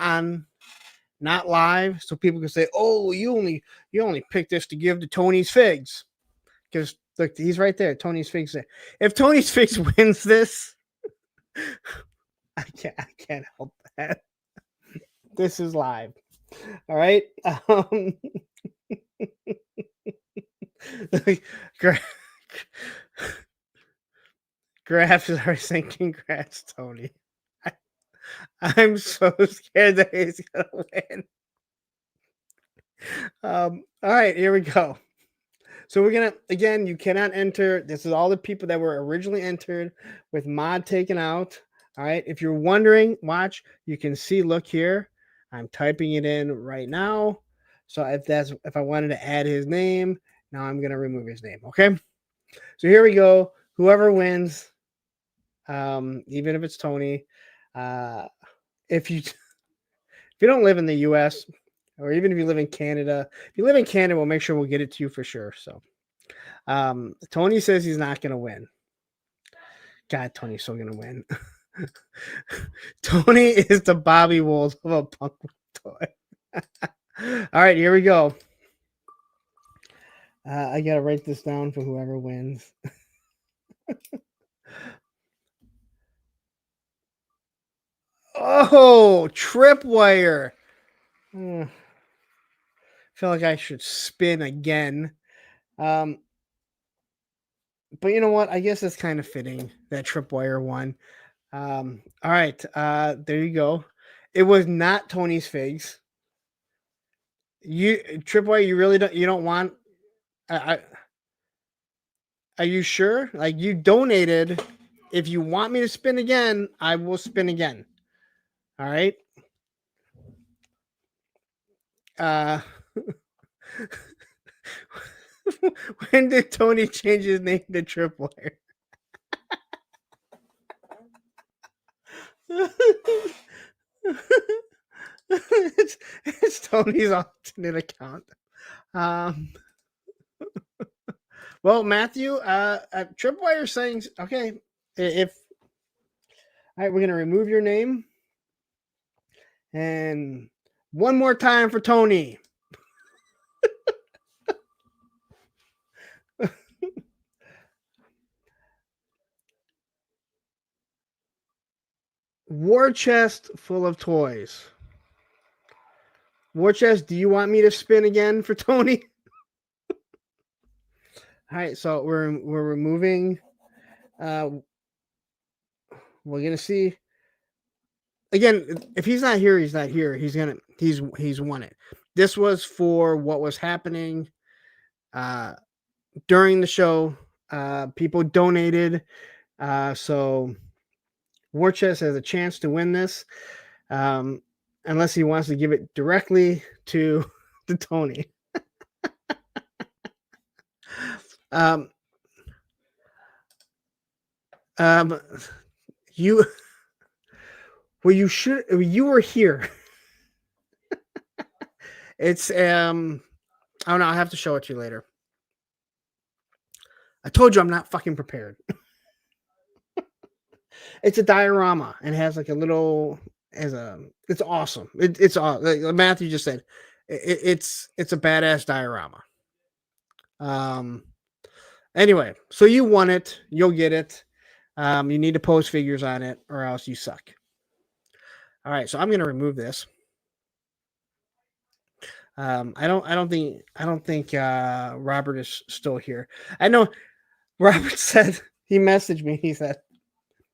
live, so people can say, "Oh, you only picked this to give to Tony's Figs," because look, he's right there. Tony's Figs. There. If Tony's Figs wins this, I can't help that. This is live. All right. Graf is already saying congrats, Tony. I'm so scared that he's gonna win. All right, here we go. So we're gonna, again, you cannot enter. This is all the people that were originally entered with Mod taken out. All right. If you're wondering, watch, you can see, look here. I'm typing it in right now. So if I wanted to add his name, now I'm gonna remove his name. Okay. So here we go. Whoever wins, even if it's Tony, if you don't live in the US, or even if you live in Canada, if you live in Canada, we'll make sure we'll get it to you for sure. So Tony says he's not going to win. God, Tony's still going to win. Tony is the Bobby Wolf of a punk toy. All right, here we go. I got to write this down for whoever wins. Oh, tripwire. I feel like I should spin again. But you know what? I guess it's kind of fitting that tripwire won. All right. There you go. It was not Tony's Figs. Tripwire, you don't want. Are you sure? Like, you donated. If you want me to spin again, I will spin again. All right. When did Tony change his name to Tripwire? it's Tony's alternate account. Well, Matthew, Tripwire saying, okay, if all right, we're gonna remove your name, and one more time for Tony. War chest full of toys. War chest, do you want me to spin again for Tony? All right, so we're removing. We're gonna see. Again, if he's not here, he's not here. He's won it. This was for what was happening during the show. People donated, so War Chest has a chance to win this, unless he wants to give it directly to Tony. You were here. It's I don't know, I'll have to show it to you later. I told you I'm not fucking prepared. It's a diorama and it has like a little it's awesome. It's like Matthew just said. It's a badass diorama. Anyway, so you won it. You'll get it. You need to post figures on it or else you suck. All right, so I'm going to remove this. I don't think Robert is still here. I know Robert said he messaged me. He said,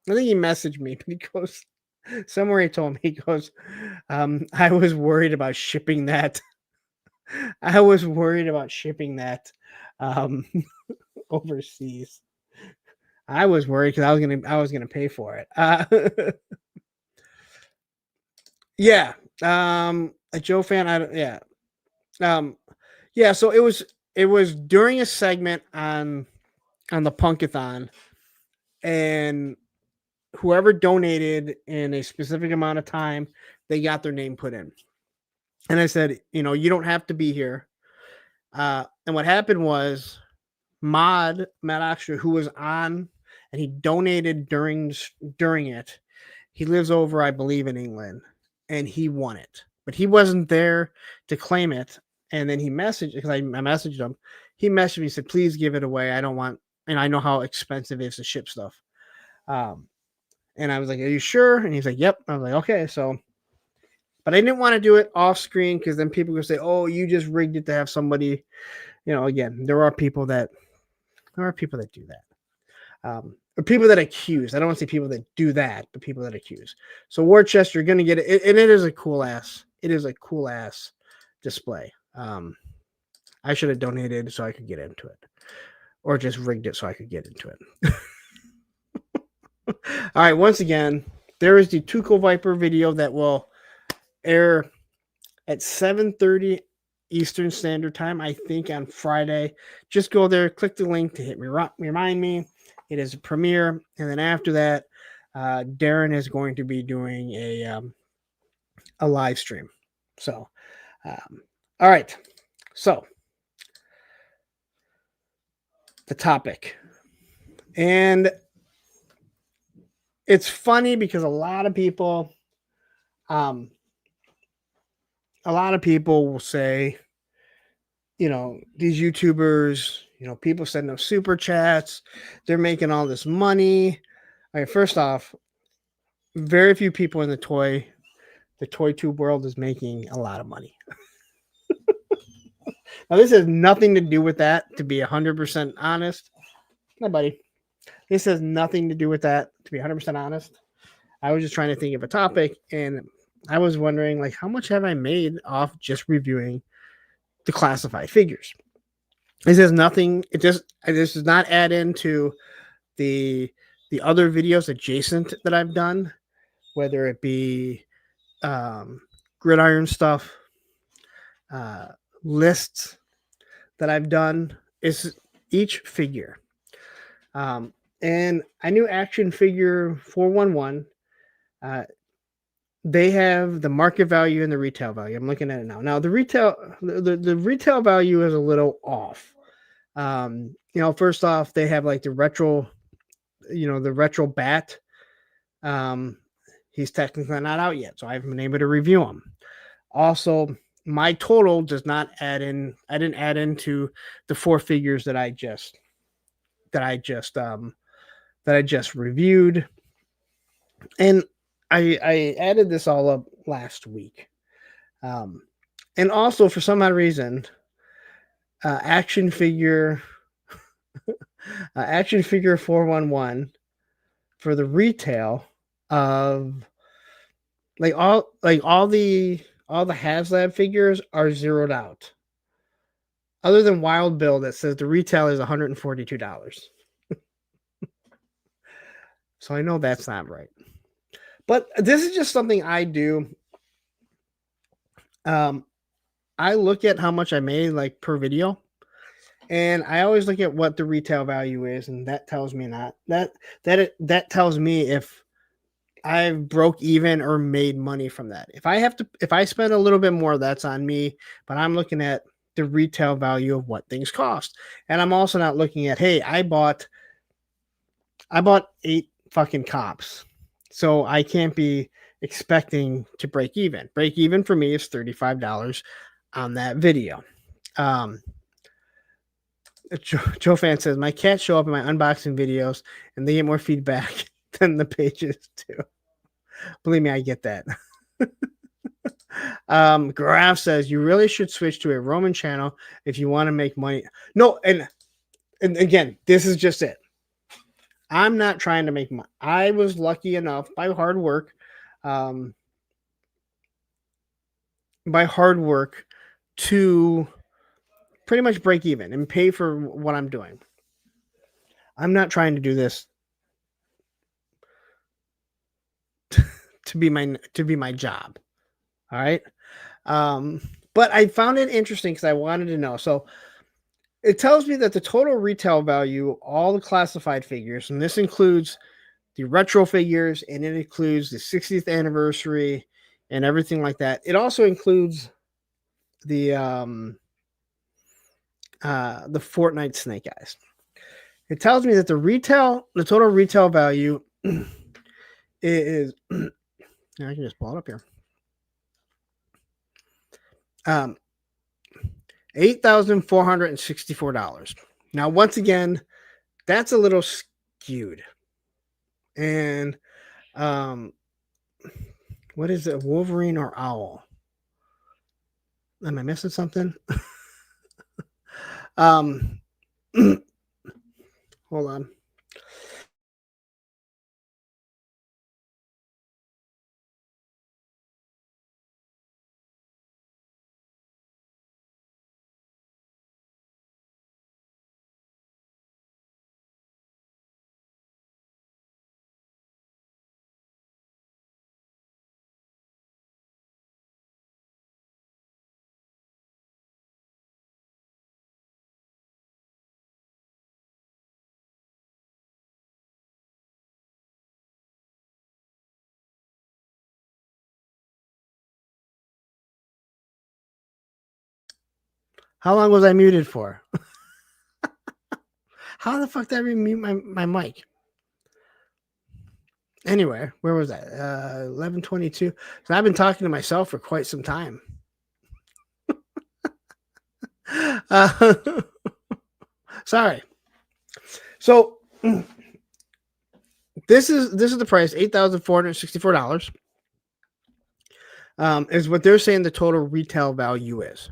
I think he messaged me, but he goes somewhere. He told me, he goes, I was worried about shipping that. I was worried about shipping that overseas. I was worried because I was gonna pay for it. Yeah. A Joe fan. Yeah. So it was during a segment on the Punkathon, and whoever donated in a specific amount of time, they got their name put in. And I said, you don't have to be here. And what happened was Matt Oxford, who was on and he donated during it. He lives over, I believe, in England, and he won it, but he wasn't there to claim it. And then he messaged, because I messaged him. He messaged me, said, please give it away. I don't want, and I know how expensive it is to ship stuff. And I was like, are you sure? And he's like, yep. I was like, okay. So, but I didn't want to do it off screen because then people would say, oh, you just rigged it to have somebody, again, there are people that do that. Or people that accuse. I don't want to say people that do that, but people that accuse. So War Chest, you're going to get it. And it is a cool ass display. I should have donated so I could get into it, or just rigged it so I could get into it. All right. Once again, there is the Tuco Viper video that will air at 7:30 Eastern Standard Time, I think, on Friday. Just go there, click the link to remind me. It is a premiere, and then after that, Darren is going to be doing a live stream. So, all right. So, the topic, and it's funny because a lot of people will say, these YouTubers, people send them super chats. They're making all this money. All right, first off, very few people in the toy tube world is making a lot of money. Now, this has nothing to do with that, to be 100% honest. Hi, buddy. This has nothing to do with that, to be 100% honest. I was just trying to think of a topic, and I was wondering, how much have I made off just reviewing the classified figures? This has nothing. This does not add into the other videos adjacent that I've done, whether it be gridiron stuff, lists that I've done is each figure. And I knew Action Figure 411. They have the market value and the retail value. I'm looking at it now. Now the retail value is a little off. First off, they have like the retro bat. He's technically not out yet, so I haven't been able to review him. Also, my total does not add in. I didn't add into the 4 figures that I just reviewed, and I added this all up last week. And also for some odd reason, Action Figure 411 for the retail of all the HasLab figures are zeroed out. Other than Wild Bill that says the retail is $142. So I know that's not right. But this is just something I do. I look at how much I made like per video, and I always look at what the retail value is, and that tells me that tells me if I've broke even or made money from that. If I spend a little bit more, that's on me, but I'm looking at the retail value of what things cost. And I'm also not looking at, hey, I bought 8 fucking cops. So I can't be expecting to break even. Break even for me is $35 on that video. Joe Fan says, my cats show up in my unboxing videos and they get more feedback than the pages do. Believe me, I get that. Graf says, you really should switch to a Roman channel if you want to make money. No, and again, this is just it. I'm not trying to make money. I was lucky enough by hard work to pretty much break even and pay for what I'm doing. I'm not trying to do this to be my job. All right. But I found it interesting because I wanted to know. So it tells me that the total retail value, all the classified figures, and this includes the retro figures, and it includes the 60th anniversary and everything like that. It also includes the Fortnite Snake Eyes. It tells me that the total retail value is I can just pull it up here. $8,464. Now, once again, that's a little skewed. And what is it? Wolverine or Owl? Am I missing something? Hold on. How long was I muted for? How the fuck did I remute my mic? Anyway, where was that? 11:22. So I've been talking to myself for quite some time. Sorry. So this is the price, $8,464. Is what they're saying the total retail value is.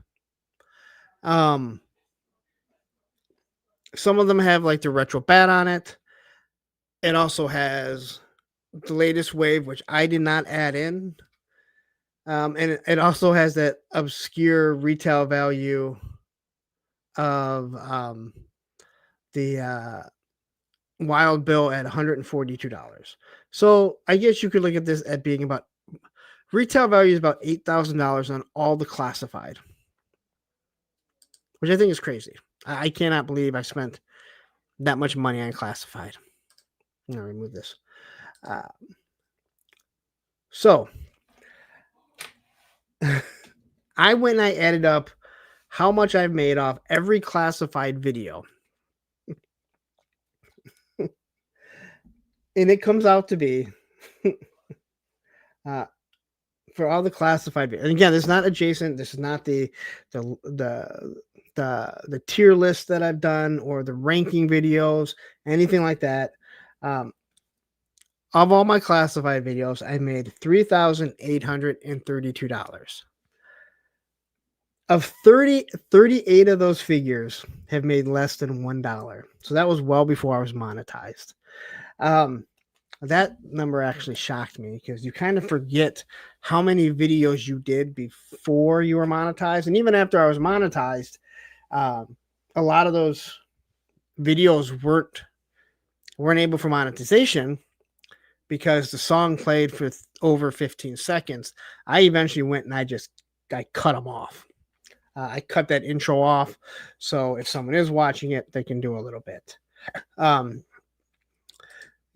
Some of them have like the retro bat on it. It also has the latest wave, which I did not add in. And it also has that obscure retail value of the Wild Bill at $142. So I guess you could look at this at being about retail value is about $8,000 on all the classified. which I think is crazy. I cannot believe I spent that much money on classified. I'm going to remove this. So I went and I added up how much I've made off every classified video. And it comes out to be for all the classified videos. And again, this is not adjacent. This is not the tier list that I've done or the ranking videos, anything like that. Of all my classified videos, I made $3,832. Of 38 of those figures have made less than $1. So that was well before I was monetized. That number actually shocked me because you kind of forget how many videos you did before you were monetized. And even after I was monetized, a lot of those videos weren't able for monetization because the song played for over 15 seconds. I eventually went and I cut them off. I cut that intro off. So if someone is watching it, they can do a little bit.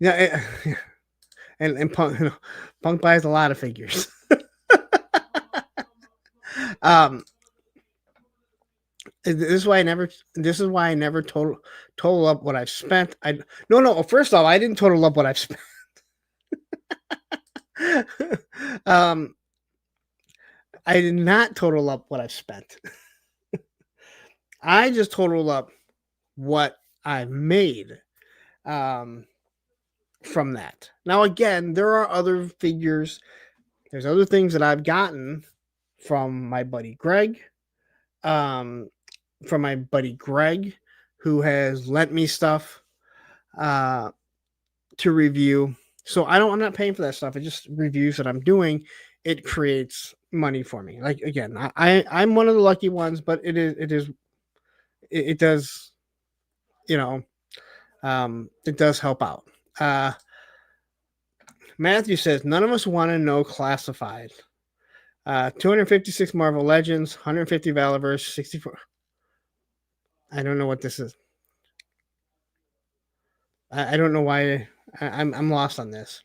Yeah, and Punk buys a lot of figures. This is why I never total up what I've spent. First off, I didn't total up what I've spent. I did not total up what I've spent. I just totaled up what I've made from that. Now, again, there are other figures. There's other things that I've gotten from my buddy Greg. Who has lent me stuff to review. So I'm not paying for that stuff. It's just reviews that I'm doing. It creates money for me. Like, again, I'm one of the lucky ones, but it does, it does help out. Matthew says, none of us want to know classified. 256 Marvel Legends, 150 Valorverse, 64. I don't know what this is. I don't know why. I'm lost on this.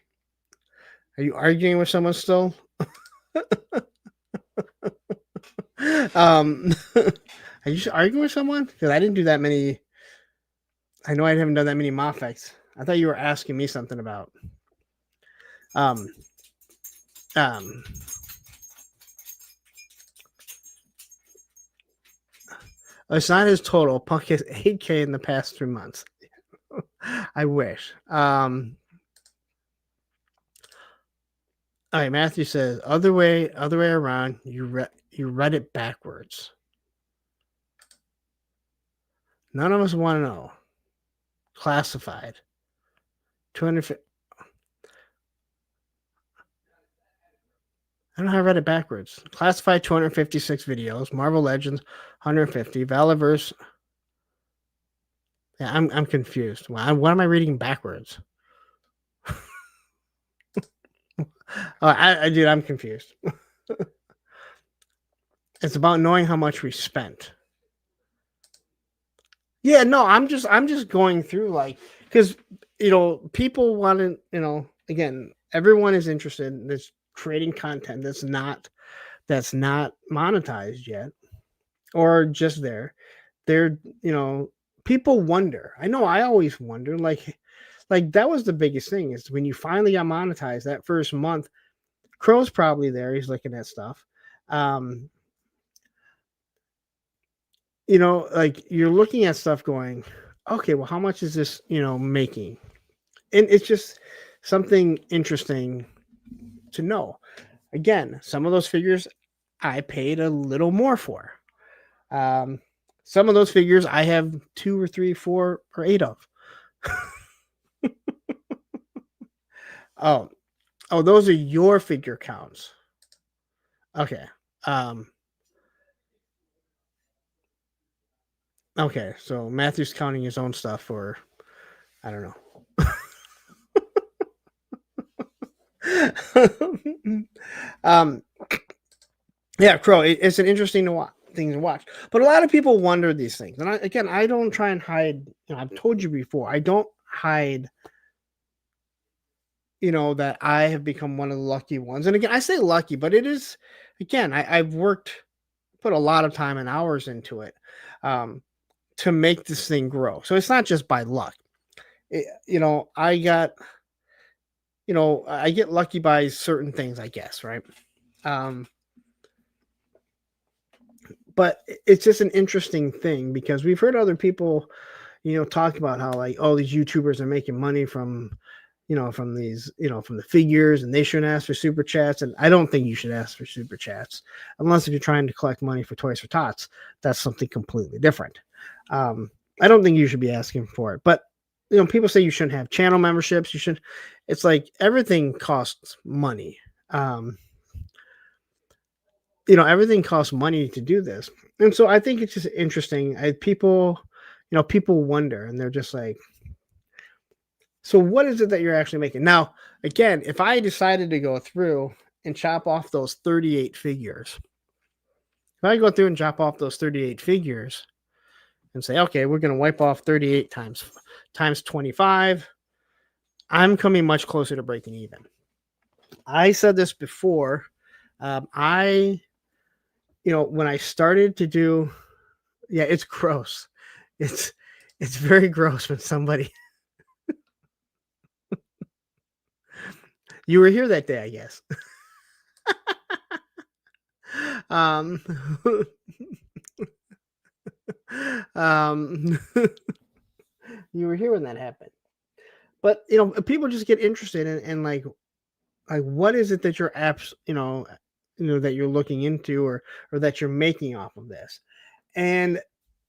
Are you arguing with someone still? Are you arguing with someone? Because I didn't do that many. I know I haven't done that many Mofex. I thought you were asking me something about. It's not his total. Punk has 8K in the past 3 months. I wish. All right, Matthew says, other way around, you read it backwards. None of us want to know. Classified. 250. I don't know how I read it backwards. Classified 256 videos. Marvel Legends 150. Valorverse. Yeah, I'm confused. What am I reading backwards? Dude, I'm confused. It's about knowing how much we spent. Yeah, no, I'm just going through, like, because people want to, again, everyone is interested in this creating content that's not monetized yet, or just there. They're, people wonder. I know I always wonder, like that was the biggest thing is when you finally got monetized that first month. Crow's probably there. He's looking at stuff. Like you're looking at stuff going, okay, well, how much is this, making? And it's just something interesting to know. Again, some of those figures I paid a little more for. Some of those figures I have 2 or 3, 4, or 8 of. Oh, those are your figure counts. Okay. Okay, so Matthew's counting his own stuff for, I don't know. Yeah, Crow, it's an interesting to watch. things to watch. But a lot of people wonder these things. And I don't try and hide, I've told you before, I don't hide, that I have become one of the lucky ones. And again, I say lucky, but it is, again, I've put a lot of time and hours into it to make this thing grow. So it's not just by luck. I get lucky by certain things, I guess, right? But it's just an interesting thing because we've heard other people, talk about how like, oh, these YouTubers are making money from these, from the figures, and they shouldn't ask for super chats. And I don't think you should ask for super chats unless if you're trying to collect money for Toys for Tots. That's something completely different. I don't think you should be asking for it, but people say you shouldn't have channel memberships. It's like everything costs money. Everything costs money to do this. And so I think it's just interesting. People wonder, and they're just like, so what is it that you're actually making? Now, again, if I decided to go through and chop off those 38 figures, if I go through and chop off those 38 figures and say, okay, we're going to wipe off 38 times 25, I'm coming much closer to breaking even. I said this before. When I started to do, it's gross. It's very gross when somebody. You were here that day, I guess. You were here when that happened. But people just get interested in like what is it that you're that you're looking into or that you're making off of this. And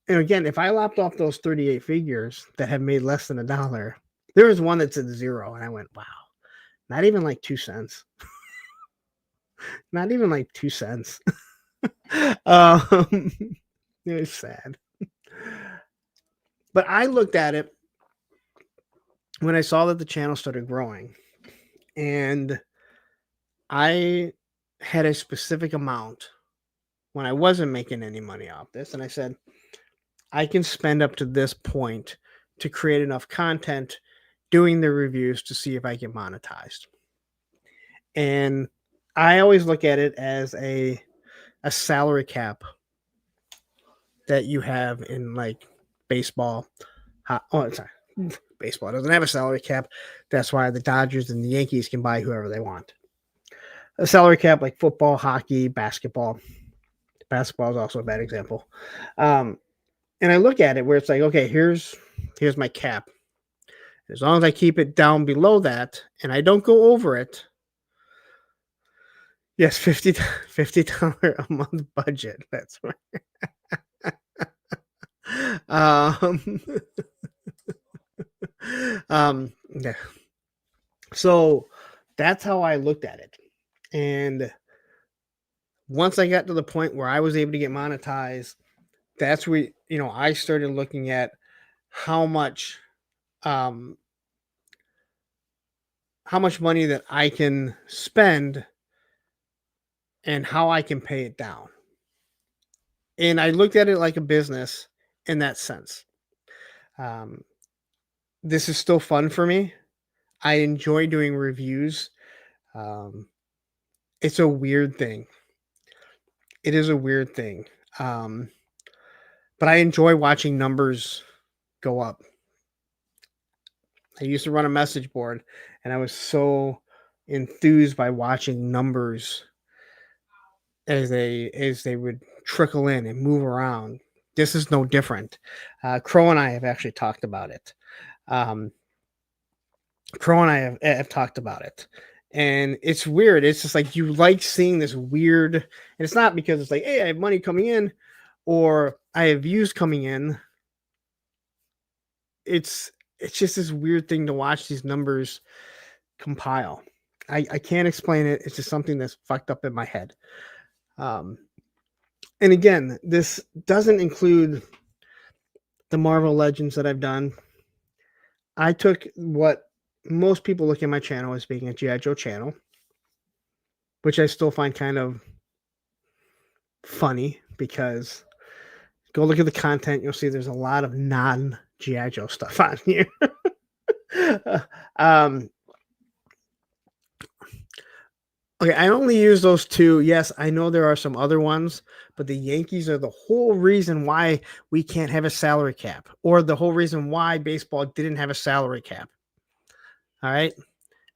again, if I lopped off those 38 figures that have made less than $1, there was one that's at 0, and I went, wow, not even like 2 cents. Not even like 2 cents. It was sad. But I looked at it when I saw that the channel started growing, and I had a specific amount when I wasn't making any money off this, and I said, I can spend up to this point to create enough content doing the reviews to see if I get monetized. And I always look at it as a salary cap that you have in like baseball. Baseball doesn't have a salary cap. That's why the Dodgers and the Yankees can buy whoever they want. A salary cap like football, hockey, basketball. Basketball is also a bad example. And I look at it where it's like, okay, here's my cap. As long as I keep it down below that and I don't go over it. Yes, $50 a month budget. That's right. Yeah. So that's how I looked at it. And once I got to the point where I was able to get monetized, that's where, I started looking at how much money that I can spend and how I can pay it down. And I looked at it like a business in that sense. This is still fun for me. I enjoy doing reviews. It's a weird thing. It is a weird thing. But I enjoy watching numbers go up. I used to run a message board, and I was so enthused by watching numbers as they would trickle in and move around. This is no different. Crow and I have actually talked about it. Crow and I have talked about it. And it's weird. It's just like you like seeing this weird, and it's not because it's like, hey, I have money coming in or I have views coming in. It's just this weird thing to watch these numbers compile. I can't explain it. It's just something that's fucked up in my head. And again, this doesn't include the Marvel Legends that I've done. I took what most people look at my channel as being a G.I. Joe channel, which I still find kind of funny because go look at the content. You'll see there's a lot of non-G.I. Joe stuff on here. Okay, I only use those two. Yes, I know there are some other ones, but the Yankees are the whole reason why we can't have a salary cap, or the whole reason why baseball didn't have a salary cap. All right.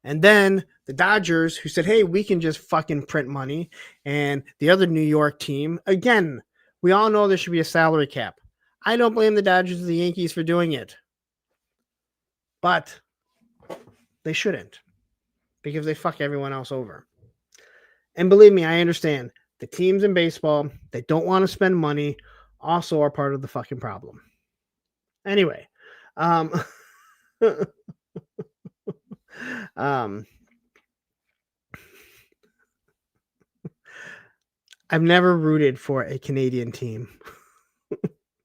And then the Dodgers, who said, hey, we can just fucking print money. And the other New York team, again, we all know there should be a salary cap. I don't blame the Dodgers or the Yankees for doing it. But they shouldn't, because they fuck everyone else over. And believe me, I understand. The teams in baseball that don't want to spend money also are part of the fucking problem. Anyway, I've never rooted for a Canadian team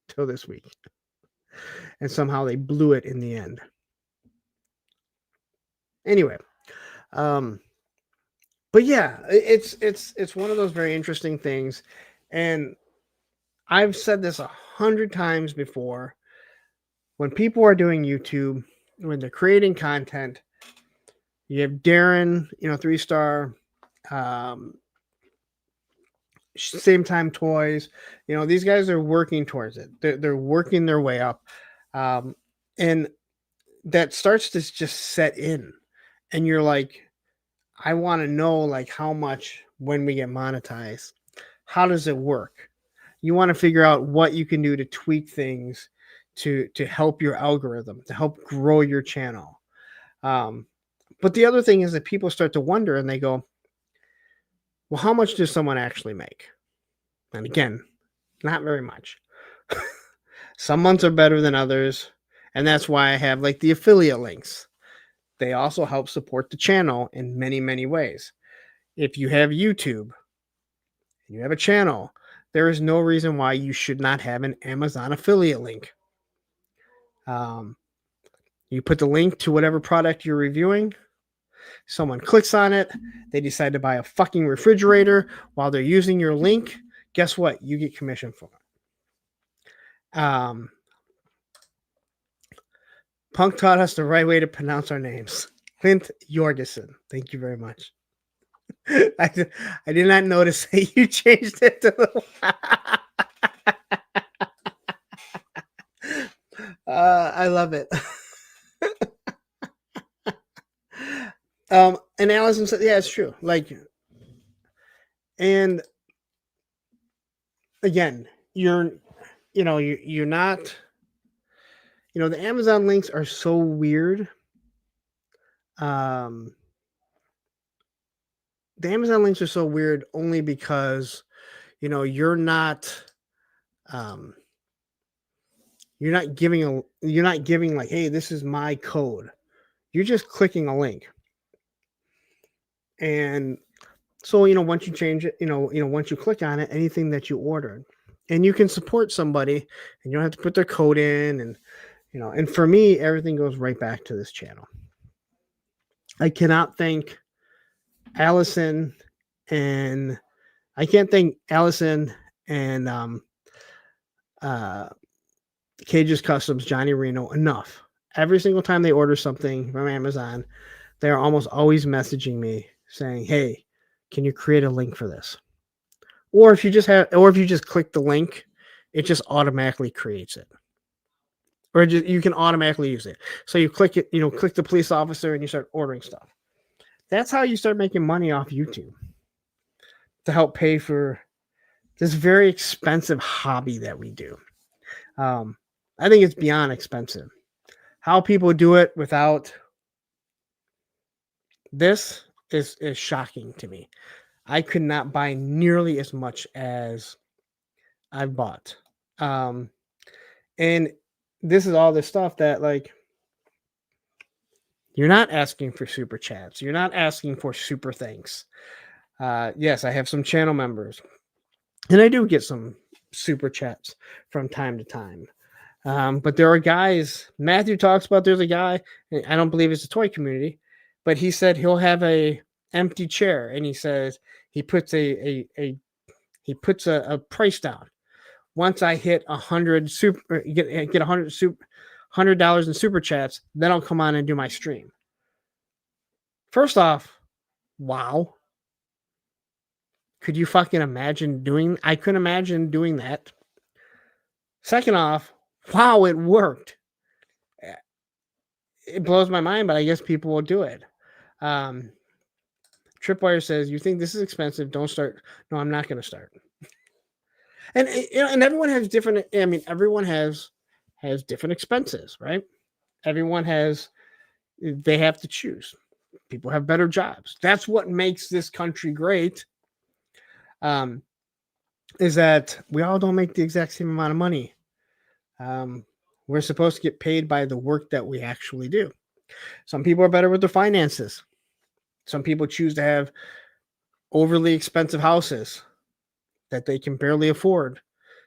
till this week. And somehow they blew it in the end. Anyway, but yeah, it's one of those very interesting things. And I've said this 100 times before. When people are doing YouTube, when they're creating content, you have Darren, 3-star, Same Time Toys. These guys are working towards it. They're working their way up. And that starts to just set in. And you're like, I want to know like how much when we get monetized. How does it work? You want to figure out what you can do to tweak things to help your algorithm, to help grow your channel. But the other thing is that people start to wonder and they go, well, how much does someone actually make? And again, not very much. Some months are better than others. And that's why I have like the affiliate links. They also help support the channel in many, many ways. If you have YouTube, you have a channel, there is no reason why you should not have an Amazon affiliate link. You put the link to whatever product you're reviewing. Someone clicks on it. They decide to buy a fucking refrigerator while they're using your link. Guess what? You get commission for it. Punk taught us the right way to pronounce our names. Clint Jorgensen. Thank you very much. I did not notice that you changed it to the... I love it. And Allison said, yeah, it's true. Like, and again, you're not, the Amazon links are so weird. The Amazon links are so weird only because, you're not giving like, hey, this is my code. You're just clicking a link. And so, once you change it, once you click on it, anything that you ordered, and you can support somebody and you don't have to put their code in. And, and for me, everything goes right back to this channel. I cannot thank Allison and Cage's Customs, Johnny Reno enough. Every single time they order something from Amazon, they're almost always messaging me saying, hey, can you create a link for this? Or if you just click the link, it just automatically creates it. Or you can automatically use it. So you click it, click the police officer and you start ordering stuff. That's how you start making money off YouTube, to help pay for this very expensive hobby that we do. I think it's beyond expensive. How people do it without this is shocking to me. I could not buy nearly as much as I've bought. And this is all the stuff that, like, you're not asking for super chats. You're not asking for super thanks. Yes, I have some channel members, and I do get some super chats from time to time. But there are guys, Matthew talks about, there's a guy, I don't believe it's a toy community, but he said he'll have a empty chair, and he says he puts he He puts a price down. Once I hit get $100 in super chats, then I'll come on and do my stream. First off, wow. Could you fucking imagine I couldn't imagine doing that. Second off, wow, it worked. It blows my mind, but I guess people will do it. Tripwire says, you think this is expensive? Don't start. No, I'm not going to start. And everyone has different. I mean, everyone has different expenses, right? They have to choose. People have better jobs. That's what makes this country great. Is that we all don't make the exact same amount of money. We're supposed to get paid by the work that we actually do. Some people are better with their finances. Some people choose to have overly expensive houses that they can barely afford,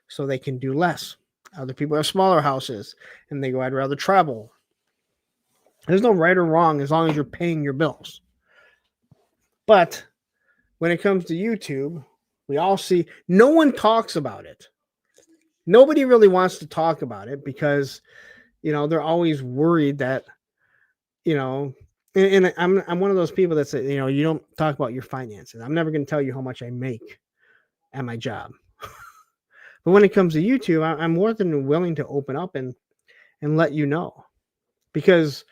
so they can do less. Other people have smaller houses and they go, I'd rather travel. There's no right or wrong as long as you're paying your bills. But when it comes to YouTube, we all see, no one talks about it. Nobody really wants to talk about it because, they're always worried that, and I'm one of those people that say, you don't talk about your finances. I'm never going to tell you how much I make at my job. But when it comes to YouTube, I'm more than willing to open up and let you know, because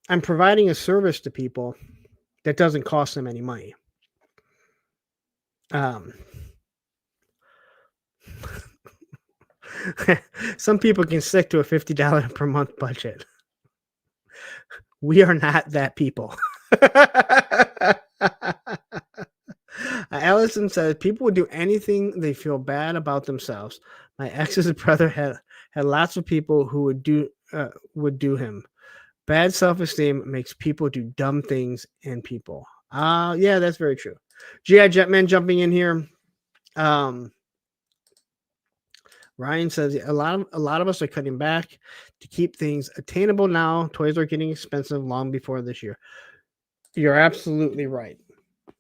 I'm providing a service to people that doesn't cost them any money. Some people can stick to a $50 per month budget. We are not that people. Allison says people would do anything they feel bad about themselves. My ex's brother had lots of people who would do him. Bad self-esteem makes people do dumb things in people. Yeah, that's very true. G.I. Jetman jumping in here. Ryan says a lot of us are cutting back to keep things attainable now. Toys are getting expensive long before this year. You're absolutely right.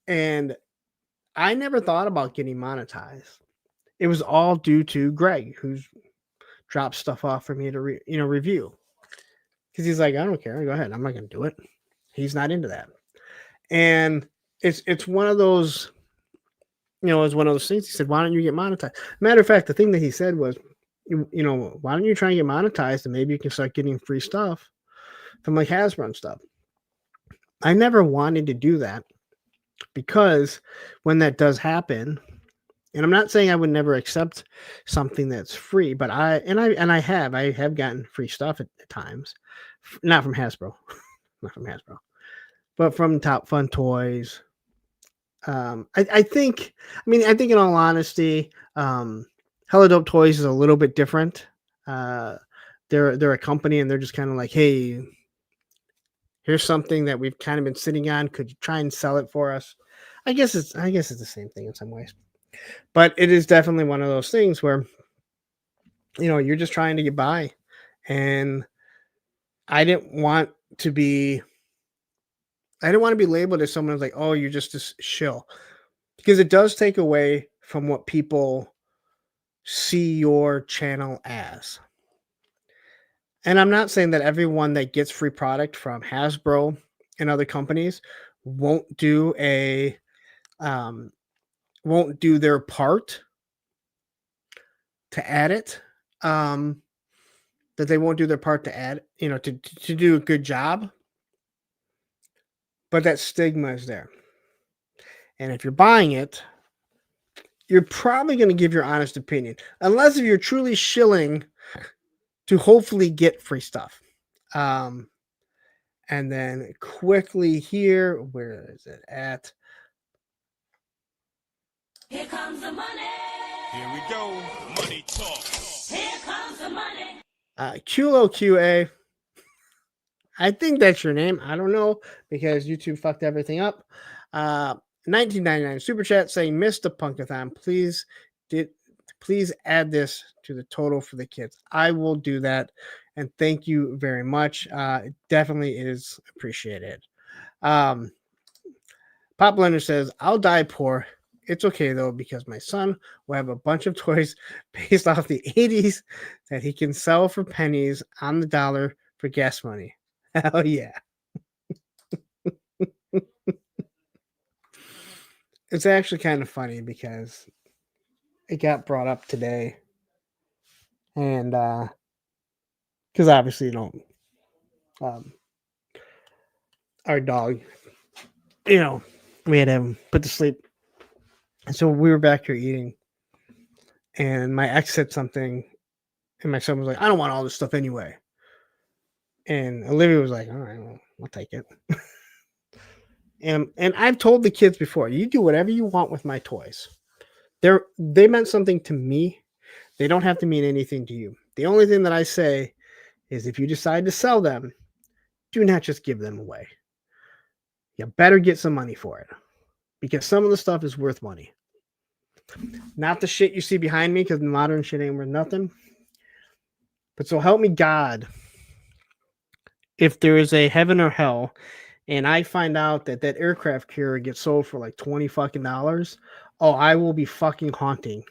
And I never thought about getting monetized. It was all due to Greg, who's dropped stuff off for me to review. Because he's like, I don't care. Go ahead. I'm not going to do it. He's not into that. And it's one of those, it's one of those things. He said, why don't you get monetized? Matter of fact, the thing that he said was, why don't you try and get monetized and maybe you can start getting free stuff from like Hasbro and stuff. I never wanted to do that because when that does happen, and I'm not saying I would never accept something that's free, but I have gotten free stuff at times, not from Hasbro, but from Top Fun Toys. I think in all honesty, Hella Dope Toys is a little bit different. They're a company and they're just kind of like, hey, here's something that we've kind of been sitting on. Could you try and sell it for us? I guess it's the same thing in some ways, but it is definitely one of those things where, you're just trying to get by, and I didn't want to be labeled as someone who's like, oh, you're just a shill, because it does take away from what people see your channel as. And I'm not saying that everyone that gets free product from Hasbro and other companies won't do their part to add it. That they won't do their part to add, to do a good job. But that stigma is there. And if you're buying it, you're probably going to give your honest opinion. Unless if you're truly shilling to hopefully get free stuff. And then quickly here, where is it at? Here comes the money. Here we go. Money talk. Here comes the money. Culo QA. I think that's your name. I don't know because YouTube fucked everything up. 1999 super chat saying, "Missed the punkathon. Please add this to the total for the kids." I will do that, and thank you very much. It definitely is appreciated. Pop Blender says, "I'll die poor It's okay though, because my son will have a bunch of toys based off the 80s that he can sell for pennies on the dollar for gas money. Hell yeah. It's actually kind of funny because it got brought up today. And because obviously, our dog, we had him put to sleep. And so we were back here eating, and my ex said something, and my son was like, I don't want all this stuff anyway. And Olivia was like, all right, well, I'll take it. And I've told the kids before, you do whatever you want with my toys. They meant something to me. They don't have to mean anything to you. The only thing that I say is if you decide to sell them, do not just give them away. You better get some money for it, because some of the stuff is worth money. Not the shit you see behind me, because the modern shit ain't worth nothing. But so help me God, if there is a heaven or hell, and I find out that aircraft carrier gets sold for like $20 fucking, oh, I will be fucking haunting.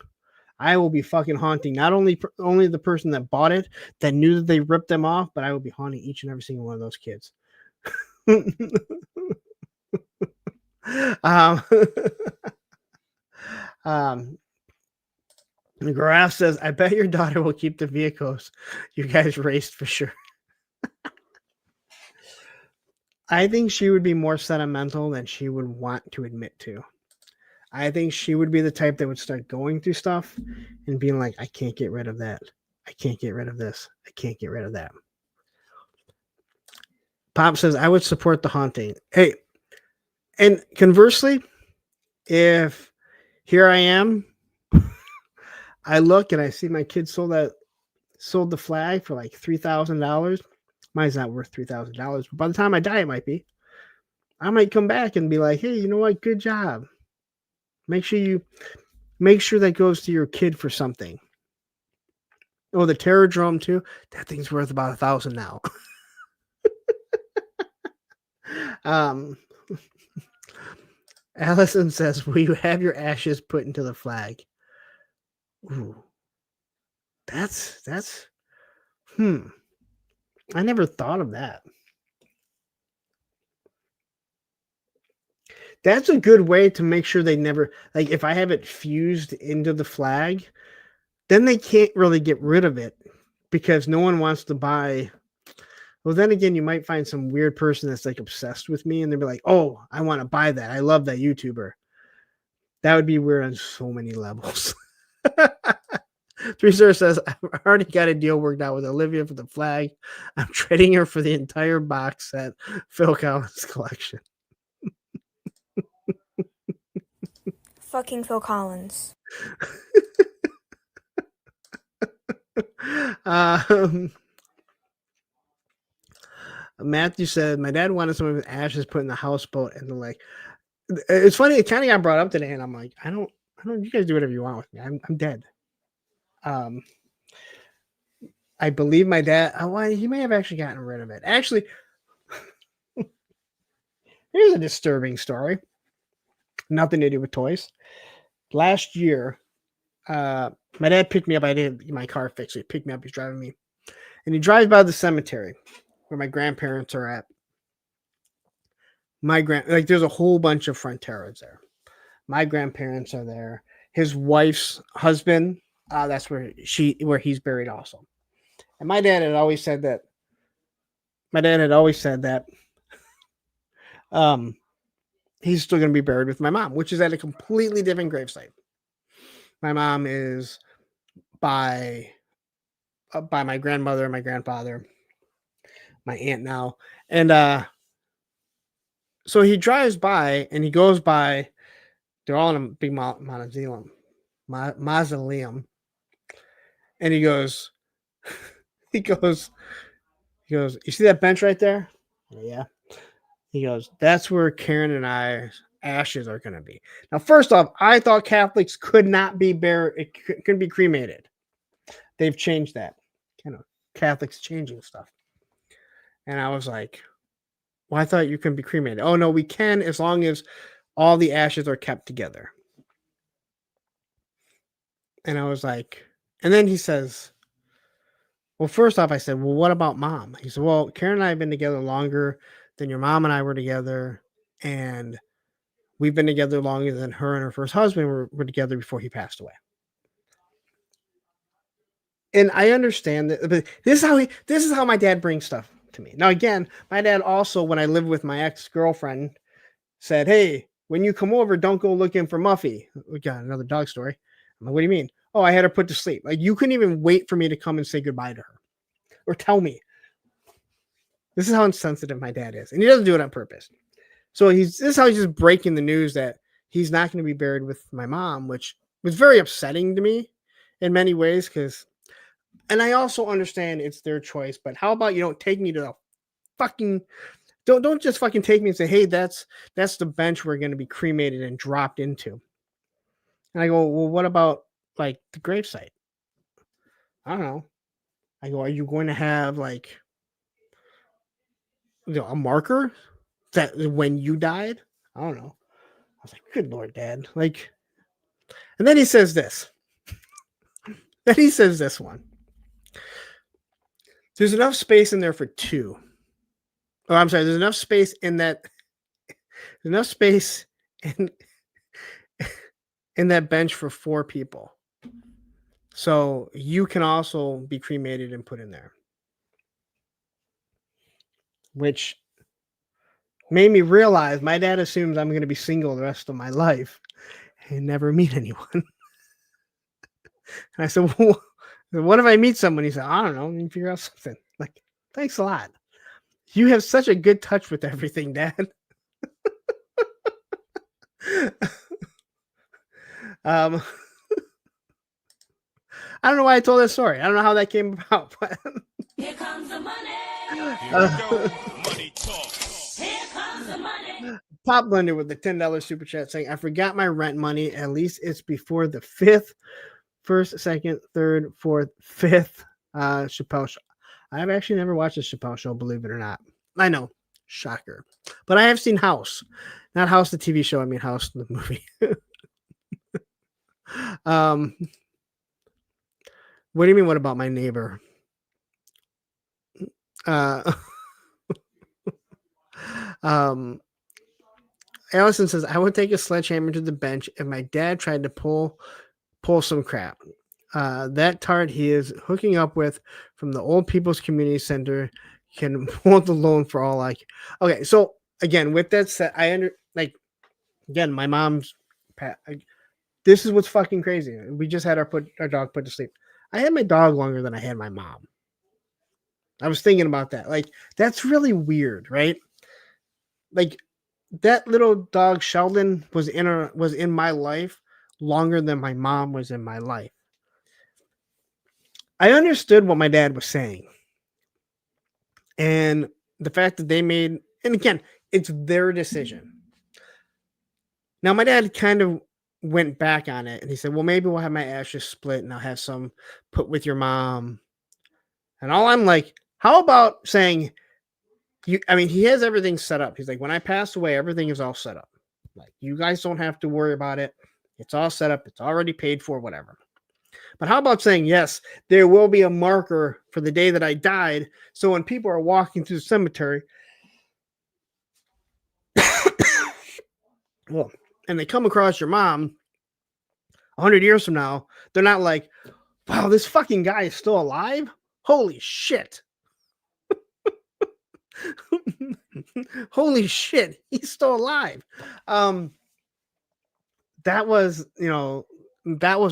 I will be fucking haunting not only the person that bought it, that knew that they ripped them off, but I will be haunting each and every single one of those kids. The graph says, I bet your daughter will keep the vehicles you guys raced for sure. I think she would be more sentimental than she would want to admit to. I think she would be the type that would start going through stuff and being like, I can't get rid of that. I can't get rid of this. I can't get rid of that. Pop says, I would support the haunting. Hey, and conversely, if here I am, I look and I see my kid sold the flag for like $3,000. Mine's not worth $3,000, but by the time I die, it might be. I might come back and be like, hey, you know what? Good job. Make sure that goes to your kid for something. Oh, the terror drum too. That thing's worth about $1,000 now. Allison says, will you have your ashes put into the flag? Ooh. That's I never thought of that. That's a good way to make sure they never, like, if I have it fused into the flag, then they can't really get rid of it because no one wants to buy. Well, then again, you might find some weird person that's like obsessed with me and they'll be like, oh, I want to buy that. I love that YouTuber. That would be weird on so many levels. 3 says, I've already got a deal worked out with Olivia for the flag. I'm trading her for the entire box set, Phil Collins collection. Fucking Phil Collins. Matthew said, my dad wanted some of his ashes put in the houseboat and the lake. It's funny, it kind of got brought up today, and I'm like, I don't, you guys do whatever you want with me. I'm dead. I believe my dad, he may have actually gotten rid of it. Actually, here's a disturbing story. Nothing to do with toys. Last year, my dad picked me up. I didn't get my car fixed. So he picked me up. He's driving me. And he drives by the cemetery where my grandparents are at. There's a whole bunch of Fronteras there. My grandparents are there. His wife's husband, that's where he's buried also. And my dad had always said that he's still going to be buried with my mom, which is at a completely different gravesite. My mom is by my grandmother, my grandfather, my aunt now. And so he drives by and he goes by, they're all in a big mausoleum. And he goes, you see that bench right there? Yeah. He goes, that's where Karen and I's ashes are going to be. Now, first off, I thought Catholics could not be buried. It couldn't be cremated. They've changed that. Catholics changing stuff. And I was like, well, I thought you couldn't be cremated. Oh, no, we can as long as all the ashes are kept together. And I was like, and then he says, well, first off, I said, well, what about mom? He said, well, Karen and I have been together longer than your mom and I were together. And we've been together longer than her and her first husband were together before he passed away. And I understand that, but this is how my dad brings stuff to me. Now, again, my dad also, when I lived with my ex-girlfriend, said, hey, when you come over, don't go looking for Muffy. We got another dog story. I'm like, what do you mean? Oh, I had her put to sleep. Like, you couldn't even wait for me to come and say goodbye to her or tell me. This is how insensitive my dad is. And he doesn't do it on purpose. So this is how he's just breaking the news that he's not going to be buried with my mom, which was very upsetting to me in many ways. And I also understand it's their choice, but how about you don't take me to the fucking, don't just fucking take me and say, hey, that's the bench we're going to be cremated and dropped into. And I go, well, what about like the gravesite? I don't know. I go, are you going to have like, a marker that when you died? I don't know. I was like, good Lord, Dad. Like, and then he says this. Then he says this one. There's enough space in there for two. Oh, I'm sorry. There's enough space in that. There's enough space in that bench for 4 people. So you can also be cremated and put in there. Which made me realize my dad assumes I'm going to be single the rest of my life and never meet anyone. And I said, well, what if I meet someone? He said, I don't know. You figure out something. Like, thanks a lot. You have such a good touch with everything, Dad. I don't know why I told that story. I don't know how that came about. But here comes the money. Here we go. Money talk. Here comes the money. Pop Blender with the $10 super chat saying, I forgot my rent money. At least it's before the 5th. First, second, third, fourth, fifth Chappelle show. I've actually never watched the Chappelle show, believe it or not. I know. Shocker. But I have seen House. Not House, the TV show. I mean House, the movie. What do you mean, what about my neighbor? Allison says, I would take a sledgehammer to the bench if my dad tried to pull some crap. That tart he is hooking up with from the Old People's Community Center can hold the loan for all like. Okay, so again, with that said, again, my mom's. This is what's fucking crazy. We just had our dog put to sleep. I had my dog longer than I had my mom. I was thinking about that. Like, that's really weird, right? Like, that little dog Sheldon was in my life longer than my mom was in my life. I understood what my dad was saying. And the fact that they made, and again, it's their decision. Now, my dad kind of went back on it and he said, well, maybe we'll have my ashes split and I'll have some put with your mom. And all I'm like, how about saying, he has everything set up. He's like, when I pass away, everything is all set up. Like, you guys don't have to worry about it. It's all set up. It's already paid for, whatever. But how about saying, yes, there will be a marker for the day that I died. So when people are walking through the cemetery, well, and they come across your mom 100 years from now, they're not like, wow, this fucking guy is still alive? Holy shit. Holy shit, he's still alive. That was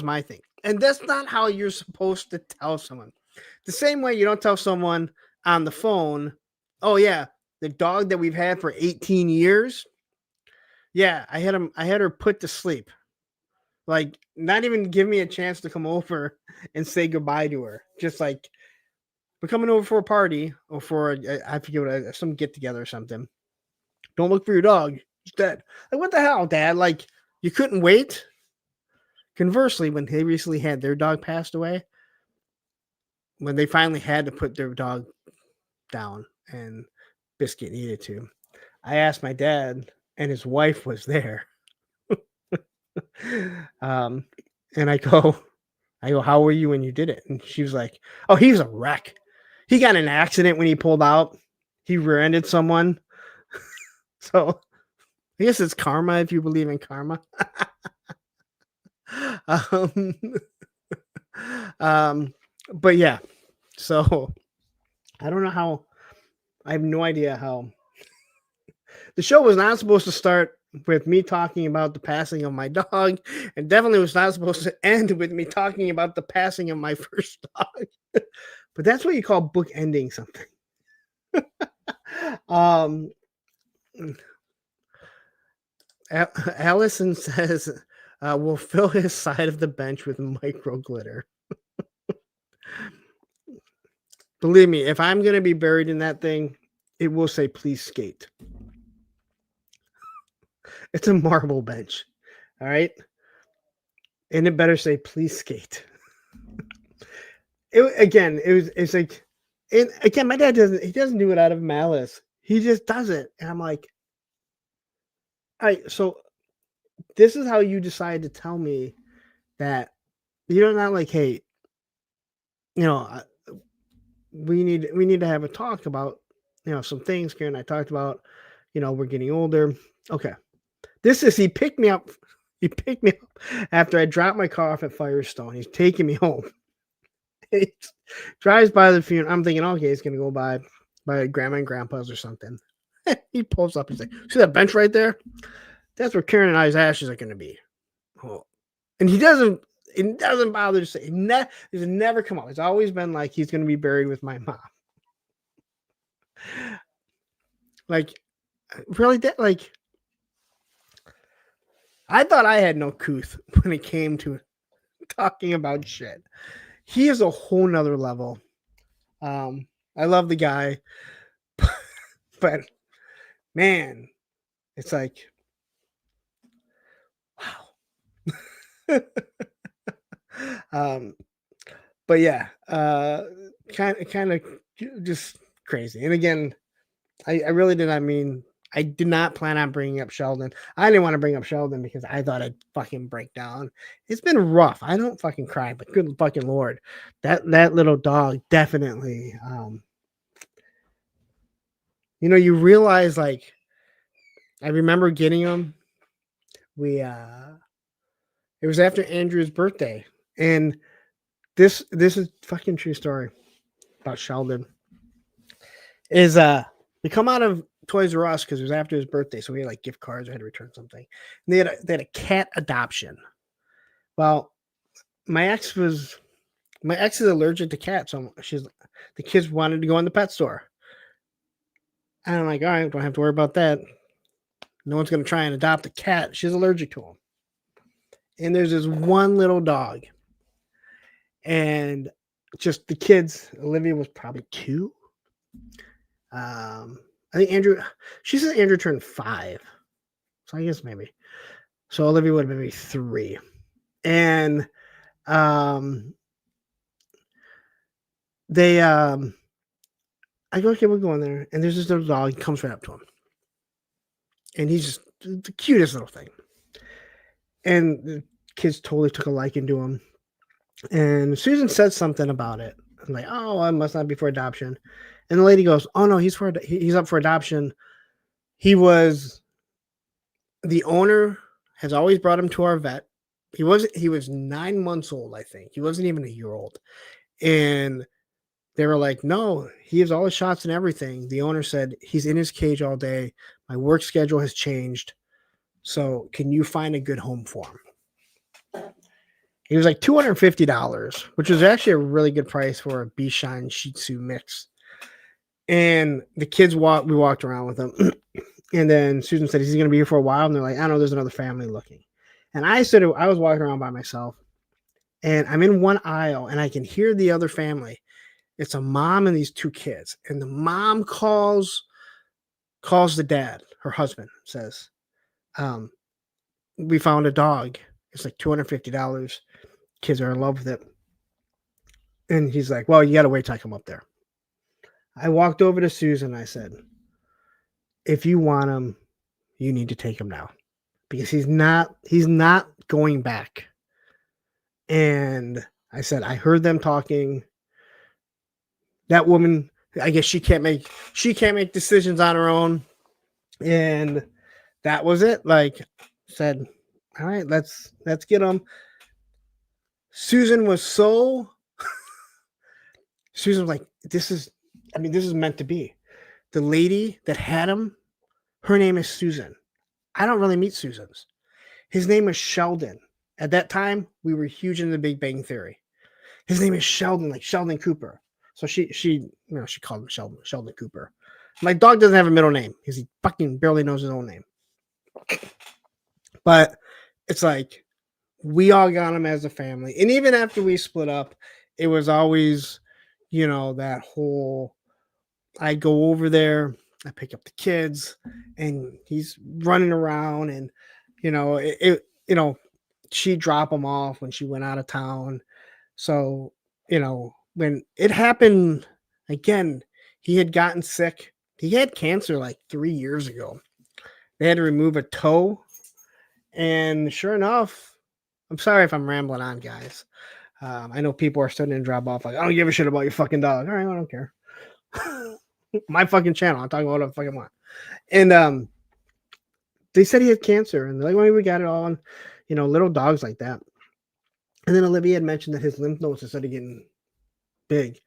my thing. And that's not how you're supposed to tell someone. The same way you don't tell someone on the phone, oh yeah, the dog that we've had for 18 years. Yeah, I had her put to sleep. Like, not even give me a chance to come over and say goodbye to her. Just like, we're coming over for a party or for I forget some get together or something. Don't look for your dog. He's dead. Like, what the hell, Dad? Like, you couldn't wait? Conversely, when they recently had their dog passed away, when they finally had to put their dog down and Biscuit needed to, I asked my dad, and his wife was there. And I go, I go, how were you when you did it? And she was like, oh, he was a wreck. He got in an accident when he pulled out. He rear-ended someone. So I guess it's karma if you believe in karma. um, but yeah, so I don't know how. I have no idea how. The show was not supposed to start with me talking about the passing of my dog, and definitely was not supposed to end with me talking about the passing of my first dog. But that's what you call book ending something. Allison says we'll fill his side of the bench with micro glitter. Believe me, if I'm going to be buried in that thing, it will say please skate. It's a marble bench. All right. And it better say please skate. It's like, and again, my dad doesn't do it out of malice. He just does it. And I'm like, all right, so this is how you decide to tell me that you're not like, hey, we need to have a talk about, some things. Karen and I talked about, we're getting older. Okay. He picked me up. He picked me up after I dropped my car off at Firestone. He's taking me home. He drives by the funeral. I'm thinking, okay, he's gonna go by grandma and grandpa's or something. He pulls up. He's like, see that bench right there? That's where Karen and I's ashes are gonna be. Oh. And he doesn't bother to say. He's never come up. It's always been like he's gonna be buried with my mom. Like, really? I thought I had no couth when it came to talking about shit. He is a whole nother level. I love the guy, but man, it's like, wow. But yeah, kind of just crazy. And again, I really did not mean. I did not plan on bringing up Sheldon. I didn't want to bring up Sheldon because I thought I'd fucking break down. It's been rough. I don't fucking cry, but good fucking Lord, that little dog definitely, you realize, like, I remember getting him. It was after Andrew's birthday, and this is fucking true story about Sheldon. Is we come out of Toys R Us because it was after his birthday, so we had like gift cards. I had to return something. And they had a cat adoption. Well, my ex is allergic to cats, so the kids wanted to go in the pet store. And I'm like, all right, don't have to worry about that. No one's gonna try and adopt a cat. She's allergic to them. And there's this one little dog, and just the kids. Olivia was probably 2. I think she said Andrew turned 5. So I guess maybe. So Olivia would have been maybe 3. And I go, okay, we're going there. And there's this little dog. He comes right up to him. And he's just the cutest little thing. And the kids totally took a liking to him. And Susan said something about it. I'm like, oh, I must not be for adoption. And the lady goes, oh, no, he's up for adoption. The owner has always brought him to our vet. He was 9 months old, I think. He wasn't even a year old. And they were like, no, he has all his shots and everything. The owner said, he's in his cage all day. My work schedule has changed. So can you find a good home for him? He was like $250, which was actually a really good price for a Bichon Shih Tzu mix. And the kids we walked around with them. And then Susan said, is he going to be here for a while? And they're like, I don't know, there's another family looking. And I was walking around by myself, and I'm in one aisle, and I can hear the other family. It's a mom and these 2 kids. And the mom calls the dad, her husband, says, we found a dog. It's like $250. Kids are in love with it. And he's like, well, you got to wait till I come up there. I walked over to Susan. I said, if you want him, you need to take him now, because he's not going back. And I said, I heard them talking. That woman, I guess she can't make decisions on her own. And that was it. Like, said, all right, let's get them. Susan was like, this is meant to be. The lady that had him, her name is Susan. I don't really meet Susans. His name is Sheldon. At that time, we were huge into the Big Bang Theory. His name is Sheldon, like Sheldon Cooper. So she called him Sheldon Cooper. My dog doesn't have a middle name because he fucking barely knows his own name. But it's like, we all got him as a family. And even after we split up, it was always, that whole, I go over there, I pick up the kids, and he's running around, and, she'd drop him off when she went out of town. So, when it happened again, he had gotten sick. He had cancer like 3 years ago. They had to remove a toe. And sure enough, I'm sorry if I'm rambling on, guys. I know people are starting to drop off. Like, I don't give a shit about your fucking dog. All right, I don't care. My fucking channel. I'm talking about what I fucking want. And they said he had cancer. And they're like, well, we got it all. And, little dogs like that. And then Olivia had mentioned that his lymph nodes started getting big.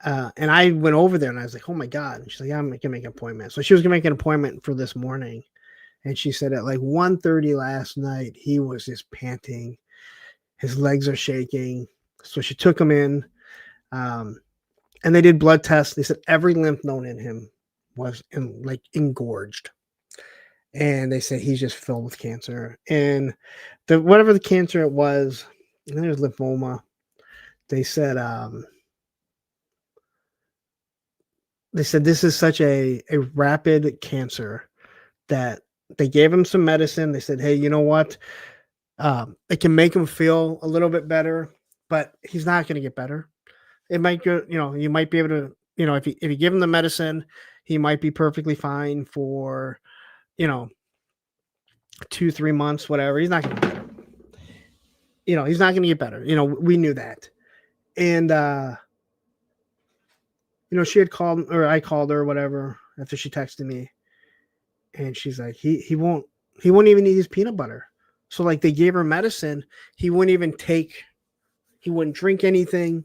And I went over there and I was like, oh my God. And she's like, yeah, I'm going to make an appointment. So she was going to make an appointment for this morning. And she said at like 1:30 last night, he was just panting. His legs are shaking. So she took him in. And they did blood tests. They said every lymph node in him was engorged. And they said he's just filled with cancer. And whatever the cancer it was, and there's lymphoma. They said this is such a rapid cancer that they gave him some medicine. They said, hey, you know what? It can make him feel a little bit better, but he's not going to get better. It might go, you might be able to, if you give him the medicine, he might be perfectly fine for, 2-3 months, whatever. He's not going to get better. He's not going to get better. We knew that. And, she had called, or I called her or whatever after she texted me. And she's like, he won't even eat his peanut butter. So like they gave her medicine. He wouldn't drink anything.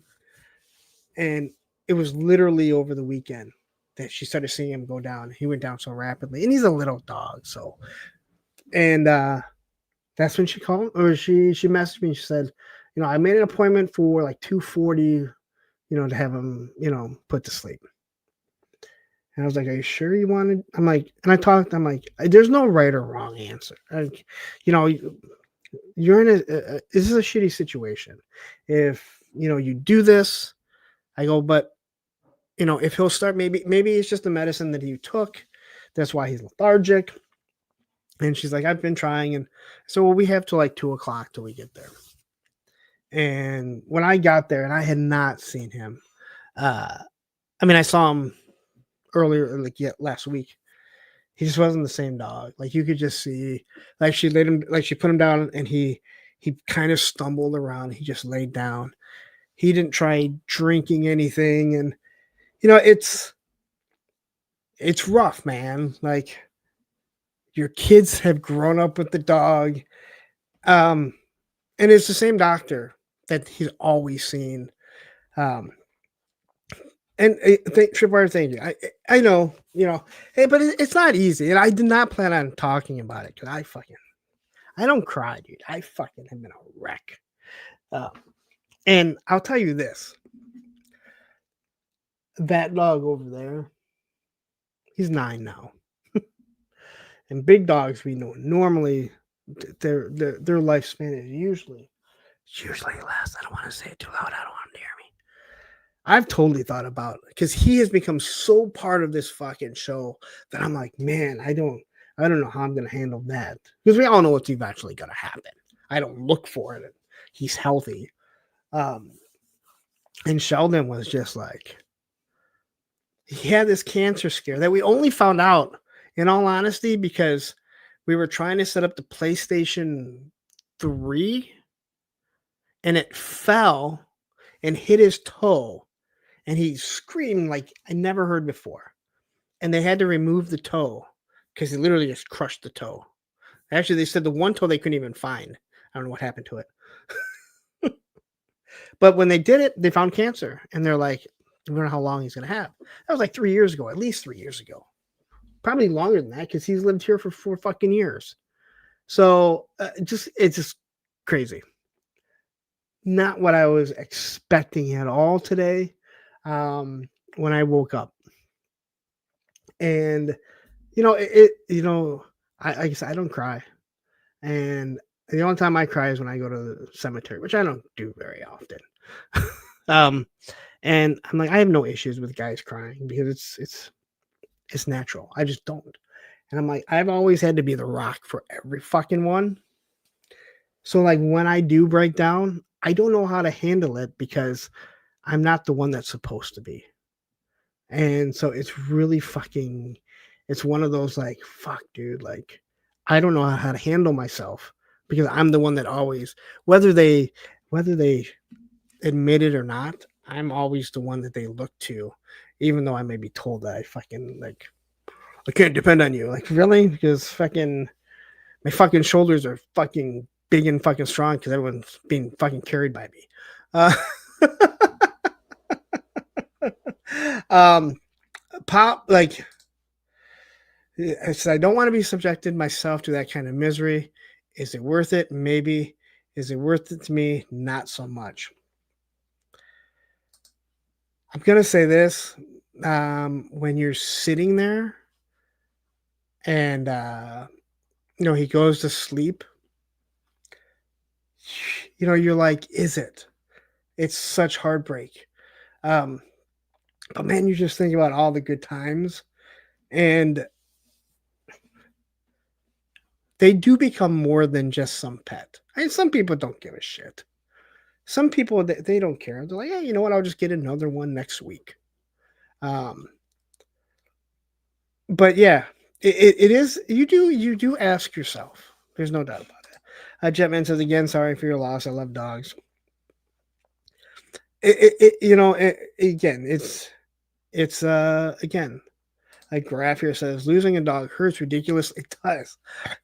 And it was literally over the weekend that she started seeing him go down. He went down so rapidly. And he's a little dog. So, and that's when she called, or she messaged me. She said, I made an appointment for like 2:40, to have him, put to sleep. And I was like, are you sure you wanted? I'm like, and I'm like, there's no right or wrong answer. Like, you're in this is a shitty situation. If, you do this, I go, but, if he'll start, maybe it's just the medicine that he took. That's why he's lethargic. And she's like, I've been trying. And so we have till like 2:00 till we get there. And when I got there and I had not seen him, I saw him earlier, last week. He just wasn't the same dog. Like you could just see, like she put him down and he kind of stumbled around. He just laid down. He didn't try drinking anything. And, it's rough, man. Like your kids have grown up with the dog. And it's the same doctor that he's always seen. And Tripwire, thank you. I know, hey, but it's not easy. And I did not plan on talking about it because I don't cry, dude. I fucking am in a wreck. And I'll tell you this. That dog over there, he's 9 now. And big dogs, we know, normally their lifespan is usually less. I don't want to say it too loud. I don't want him to hear me. I've totally thought about it because he has become so part of this fucking show that I'm like, man, I don't know how I'm going to handle that because we all know what's eventually going to happen. I don't look for it. He's healthy. And Sheldon was just like, he had this cancer scare that we only found out, in all honesty, because we were trying to set up the PlayStation 3 and it fell and hit his toe, and he screamed like I never heard before. And they had to remove the toe because he literally just crushed the toe. Actually, they said the one toe they couldn't even find. I don't know what happened to it. But when they did it, they found cancer, and they're like, we don't know how long he's going to have. That was like 3 years ago, at least 3 years ago. Probably longer than that because he's lived here for 4 fucking years. So it's just crazy. Not what I was expecting at all today when I woke up. And, I guess I don't cry. And the only time I cry is when I go to the cemetery, which I don't do very often. And I'm like, I have no issues with guys crying because it's natural. I just don't. And I'm like, I've always had to be the rock for every fucking one. So like when I do break down, I don't know how to handle it because I'm not the one that's supposed to be. And so it's really fucking, it's one of those like, fuck, dude, like, I don't know how to handle myself because I'm the one that always, whether they admit it or not, I'm always the one that they look to, even though I may be told that I fucking like, I can't depend on you. Like, really? Because fucking, my fucking shoulders are fucking big and fucking strong because everyone's being fucking carried by me. Pop, like, I said, I don't want to be subjected myself to that kind of misery. Is it worth it? Maybe. Is it worth it to me? Not so much. I'm going to say this. When you're sitting there and, he goes to sleep, you're like, is it? It's such heartbreak. But man, you just think about all the good times, and they do become more than just some pet. I mean, some people don't give a shit. Some people, they don't care. They're like, yeah, you know what? I'll just get another one next week. But yeah, it is. You do ask yourself. There's no doubt about it. Jetman says again, sorry for your loss. I love dogs. Again, it's again, like Graph here says, losing a dog hurts ridiculously. It does.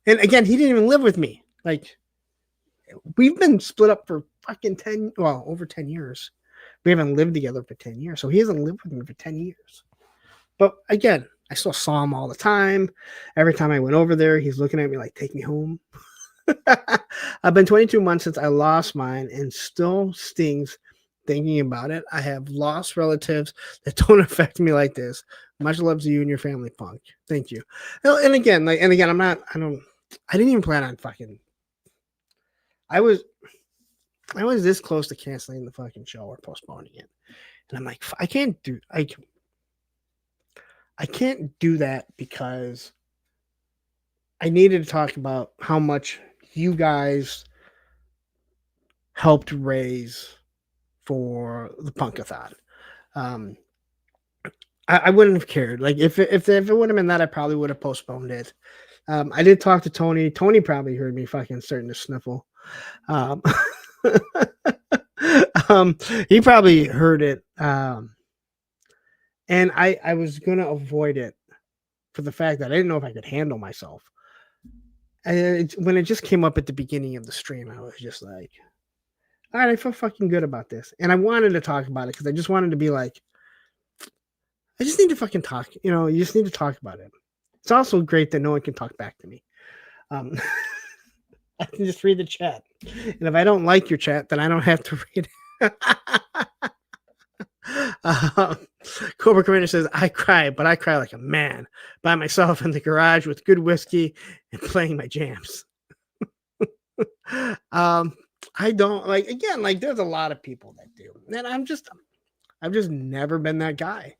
And again, he didn't even live with me. Like, we've been split up for fucking over 10 years. We haven't lived together for 10 years. So he hasn't lived with me for 10 years. But again, I still saw him all the time. Every time I went over there, he's looking at me like, take me home. I've been 22 months since I lost mine and still stings thinking about it. I have lost relatives that don't affect me like this. Much love to you and your family, Punk. Thank you. And again, I didn't even plan on fucking, I was this close to canceling the fucking show or postponing it. And I'm like, I can't do that because I needed to talk about how much you guys helped raise for the Punkathon. I wouldn't have cared. Like if it would have been that, I probably would have postponed it. I did talk to Tony. Tony probably heard me fucking starting to sniffle. He probably heard it. And I was gonna avoid it for the fact that I didn't know if I could handle myself. When it just came up at the beginning of the stream, I was just like, all right, I feel fucking good about this. And I wanted to talk about it because I just wanted to be like, I just need to fucking talk. You just need to talk about it. It's also great that no one can talk back to me. I can just read the chat. And if I don't like your chat, then I don't have to read it. Cobra Commander says, I cry, but I cry like a man by myself in the garage with good whiskey and playing my jams. I don't there's a lot of people that do. And I've just never been that guy.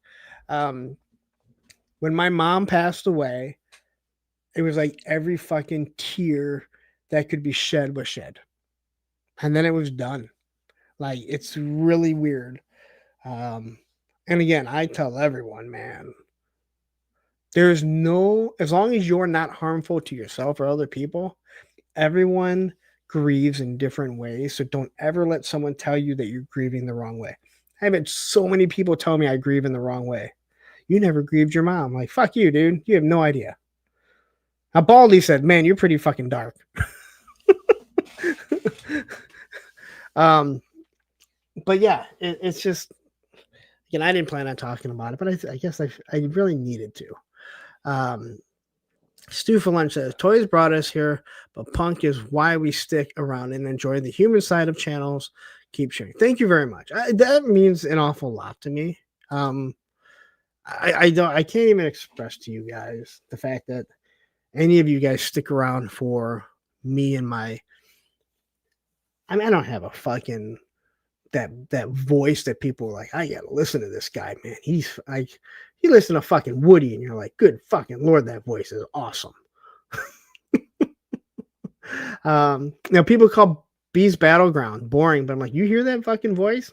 When my mom passed away, it was like every fucking tear that could be shed was shed. And then it was done. Like, it's really weird. And again, I tell everyone, man, as long as you're not harmful to yourself or other people, everyone grieves in different ways. So don't ever let someone tell you that you're grieving the wrong way. I've had so many people tell me I grieve in the wrong way. You never grieved your mom. Like, fuck you, dude. You have no idea. Now, Baldy said, man, you're pretty fucking dark. But yeah, it's just, again, I didn't plan on talking about it, but I guess I really needed to. Stu for Lunch says, toys brought us here, but punk is why we stick around and enjoy the human side of channels. Keep sharing. Thank you very much. That means an awful lot to me. I can't even express to you guys the fact that any of you guys stick around for me and my, I mean, I don't have a fucking that voice that people are like, I gotta listen to this guy, man. He's like, you listen to fucking Woody and you're like, good fucking Lord, that voice is awesome. Now people call Beast Battleground boring, but I'm like, you hear that fucking voice?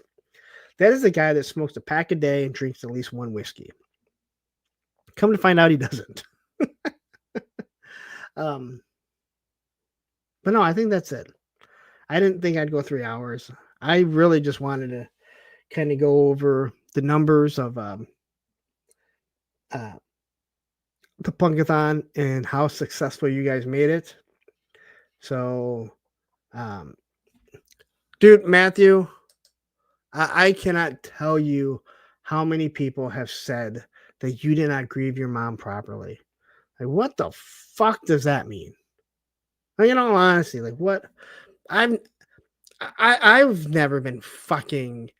That is the guy that smokes a pack a day and drinks at least one whiskey. Come to find out he doesn't. But no, I think that's it. I didn't think I'd go 3 hours. I really just wanted to kind of go over the numbers of the Punkathon and how successful you guys made it. So, dude, Matthew, I cannot tell you how many people have said that you did not grieve your mom properly. Like, what the fuck does that mean? Like, in all honesty, like, what? I've never been fucking,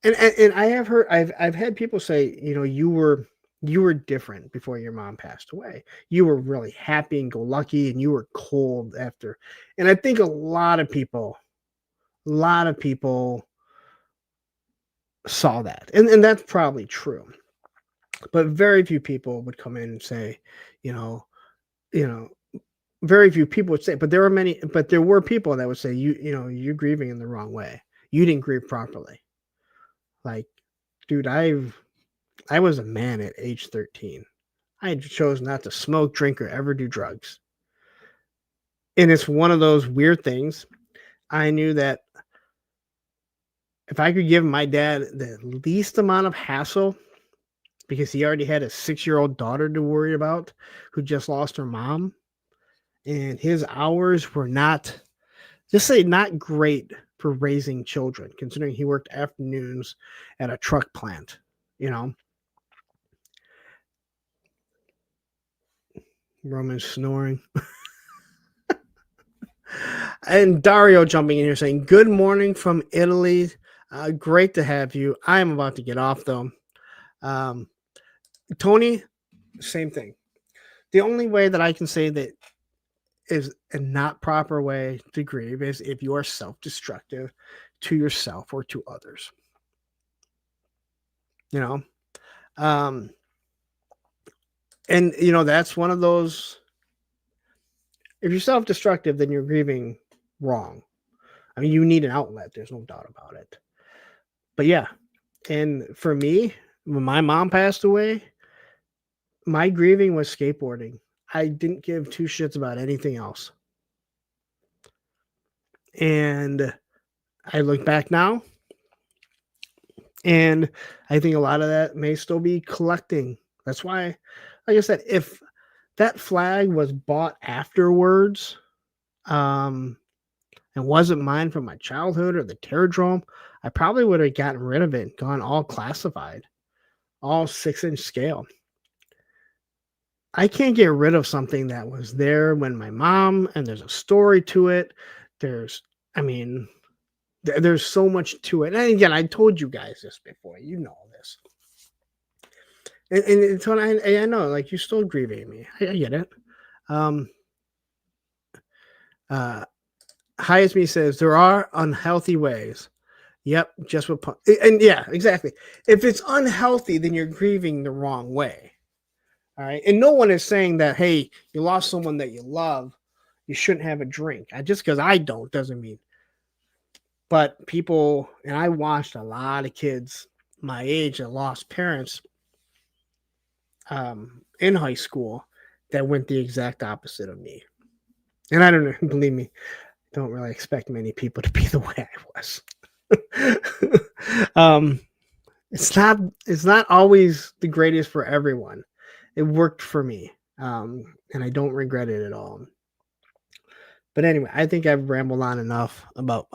and I have heard, I've had people say, you know, you were different before your mom passed away. You were really happy and go lucky, and you were cold after. And I think a lot of people saw that, and that's probably true. But very few people would come in and say, you know, very few people would say, but there were people that would say, you're grieving in the wrong way. You didn't grieve properly. Like, dude, I was a man at age 13. I chose not to smoke, drink, or ever do drugs. And it's one of those weird things. I knew that if I could give my dad the least amount of hassle, because he already had a 6-year-old daughter to worry about who just lost her mom, and his hours were not great for raising children, considering he worked afternoons at a truck plant, you know. Roman's snoring. And Dario jumping in here saying, good morning from Italy. Great to have you. I am about to get off, though. Tony, same thing. The only way that I can say that is a not proper way to grieve is if you are self-destructive to yourself or to others. You know? And, you know, that's one of those. If you're self-destructive, then you're grieving wrong. I mean, you need an outlet. There's no doubt about it. But yeah. And for me, when my mom passed away, my grieving was skateboarding. I didn't give two shits about anything else. And I look back now, and I think a lot of that may still be collecting. That's why, like I said, if that flag was bought afterwards, and wasn't mine from my childhood or the Terradrome, I probably would have gotten rid of it and gone all classified, all 6-inch scale. I can't get rid of something that was there when my mom, and there's a story to it. There's so much to it. And again, I told you guys this before. You know this. And so I know, like, you're still grieving me. I get it. Highest Me says, there are unhealthy ways. Yep, just what. And yeah, exactly. If it's unhealthy, then you're grieving the wrong way. All right. And no one is saying that, hey, you lost someone that you love, you shouldn't have a drink. Just because I don't doesn't mean. But people, and I watched a lot of kids my age that lost parents in high school that went the exact opposite of me. And I don't know, believe me, don't really expect many people to be the way I was. It's not always the greatest for everyone. It worked for me, and I don't regret it at all. But anyway, I think I've rambled on enough about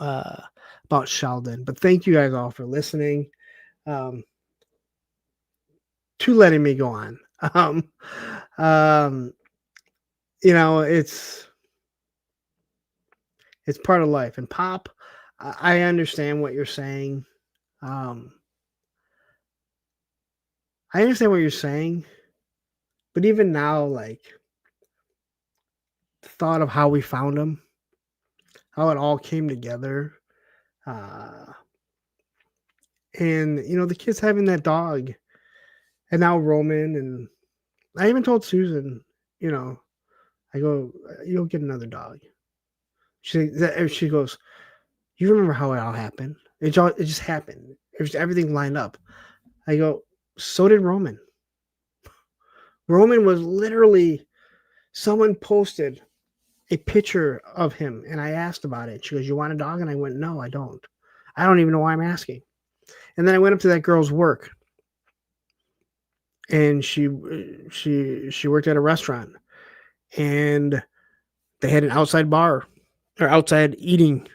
Sheldon. But thank you guys all for listening, to letting me go on. It's part of life. And Pop, I understand what you're saying. I understand what you're saying, but even now, like, the thought of how we found him, how it all came together, and the kids having that dog, and now Roman, and I even told Susan, I go, you'll get another dog. She goes, you remember how it all happened? It just happened. Everything lined up. I go, so did Roman. Roman was literally, someone posted a picture of him, and I asked about it. She goes, you want a dog? And I went, no, I don't. I don't even know why I'm asking. And then I went up to that girl's work, and she worked at a restaurant, and they had an outside bar or outside eating.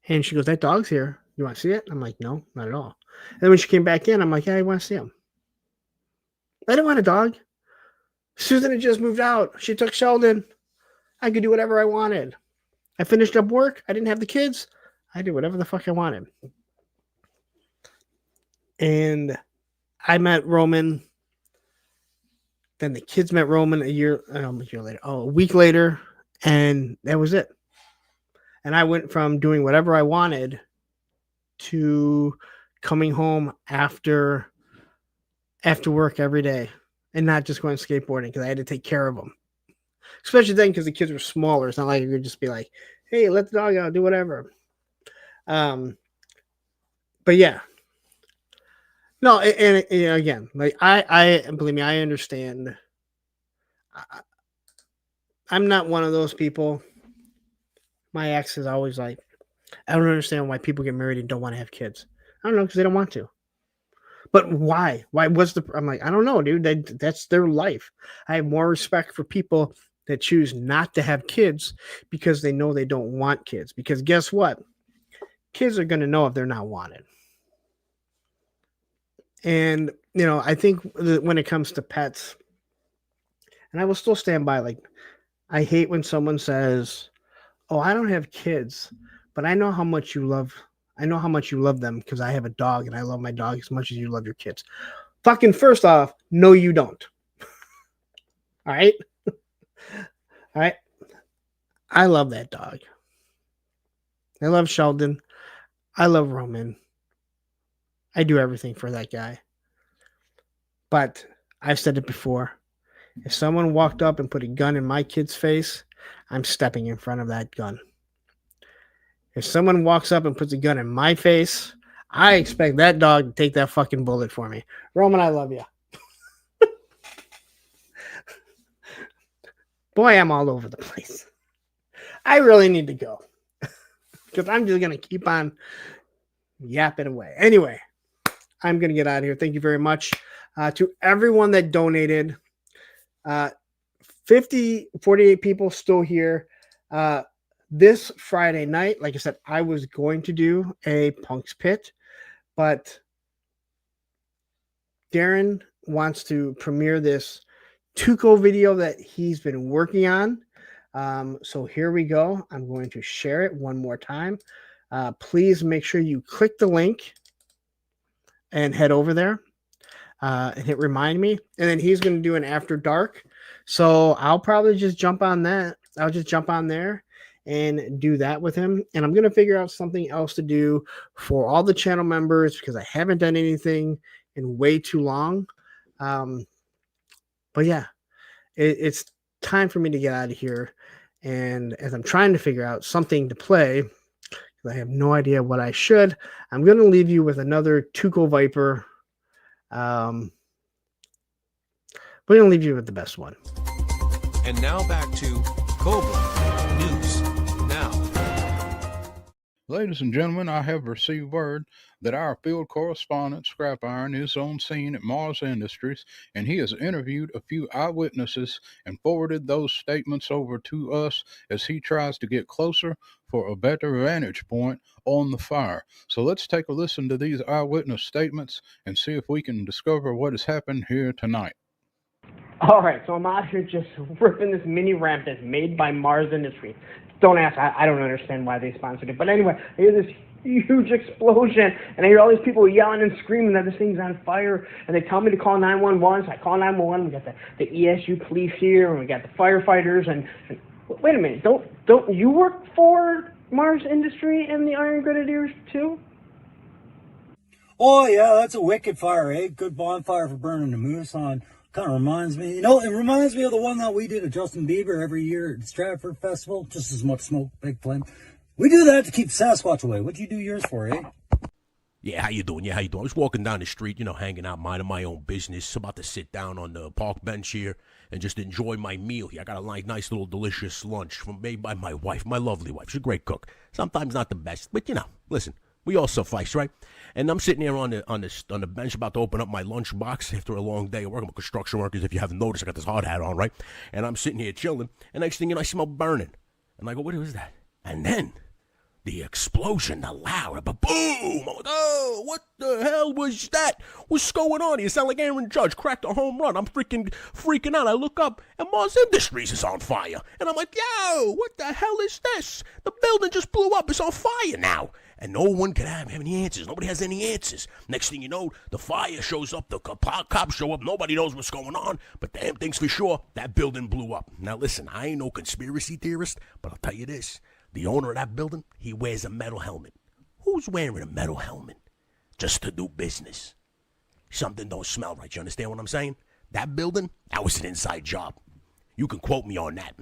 And she goes, that dog's here. You want to see it? I'm like, no, not at all. And then when she came back in, I'm like, yeah, I want to see him. I didn't want a dog. Susan had just moved out. She took Sheldon. I could do whatever I wanted. I finished up work. I didn't have the kids. I did whatever the fuck I wanted. And I met Roman. Then the kids met Roman a week later. And that was it. And I went from doing whatever I wanted to coming home after work every day and not just going skateboarding because I had to take care of them. Especially then because the kids were smaller. It's not like you could just be like, hey, let the dog out, do whatever. But yeah. No, and again, like I believe me, I understand. I'm not one of those people. My ex is always like, I don't understand why people get married and don't want to have kids. I don't know, because they don't want to. But why? I'm like, I don't know, dude. That's their life. I have more respect for people that choose not to have kids because they know they don't want kids. Because guess what? Kids are going to know if they're not wanted. And, I think when it comes to pets, and I will still stand by, like, I hate when someone says, oh, I don't have kids, but I know how much you love them because I have a dog and I love my dog as much as you love your kids. Fucking first off, no, you don't. All right? All right? I love that dog. I love Sheldon. I love Roman. I do everything for that guy. But I've said it before. If someone walked up and put a gun in my kid's face, I'm stepping in front of that gun. If someone walks up and puts a gun in my face, I expect that dog to take that fucking bullet for me. Roman, I love you. Boy, I'm all over the place. I really need to go because I'm just going to keep on yapping away. Anyway, I'm going to get out of here. Thank you very much to everyone that donated. 48 people still here. This Friday night, like I said, I was going to do a Punk's Pit, but Darren wants to premiere this Tuco video that he's been working on. So here we go. I'm going to share it one more time. Please make sure you click the link and head over there and hit remind me. And then he's going to do an after dark. So I'll probably just jump on that. I'll just jump on there and do that with him. And I'm going to figure out something else to do for all the channel members because I haven't done anything in way too long. But yeah, it's time for me to get out of here. And as I'm trying to figure out something to play, because I have no idea what I should, I'm going to leave you with another Tuco Viper. We're going to leave you with the best one. And now back to Cobra News Now. Ladies and gentlemen, I have received word that our field correspondent, Scrap Iron, is on scene at Mars Industries, and he has interviewed a few eyewitnesses and forwarded those statements over to us as he tries to get closer for a better vantage point on the fire. So let's take a listen to these eyewitness statements and see if we can discover what has happened here tonight. All right, so I'm out here just ripping this mini ramp that's made by Mars Industries. Don't ask, I don't understand why they sponsored it. But anyway, I hear this huge explosion, and I hear all these people yelling and screaming that this thing's on fire, and they tell me to call 911, so I call 911. We got the ESU police here, and we got the firefighters, and wait a minute, don't you work for Mars Industry and the Iron Grenadiers too? Oh, yeah, that's a wicked fire, eh? Good bonfire for burning the moose on. Kind of reminds me, it reminds me of the one that we did at Justin Bieber every year at Stratford Festival. Just as much smoke, big flame. We do that to keep Sasquatch away. What'd you do yours for, eh? Yeah, how you doing? I was walking down the street, hanging out, minding my own business. About to sit down on the park bench here and just enjoy my meal here. I got a nice little delicious lunch made by my wife, my lovely wife. She's a great cook. Sometimes not the best, but listen, we all suffice, right? And I'm sitting here on the bench about to open up my lunch box after a long day of working with construction workers. If you haven't noticed, I got this hard hat on, right? And I'm sitting here chilling, and next thing you know, I smell burning. And I go, what is that? And then the explosion, the loud, boom! I'm like, oh, what the hell was that? What's going on? You sound like Aaron Judge cracked a home run. I'm freaking out. I look up, and Mars Industries is on fire. And I'm like, yo, what the hell is this? The building just blew up. It's on fire now. And no one can have any answers. Nobody has any answers. Next thing you know, the fire shows up. The cops show up. Nobody knows what's going on. But damn things for sure, that building blew up. Now listen, I ain't no conspiracy theorist, but I'll tell you this. The owner of that building, he wears a metal helmet. Who's wearing a metal helmet? Just to do business. Something don't smell right. You understand what I'm saying? That building, that was an inside job. You can quote me on that.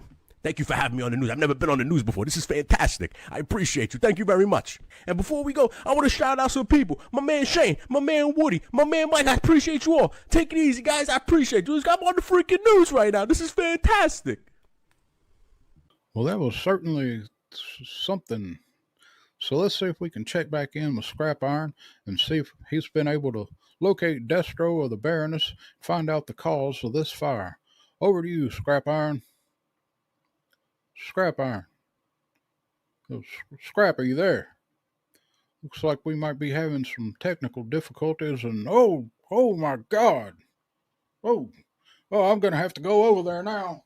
Thank you for having me on the news. I've never been on the news before. This is fantastic. I appreciate you. Thank you very much. And before we go, I want to shout out some people. My man Shane, my man Woody, my man Mike. I appreciate you all. Take it easy, guys. I appreciate you. I'm on the freaking news right now. This is fantastic. Well, that was certainly something. So let's see if we can check back in with Scrap Iron and see if he's been able to locate Destro or the Baroness, find out the cause of this fire. Over to you, Scrap Iron. Scrap Iron. Scrap, are you there? Looks like we might be having some technical difficulties, and oh my God. Oh, I'm going to have to go over there now.